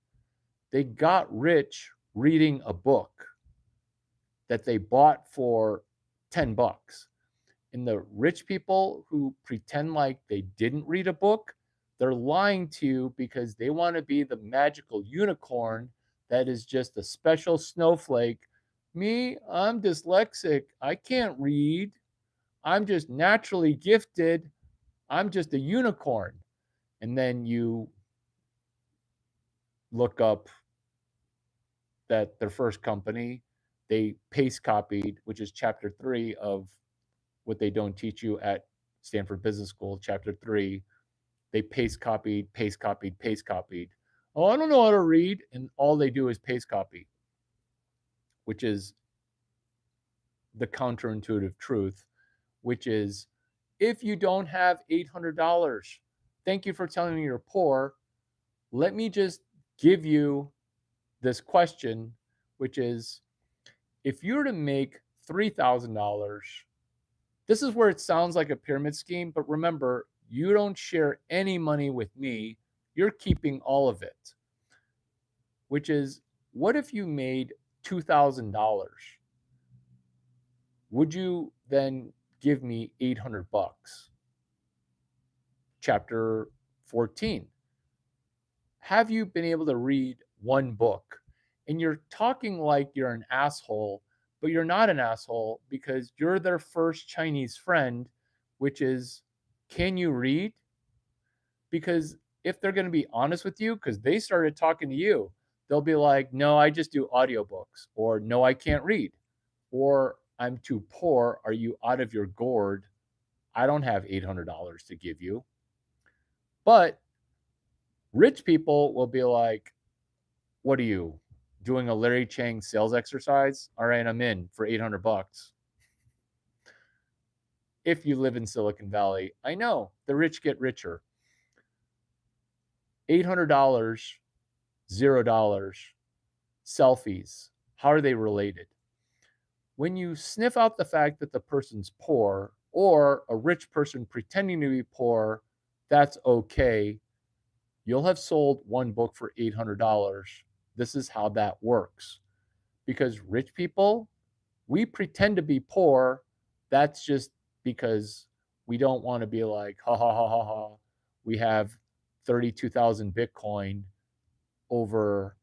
they got rich reading a book that they bought for $10. And the rich people who pretend like they didn't read a book, they're lying to you because they want to be the magical unicorn that is just a special snowflake. Me, I'm dyslexic. I can't read. I'm just naturally gifted. I'm just a unicorn. And then you look up that their first company, they paste copied, which is chapter 3 of what they don't teach you at Stanford Business School, chapter 3. They paste copied, paste copied, paste copied. Oh, I don't know how to read. And all they do is paste copy, which is the counterintuitive truth, which is if you don't have $800, thank you for telling me you're poor. Let me just give you this question, which is if you were to make $3,000, this is where it sounds like a pyramid scheme, but remember, you don't share any money with me. You're keeping all of it, which is what if you made $2,000? Would you then give me $800? Chapter 14. Have you been able to read one book? And you're talking like you're an asshole, but you're not an asshole because you're their first Chinese friend, which is, can you read? Because if they're going to be honest with you, because they started talking to you, they'll be like, no, I just do audiobooks, or no, I can't read, or I'm too poor. Are you out of your gourd? I don't have $800 to give you. But rich people will be like, what are you doing, a Larry Chang sales exercise? All right, I'm in for $800. If you live in Silicon Valley, I know the rich get richer. $800, $0, selfies. How are they related? When you sniff out the fact that the person's poor or a rich person pretending to be poor, that's okay. You'll have sold one book for $800. This is how that works. Because rich people, we pretend to be poor. That's just because we don't want to be like, ha ha ha ha ha. We have 32,000 Bitcoin over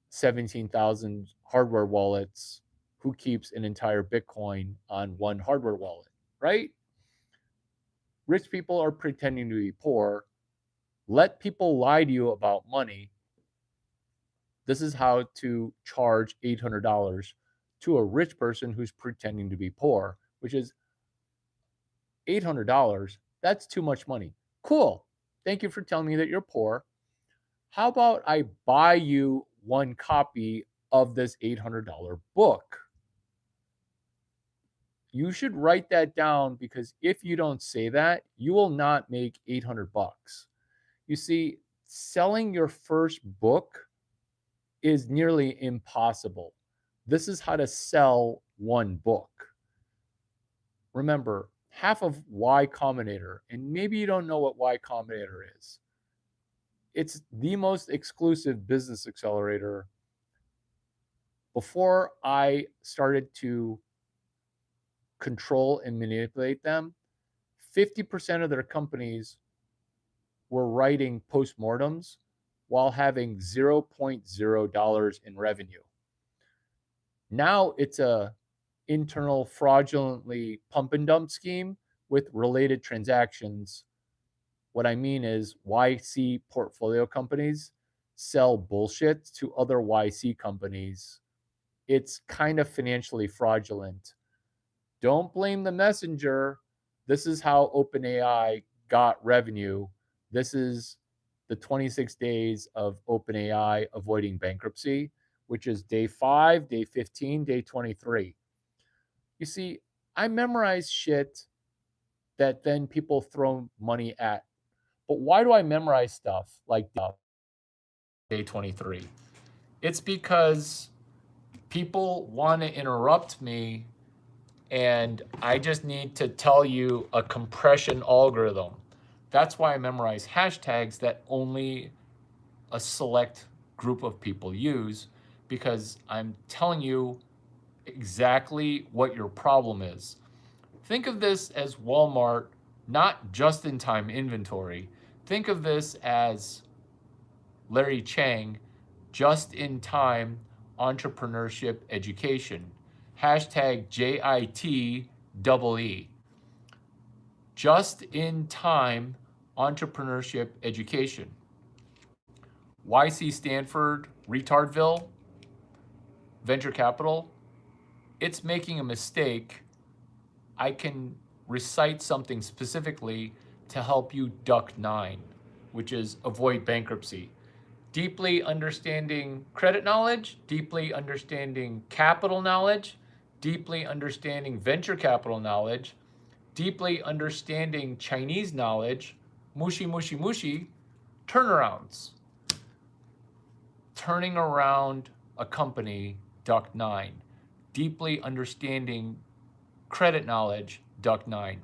17,000 hardware wallets. Who keeps an entire Bitcoin on one hardware wallet, right? Rich people are pretending to be poor. Let people lie to you about money. This is how to charge $800 to a rich person who's pretending to be poor, which is $800. That's too much money. Cool. Thank you for telling me that you're poor. How about I buy you one copy of this $800 book? You should write that down because if you don't say that, you will not make $800. You see, selling your first book is nearly impossible. This is how to sell one book. Remember, half of Y Combinator, and maybe you don't know what Y Combinator is. It's the most exclusive business accelerator. Before I started to control and manipulate them, 50% of their companies were writing postmortems while having $0.0 in revenue. Now it's a internal fraudulently pump and dump scheme with related transactions. What I mean is YC portfolio companies sell bullshit to other YC companies. It's kind of financially fraudulent. Don't blame the messenger. This is how OpenAI got revenue. This is the 26 days of OpenAI avoiding bankruptcy, which is day 5, day 15, day 23. You see, I memorize shit that then people throw money at. But why do I memorize stuff like day 23? It's because people want to interrupt me, and I just need to tell you a compression algorithm. That's why I memorize hashtags that only a select group of people use, because I'm telling you exactly what your problem is. Think of this as Walmart, not just in time inventory. Think of this as Larry Chang, just in time entrepreneurship education. Hashtag JITEE. Just in time entrepreneurship education. YC Stanford, Retardville, venture capital, it's making a mistake. I can recite something specifically to help you duck 9, which is avoid bankruptcy. Deeply understanding credit knowledge, deeply understanding capital knowledge, deeply understanding venture capital knowledge, deeply understanding Chinese knowledge, mushi, turnarounds. Turning around a company, duck 9. Deeply understanding credit knowledge, duck 9.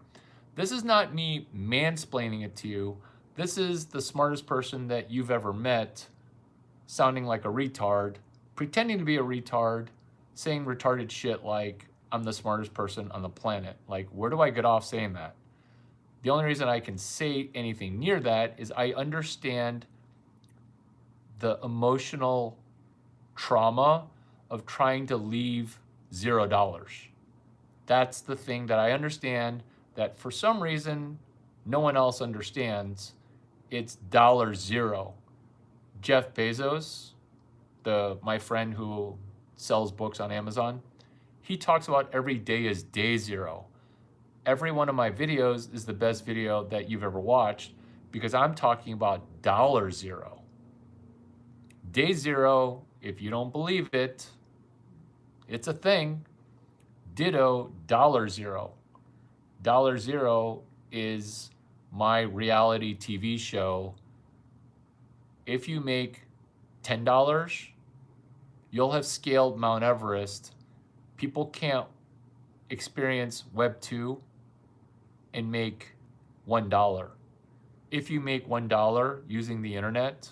This is not me mansplaining it to you. This is the smartest person that you've ever met, sounding like a retard, pretending to be a retard, saying retarded shit like, I'm the smartest person on the planet. Like, where do I get off saying that? The only reason I can say anything near that is I understand the emotional trauma of trying to leave $0. That's the thing that I understand that for some reason no one else understands. It's $0. Jeff Bezos, my friend who sells books on Amazon, he talks about every day is day 0. Every one of my videos is the best video that you've ever watched because I'm talking about $0. Day 0, if you don't believe it, it's a thing. Ditto $0. $0 is my reality TV show. If you make $10, you'll have scaled Mount Everest. People can't experience Web 2 and make $1. If you make $1 using the internet,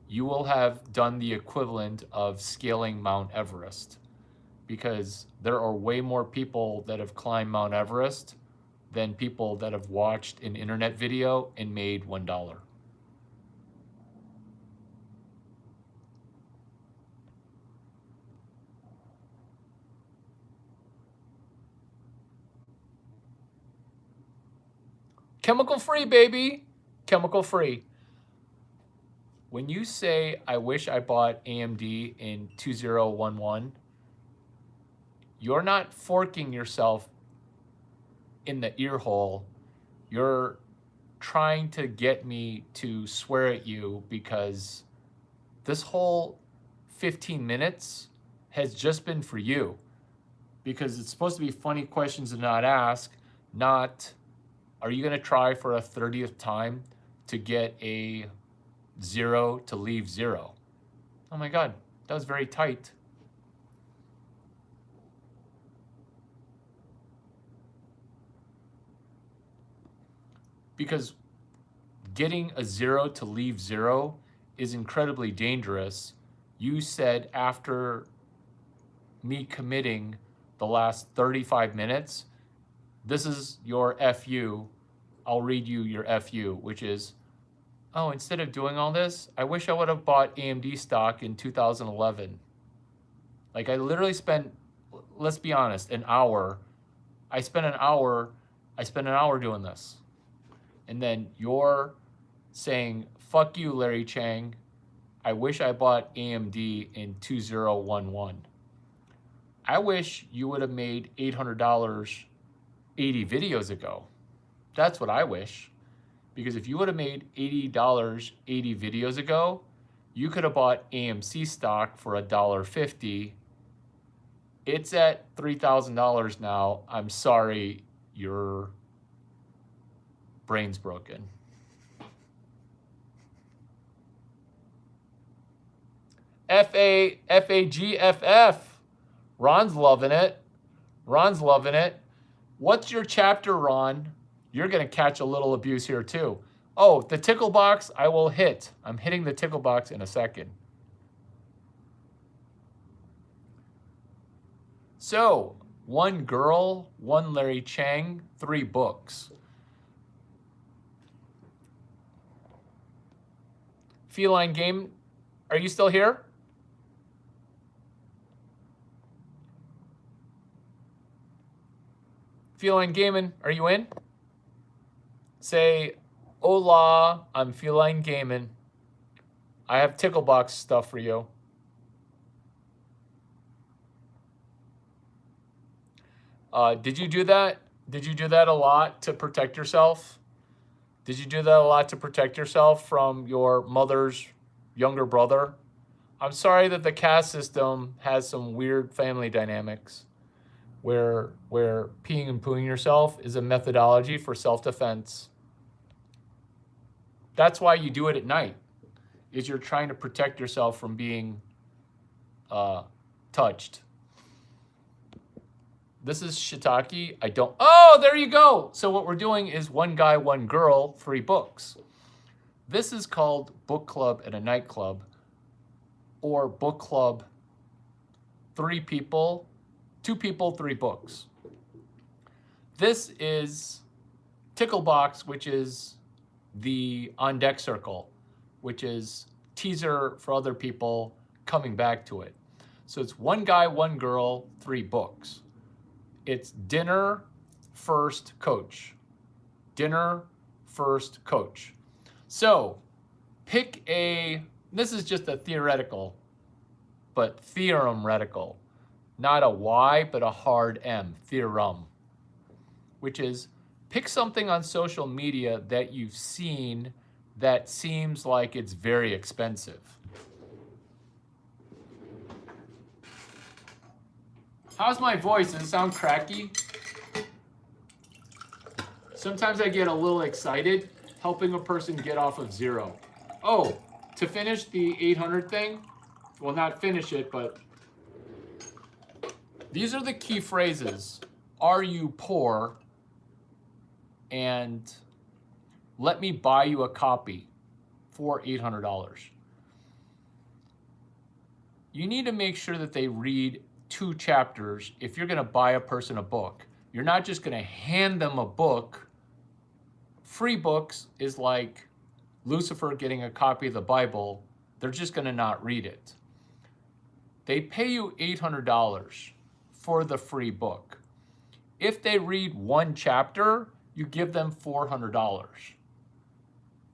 you will have done the equivalent of scaling Mount Everest, because there are way more people that have climbed Mount Everest than people that have watched an internet video and made $1. Chemical free, baby. Chemical free. When you say, I wish I bought AMD in 2011, you're not forking yourself in the ear hole. You're trying to get me to swear at you, because this whole 15 minutes has just been for you, because it's supposed to be funny questions to not ask, not, are you going to try for a 30th time to get a 0 to leave 0. Oh my God, that was very tight. Because getting a 0 to leave 0 is incredibly dangerous. You said after me committing the last 35 minutes, this is your FU. I'll read you your FU, which is, oh, instead of doing all this, I wish I would have bought AMD stock in 2011. Like I literally spent, let's be honest, an hour. I spent an hour doing this. And then you're saying, fuck you, Larry Chang. I wish I bought AMD in 2011. I wish you would have made $800 80 videos ago. That's what I wish. Because if you would have made $80 80 videos ago, you could have bought AMC stock for $1.50. It's at $3,000 now. I'm sorry, your brain's broken. FAGFF. Ron's loving it. Ron's loving it. What's your chapter, Ron? You're going to catch a little abuse here too. Oh, the tickle box I will hit. I'm hitting the tickle box in a second. So, 1 girl, 1 Larry Chang, 3 books. Feline Game, are you still here? Feline Gaming, are you in? Say, hola, I'm Feline Gaming. I have Ticklebox stuff for you. Did you do that? Did you do that a lot to protect yourself? Did you do that a lot to protect yourself from your mother's younger brother? I'm sorry that the caste system has some weird family dynamics where peeing and pooing yourself is a methodology for self-defense. That's why you do it at night, is you're trying to protect yourself from being touched. This is shiitake. Oh, there you go. So what we're doing is 1 guy, 1 girl, 3 books. This is called book club at a nightclub, or book club 3 people, 2 people, 3 books. This is Ticklebox, which is the on deck circle, which is teaser for other people coming back to it. So it's 1 guy, 1 girl, 3 books. It's dinner, first, coach. Dinner, first, coach. So pick this is just a theoretical, but theorem-retical. Not a Y, but a hard M, theorem. Which is, pick something on social media that you've seen that seems like it's very expensive. How's my voice? Does it sound cracky? Sometimes I get a little excited helping a person get off of 0. Oh, to finish the 800 thing, well, not finish it, but these are the key phrases. Are you poor? And let me buy you a copy for $800. You need to make sure that they read 2 chapters if you're going to buy a person a book. You're not just going to hand them a book. Free books is like Lucifer getting a copy of the Bible. They're just going to not read it. They pay you $800 for the free book. If they read 1 chapter, you give them $400.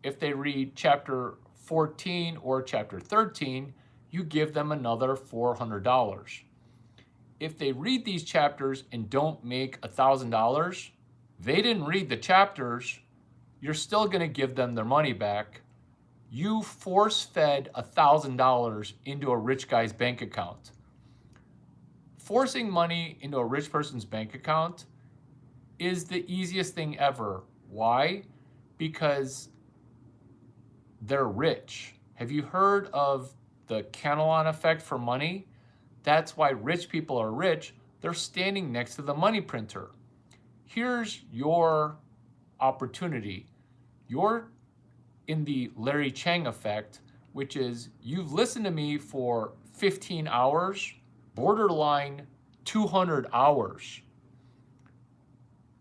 If they read chapter 14 or chapter 13, you give them another $400. If they read these chapters and don't make $1,000, they didn't read the chapters, you're still going to give them their money back. You force-fed $1,000 into a rich guy's bank account. Forcing money into a rich person's bank account is the easiest thing ever. Why? Because they're rich. Have you heard of the Cantillon effect for money? That's why rich people are rich. They're standing next to the money printer. Here's your opportunity. You're in the Larry Chang effect, which is you've listened to me for 15 hours, borderline 200 hours.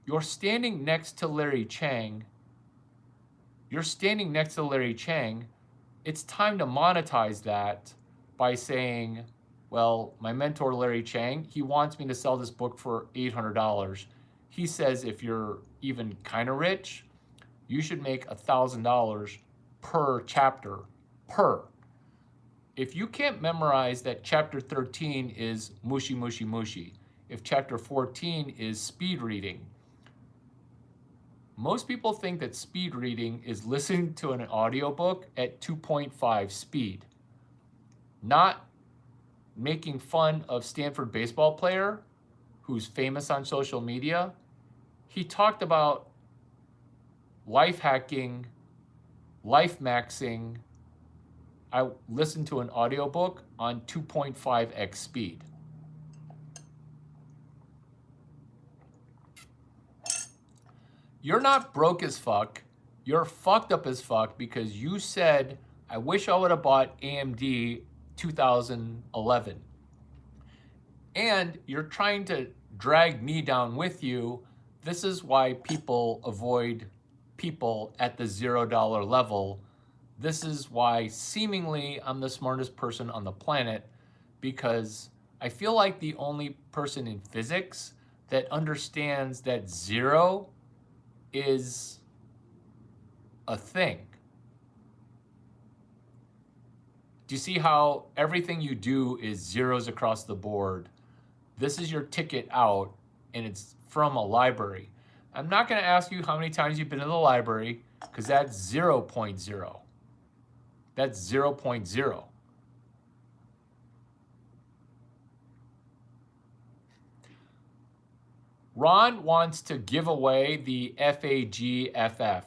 You're standing next to Larry Chang. It's time to monetize that by saying, well, my mentor, Larry Chang, he wants me to sell this book for $800. He says if you're even kind of rich, you should make $1,000 per chapter, If you can't memorize that chapter 13 is mushy, mushy, mushy, if chapter 14 is speed reading, most people think that speed reading is listening to an audiobook at 2.5 speed. Not making fun of Stanford baseball player who's famous on social media. He talked about life hacking, life maxing. I listened to an audiobook on 2.5x speed. You're not broke as fuck. You're fucked up as fuck because you said, I wish I would have bought AMD 2011. And you're trying to drag me down with you. This is why people avoid people at the $0 level. This is why seemingly I'm the smartest person on the planet, because I feel like the only person in physics that understands that zero is a thing. Do you see how everything you do is zeros across the board? This is your ticket out, and it's from a library. I'm not going to ask you how many times you've been to the library, because that's 0.0. That's 0.0. Ron wants to give away the FAGFF.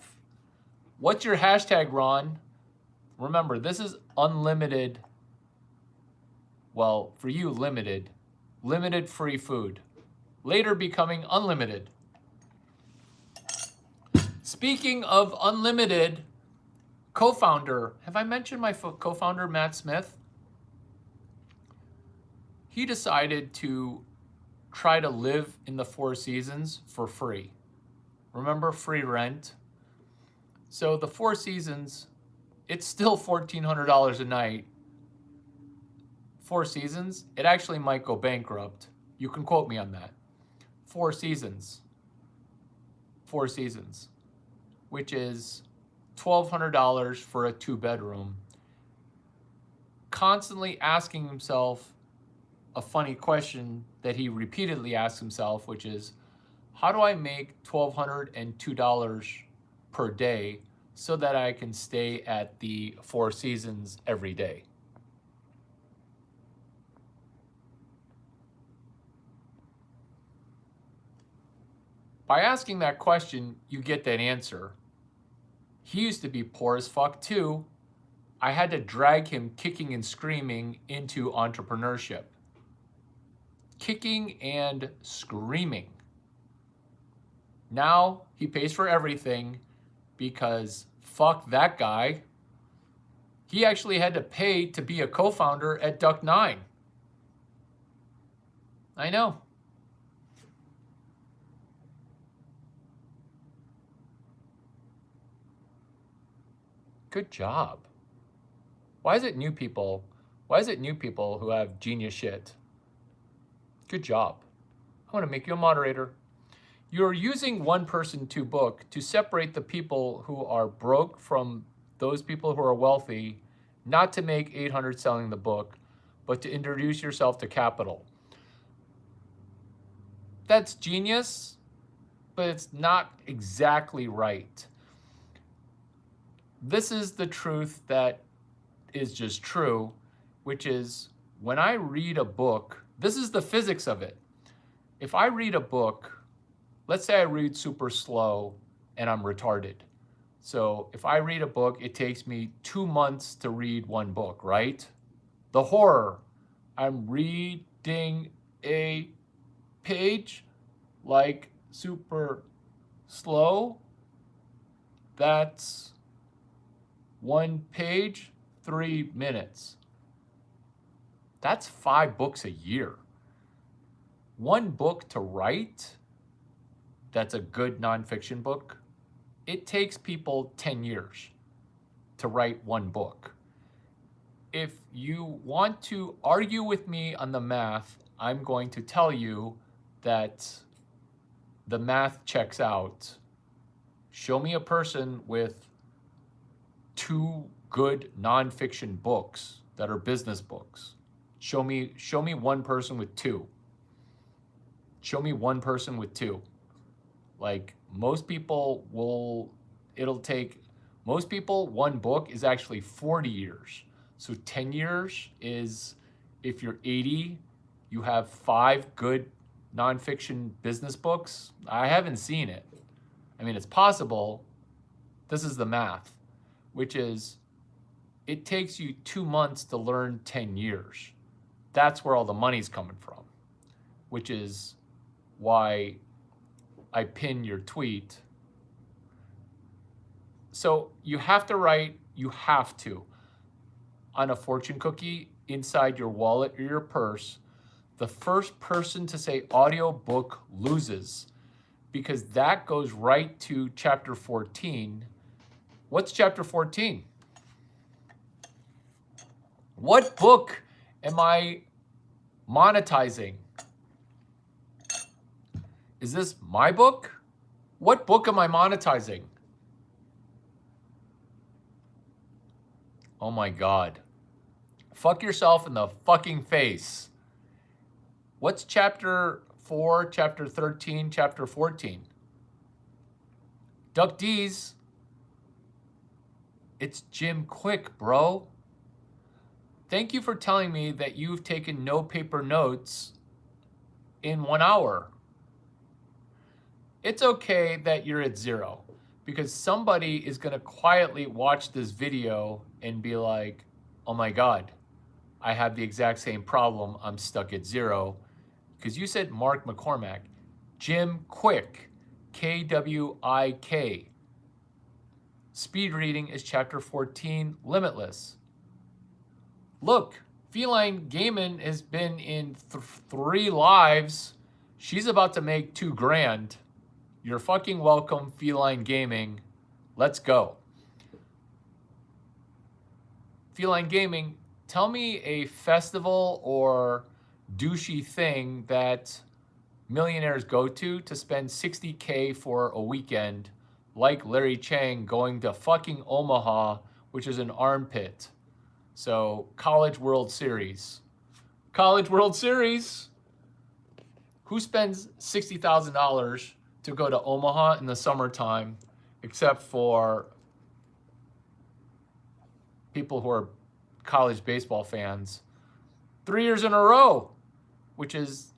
What's your hashtag, Ron? Remember, this is unlimited. Well, for you, limited free food. Later becoming unlimited. Speaking of unlimited, co-founder, have I mentioned my co-founder, Matt Smith? He decided to try to live in the Four Seasons for free. Remember, free rent? So the Four Seasons, it's still $1,400 a night. Four Seasons, it actually might go bankrupt. You can quote me on that. Four Seasons, which is $1,200 for a 2-bedroom. Constantly asking himself a funny question that he repeatedly asks himself, which is, how do I make $1,202 per day so that I can stay at the Four Seasons every day? By asking that question, you get that answer. He used to be poor as fuck too. I had to drag him kicking and screaming into entrepreneurship. Kicking and screaming. Now he pays for everything because fuck that guy. He actually had to pay to be a co-founder at Duck9. I know. Good job. Why is it new people who have genius shit? Good job. I want to make you a moderator. You're using one person to book to separate the people who are broke from those people who are wealthy, not to make 800 selling the book, but to introduce yourself to capital. That's genius, but it's not exactly right. This is the truth that is just true, which is when I read a book, this is the physics of it. If I read a book, let's say I read super slow and I'm retarded. So if I read a book, it takes me 2 months to read one book, right? The Horror. I'm reading a page like super slow. That's one page, 3 minutes. That's 5 books a year. One book to write, that's a good nonfiction book, it takes people 10 years to write one book. If you want to argue with me on the math, I'm going to tell you that the math checks out. Show me a person with 2 good nonfiction books that are business books. Show me one person with 2. Show me one person with 2. Like most people one book is actually 40 years. So 10 years is, if you're 80, you have 5 good nonfiction business books. I haven't seen it. I mean, it's possible. This is the math, which is it takes you 2 months to learn 10 years. That's where all the money's coming from, which is why I pin your tweet. So you have to write, on a fortune cookie inside your wallet or your purse, the first person to say audiobook loses, because that goes right to chapter 14. What's chapter 14? What book am I monetizing? Is this my book? What book am I monetizing? Oh my God. Fuck yourself in the fucking face. What's chapter 4, chapter 13, chapter 14? Duck D's. It's Jim Quick, bro. Thank you for telling me that you've taken no paper notes in 1 hour. It's okay that you're at 0, because somebody is going to quietly watch this video and be like, oh my God, I have the exact same problem. I'm stuck at 0. Because you said Mark McCormack. Jim Quick, Kwik. Speed reading is chapter 14, Limitless. Look, Feline Gaiman has been in 3 lives. She's about to make $2 grand. You're fucking welcome, Feline Gaming. Let's go. Feline Gaming, tell me a festival or douchey thing that millionaires go to spend $60K for a weekend, like Larry Chang going to fucking Omaha, which is an armpit. So, College World Series. College World Series. Who spends $60,000 to go to Omaha in the summertime, except for people who are college baseball fans? 3 years in a row, which is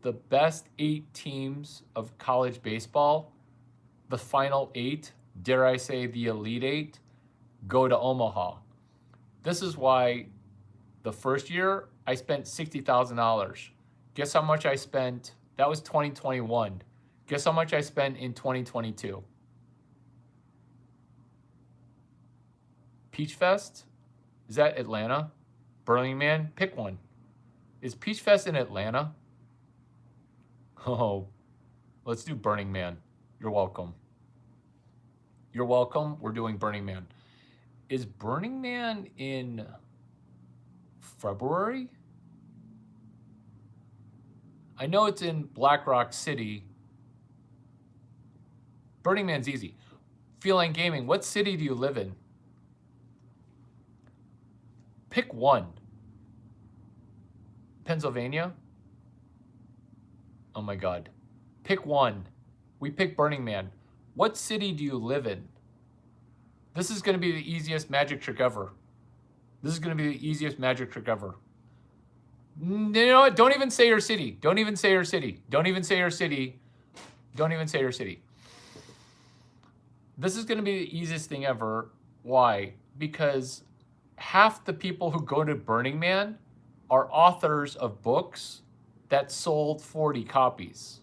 the best 8 teams of college baseball, the final 8, dare I say the Elite 8, go to Omaha. This is why the first year I spent $60,000. Guess how much I spent? That was 2021. Guess how much I spent in 2022? Peach Fest? Is that Atlanta? Burning Man? Pick one. Is Peach Fest in Atlanta? Oh, let's do Burning Man. You're welcome. You're welcome. We're doing Burning Man. Is Burning Man in February? I know it's in Black Rock City. Burning Man's easy. Feline Gaming, what city do you live in? Pick one. Pennsylvania? Oh my God. Pick one. We pick Burning Man. What city do you live in? This is going to be the easiest magic trick ever. This is going to be the easiest magic trick ever. You know what? Don't even say your city. Don't even say your city. Don't even say your city. Don't even say your city. This is going to be the easiest thing ever. Why? Because half the people who go to Burning Man are authors of books that sold 40 copies.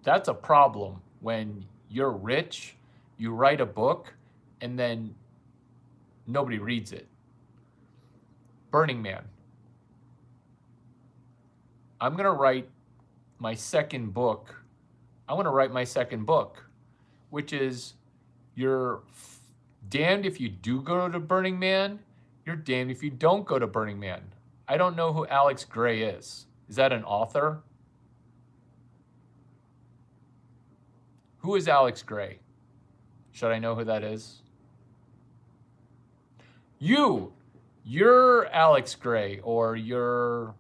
That's a problem when you're rich, you write a book, and then nobody reads it. Burning Man. I'm going to write my second book. I want to write my second book, which is you're damned if you do go to Burning Man, you're damned if you don't go to Burning Man. I don't know who Alex Gray is. Is that an author? Who is Alex Gray? Should I know who that is? You're Alex Gray, or you're...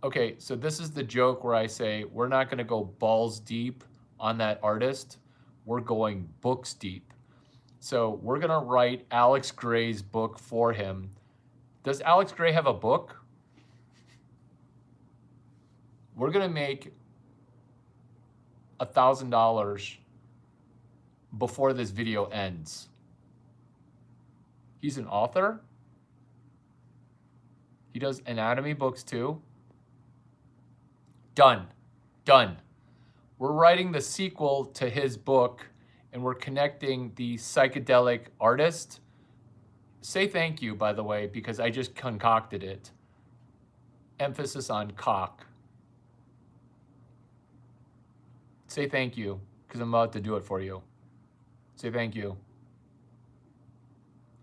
Okay, so this is the joke where I say, we're not going to go balls deep on that artist. We're going books deep. So we're going to write Alex Gray's book for him. Does Alex Gray have a book? We're going to make $1,000 before this video ends. He's an author. He does anatomy books too. Done. We're writing the sequel to his book, and we're connecting the psychedelic artist. Say thank you, by the way, because I just concocted it. Emphasis on cock. Say thank you, because I'm about to do it for you. Say thank you.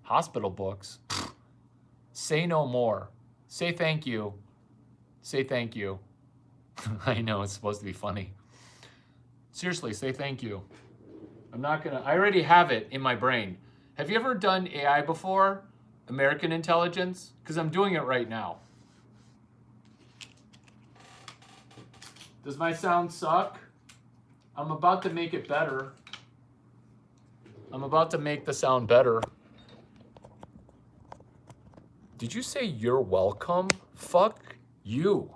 Hospital books. Say no more. Say thank you. Say thank you. I know it's supposed to be funny. Seriously, say thank you. I already have it in my brain. Have you ever done AI before? American Intelligence? Because I'm doing it right now. Does my sound suck? I'm about to make it better. I'm about to make the sound better. Did you say you're welcome? Fuck you.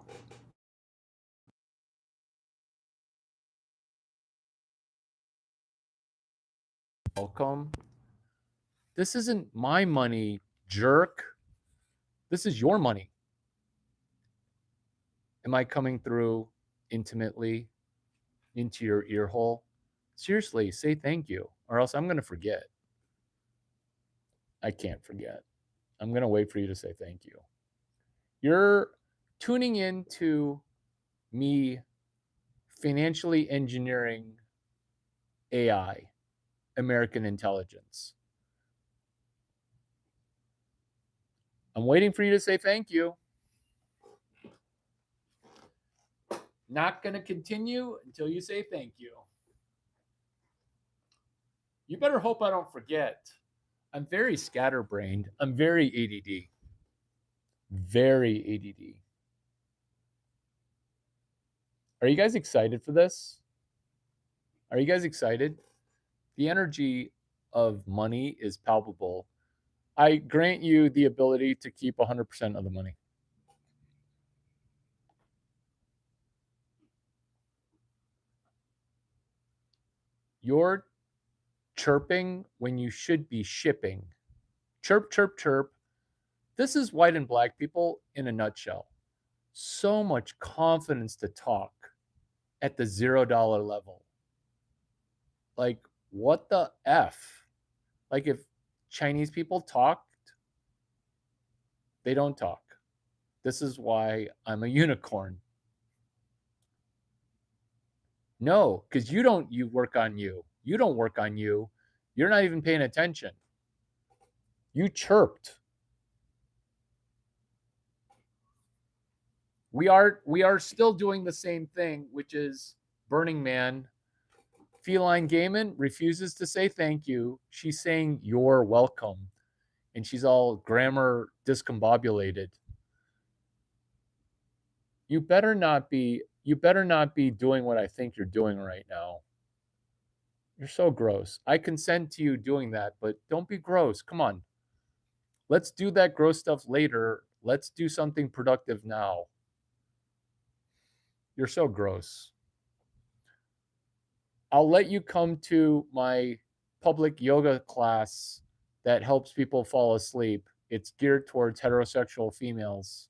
Welcome. This isn't my money, jerk. This is your money. Am I coming through intimately into your ear hole? Seriously, say thank you, or else I'm going to forget. I can't forget. I'm going to wait for you to say thank you. You're tuning in to me financially engineering AI, American Intelligence. I'm waiting for you to say thank you. Not going to continue until you say thank you. You better hope I don't forget. I'm very scatterbrained. I'm very ADD. Very ADD. Are you guys excited for this? Are you guys excited? The energy of money is palpable. I grant you the ability to keep 100% of the money. You're chirping when you should be shipping. Chirp, chirp, chirp. This is white and black people in a nutshell. So much confidence to talk at the $0 level. Like, what the F? Like, if Chinese people talked, they don't talk. This is why I'm a unicorn. No, because you work on you. You don't work on you. You're not even paying attention. You chirped. We are still doing the same thing, which is Burning Man. Feline Gaiman refuses to say thank you. She's saying you're welcome. And she's all grammar discombobulated. You better not be doing what I think you're doing right now. You're so gross. I consent to you doing that, but don't be gross. Come on. Let's do that gross stuff later. Let's do something productive now. You're so gross. I'll let you come to my public yoga class that helps people fall asleep. It's geared towards heterosexual females.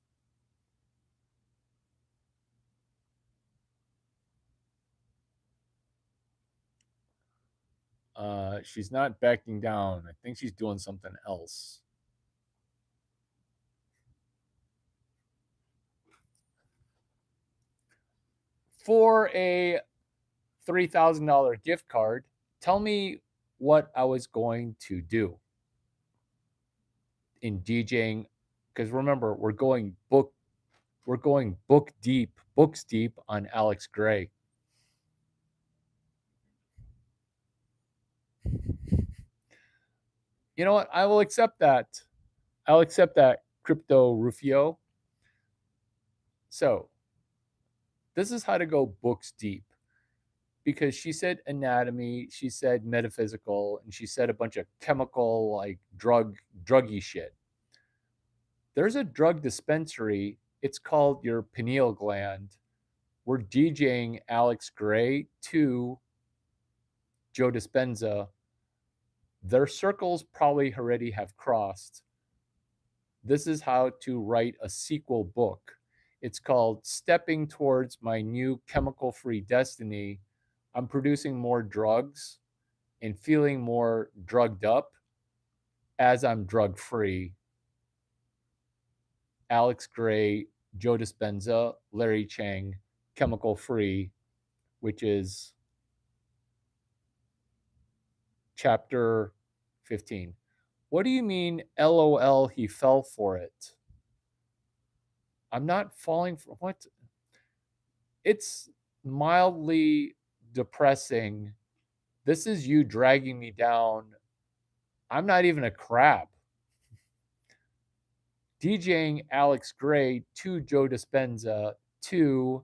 She's not backing down. I think she's doing something else. For a $3,000 gift card, tell me what I was going to do in DJing, because remember, we're going books deep on Alex Gray. You know what? I will accept that. I'll accept that, Crypto Rufio. So, this is how to go books deep. Because she said anatomy, she said metaphysical, and she said a bunch of chemical, like druggy shit. There's a drug dispensary. It's called your pineal gland. We're DJing Alex Gray to Joe Dispenza. Their circles probably already have crossed. This is how to write a sequel book. It's called Stepping Towards My New Chemical Free Destiny. I'm producing more drugs and feeling more drugged up as I'm drug free. Alex Gray, Joe Dispenza, Larry Chang, Chemical Free, which is chapter 15. What do you mean, LOL, he fell for it? I'm not falling for what? It's mildly depressing. This is you dragging me down. I'm not even a crab. DJing Alex Gray to Joe Dispenza to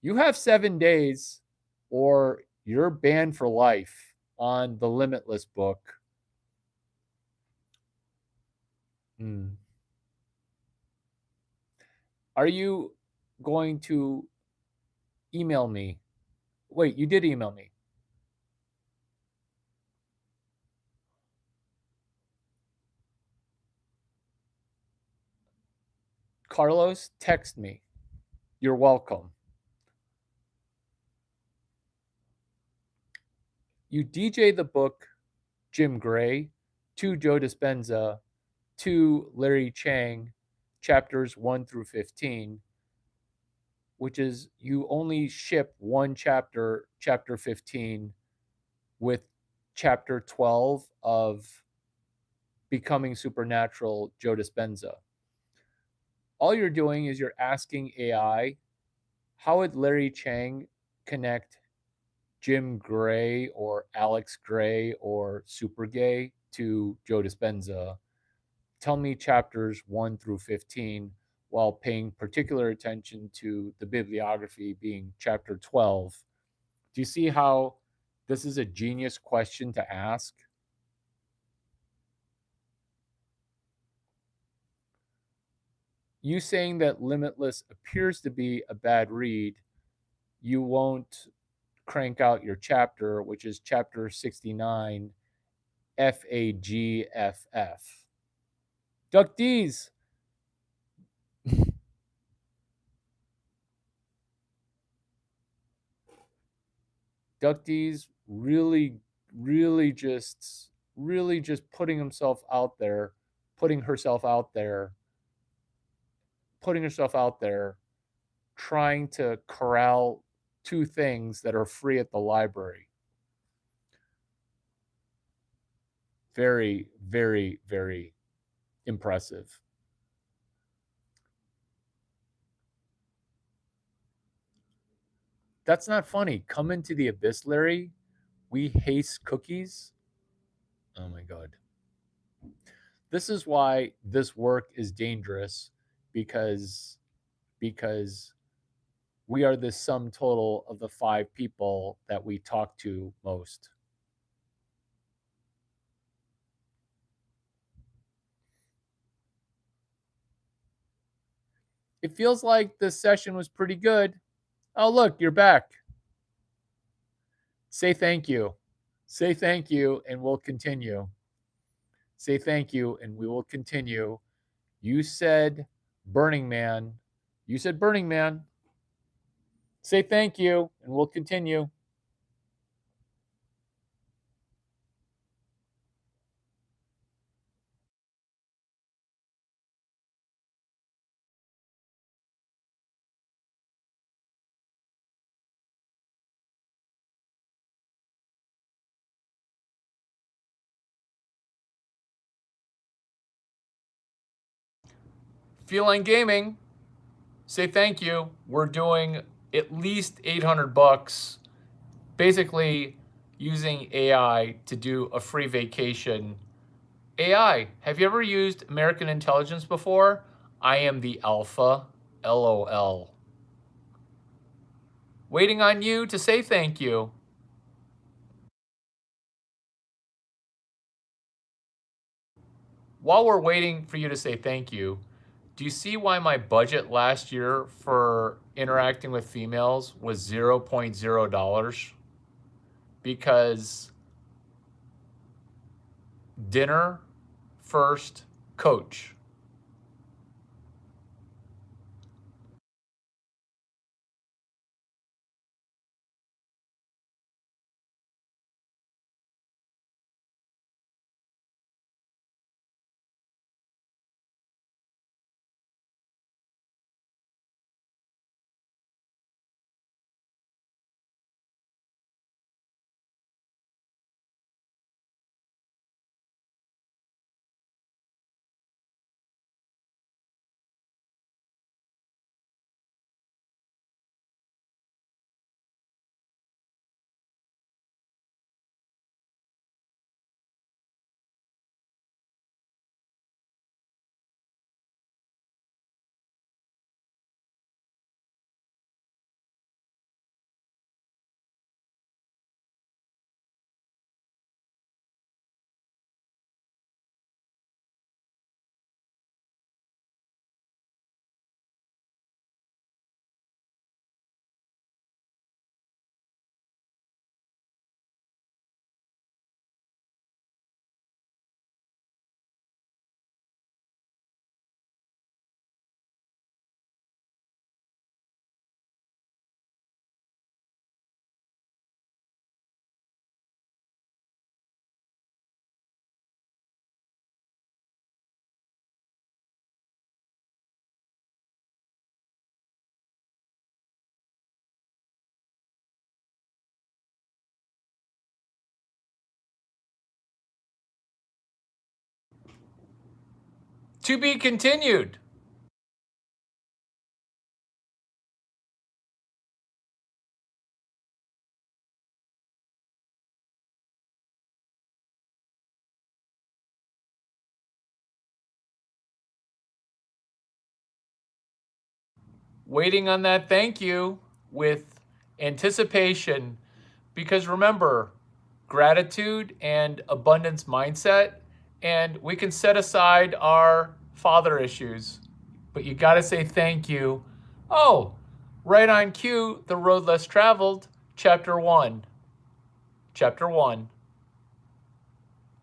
you have 7 days or you're banned for life on the Limitless book. Are you going to email me? Wait, you did email me. Carlos, text me. You're welcome. You DJ the book Jim Gray to Joe Dispenza to Larry Chang, chapters 1 through 15, which is you only ship one chapter, chapter 15, with chapter 12 of Becoming Supernatural, Joe Dispenza. All you're doing is you're asking AI, how would Larry Chang connect Jim Gray or Alex Gray or Super Gay to Joe Dispenza? Tell me chapters 1 through 15 while paying particular attention to the bibliography being chapter 12. Do you see how this is a genius question to ask? You saying that Limitless appears to be a bad read, you won't crank out your chapter, which is chapter 69, FAGFF. Duck D's. Duck D's really just putting himself out there, putting herself out there, trying to corral 2 things that are free at the library. Very, very, very impressive. That's not funny. Come into the abyss, Larry. We haste cookies. Oh my God. This is why this work is dangerous, because we are the sum total of the 5 people that we talk to most. It feels like this session was pretty good. Oh, look, you're back. Say thank you. Say thank you, and we'll continue. Say thank you, and we will continue. You said Burning Man. You said Burning Man. Say thank you, and we'll continue. Feeling Gaming, say thank you. We're doing at least 800 bucks, basically using AI to do a free vacation. AI, have you ever used American Intelligence before? I am the alpha, LOL. Waiting on you to say thank you. While we're waiting for you to say thank you, do you see why my budget last year for interacting with females was $0.0? Because dinner first, coach. To be continued. Waiting on that thank you with anticipation. Because remember, gratitude and abundance mindset, and we can set aside our father issues, but you got to say thank you. Oh, right on cue, The Road Less Traveled, Chapter 1. Chapter 1.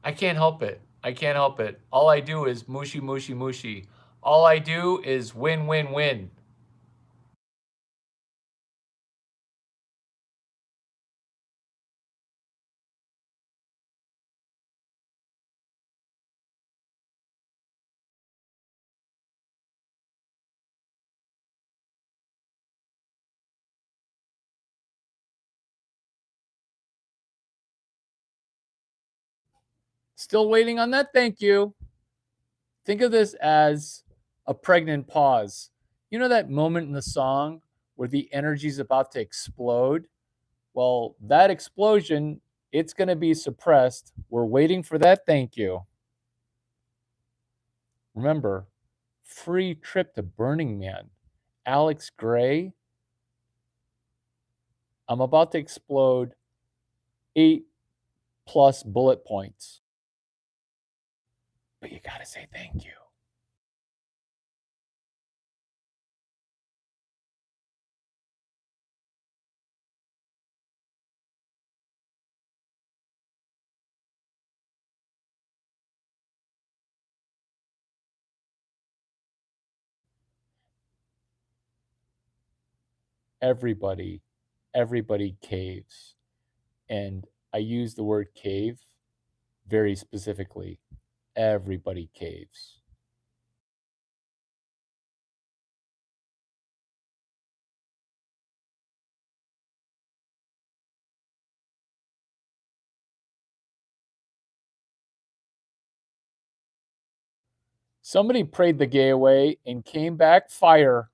I can't help it. I can't help it. All I do is mushy, mushy, mushy. All I do is win, win, win. Still waiting on that thank you. Think of this as a pregnant pause. You know that moment in the song where the energy's about to explode? Well, that explosion, it's going to be suppressed. We're waiting for that thank you. Remember, free trip to Burning Man. Alex Gray, I'm about to explode 8+ bullet points. But you got to say thank you. everybody caves. And I use the word cave very specifically. Everybody caves. Somebody prayed the gay away and came back fire.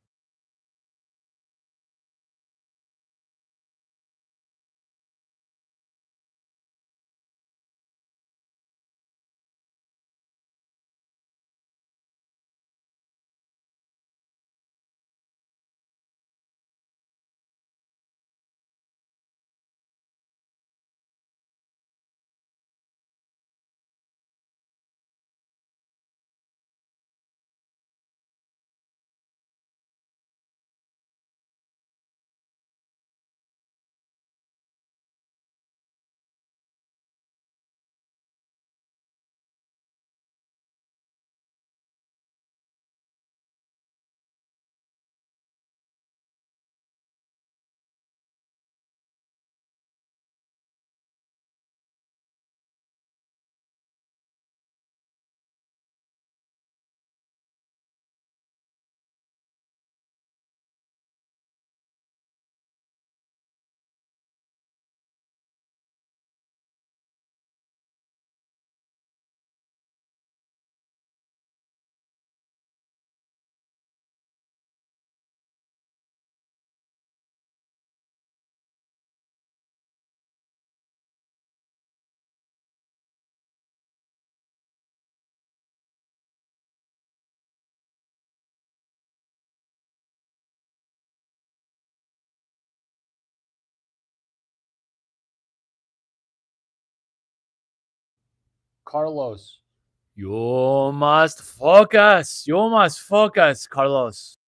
Carlos, you must focus. You must focus, Carlos.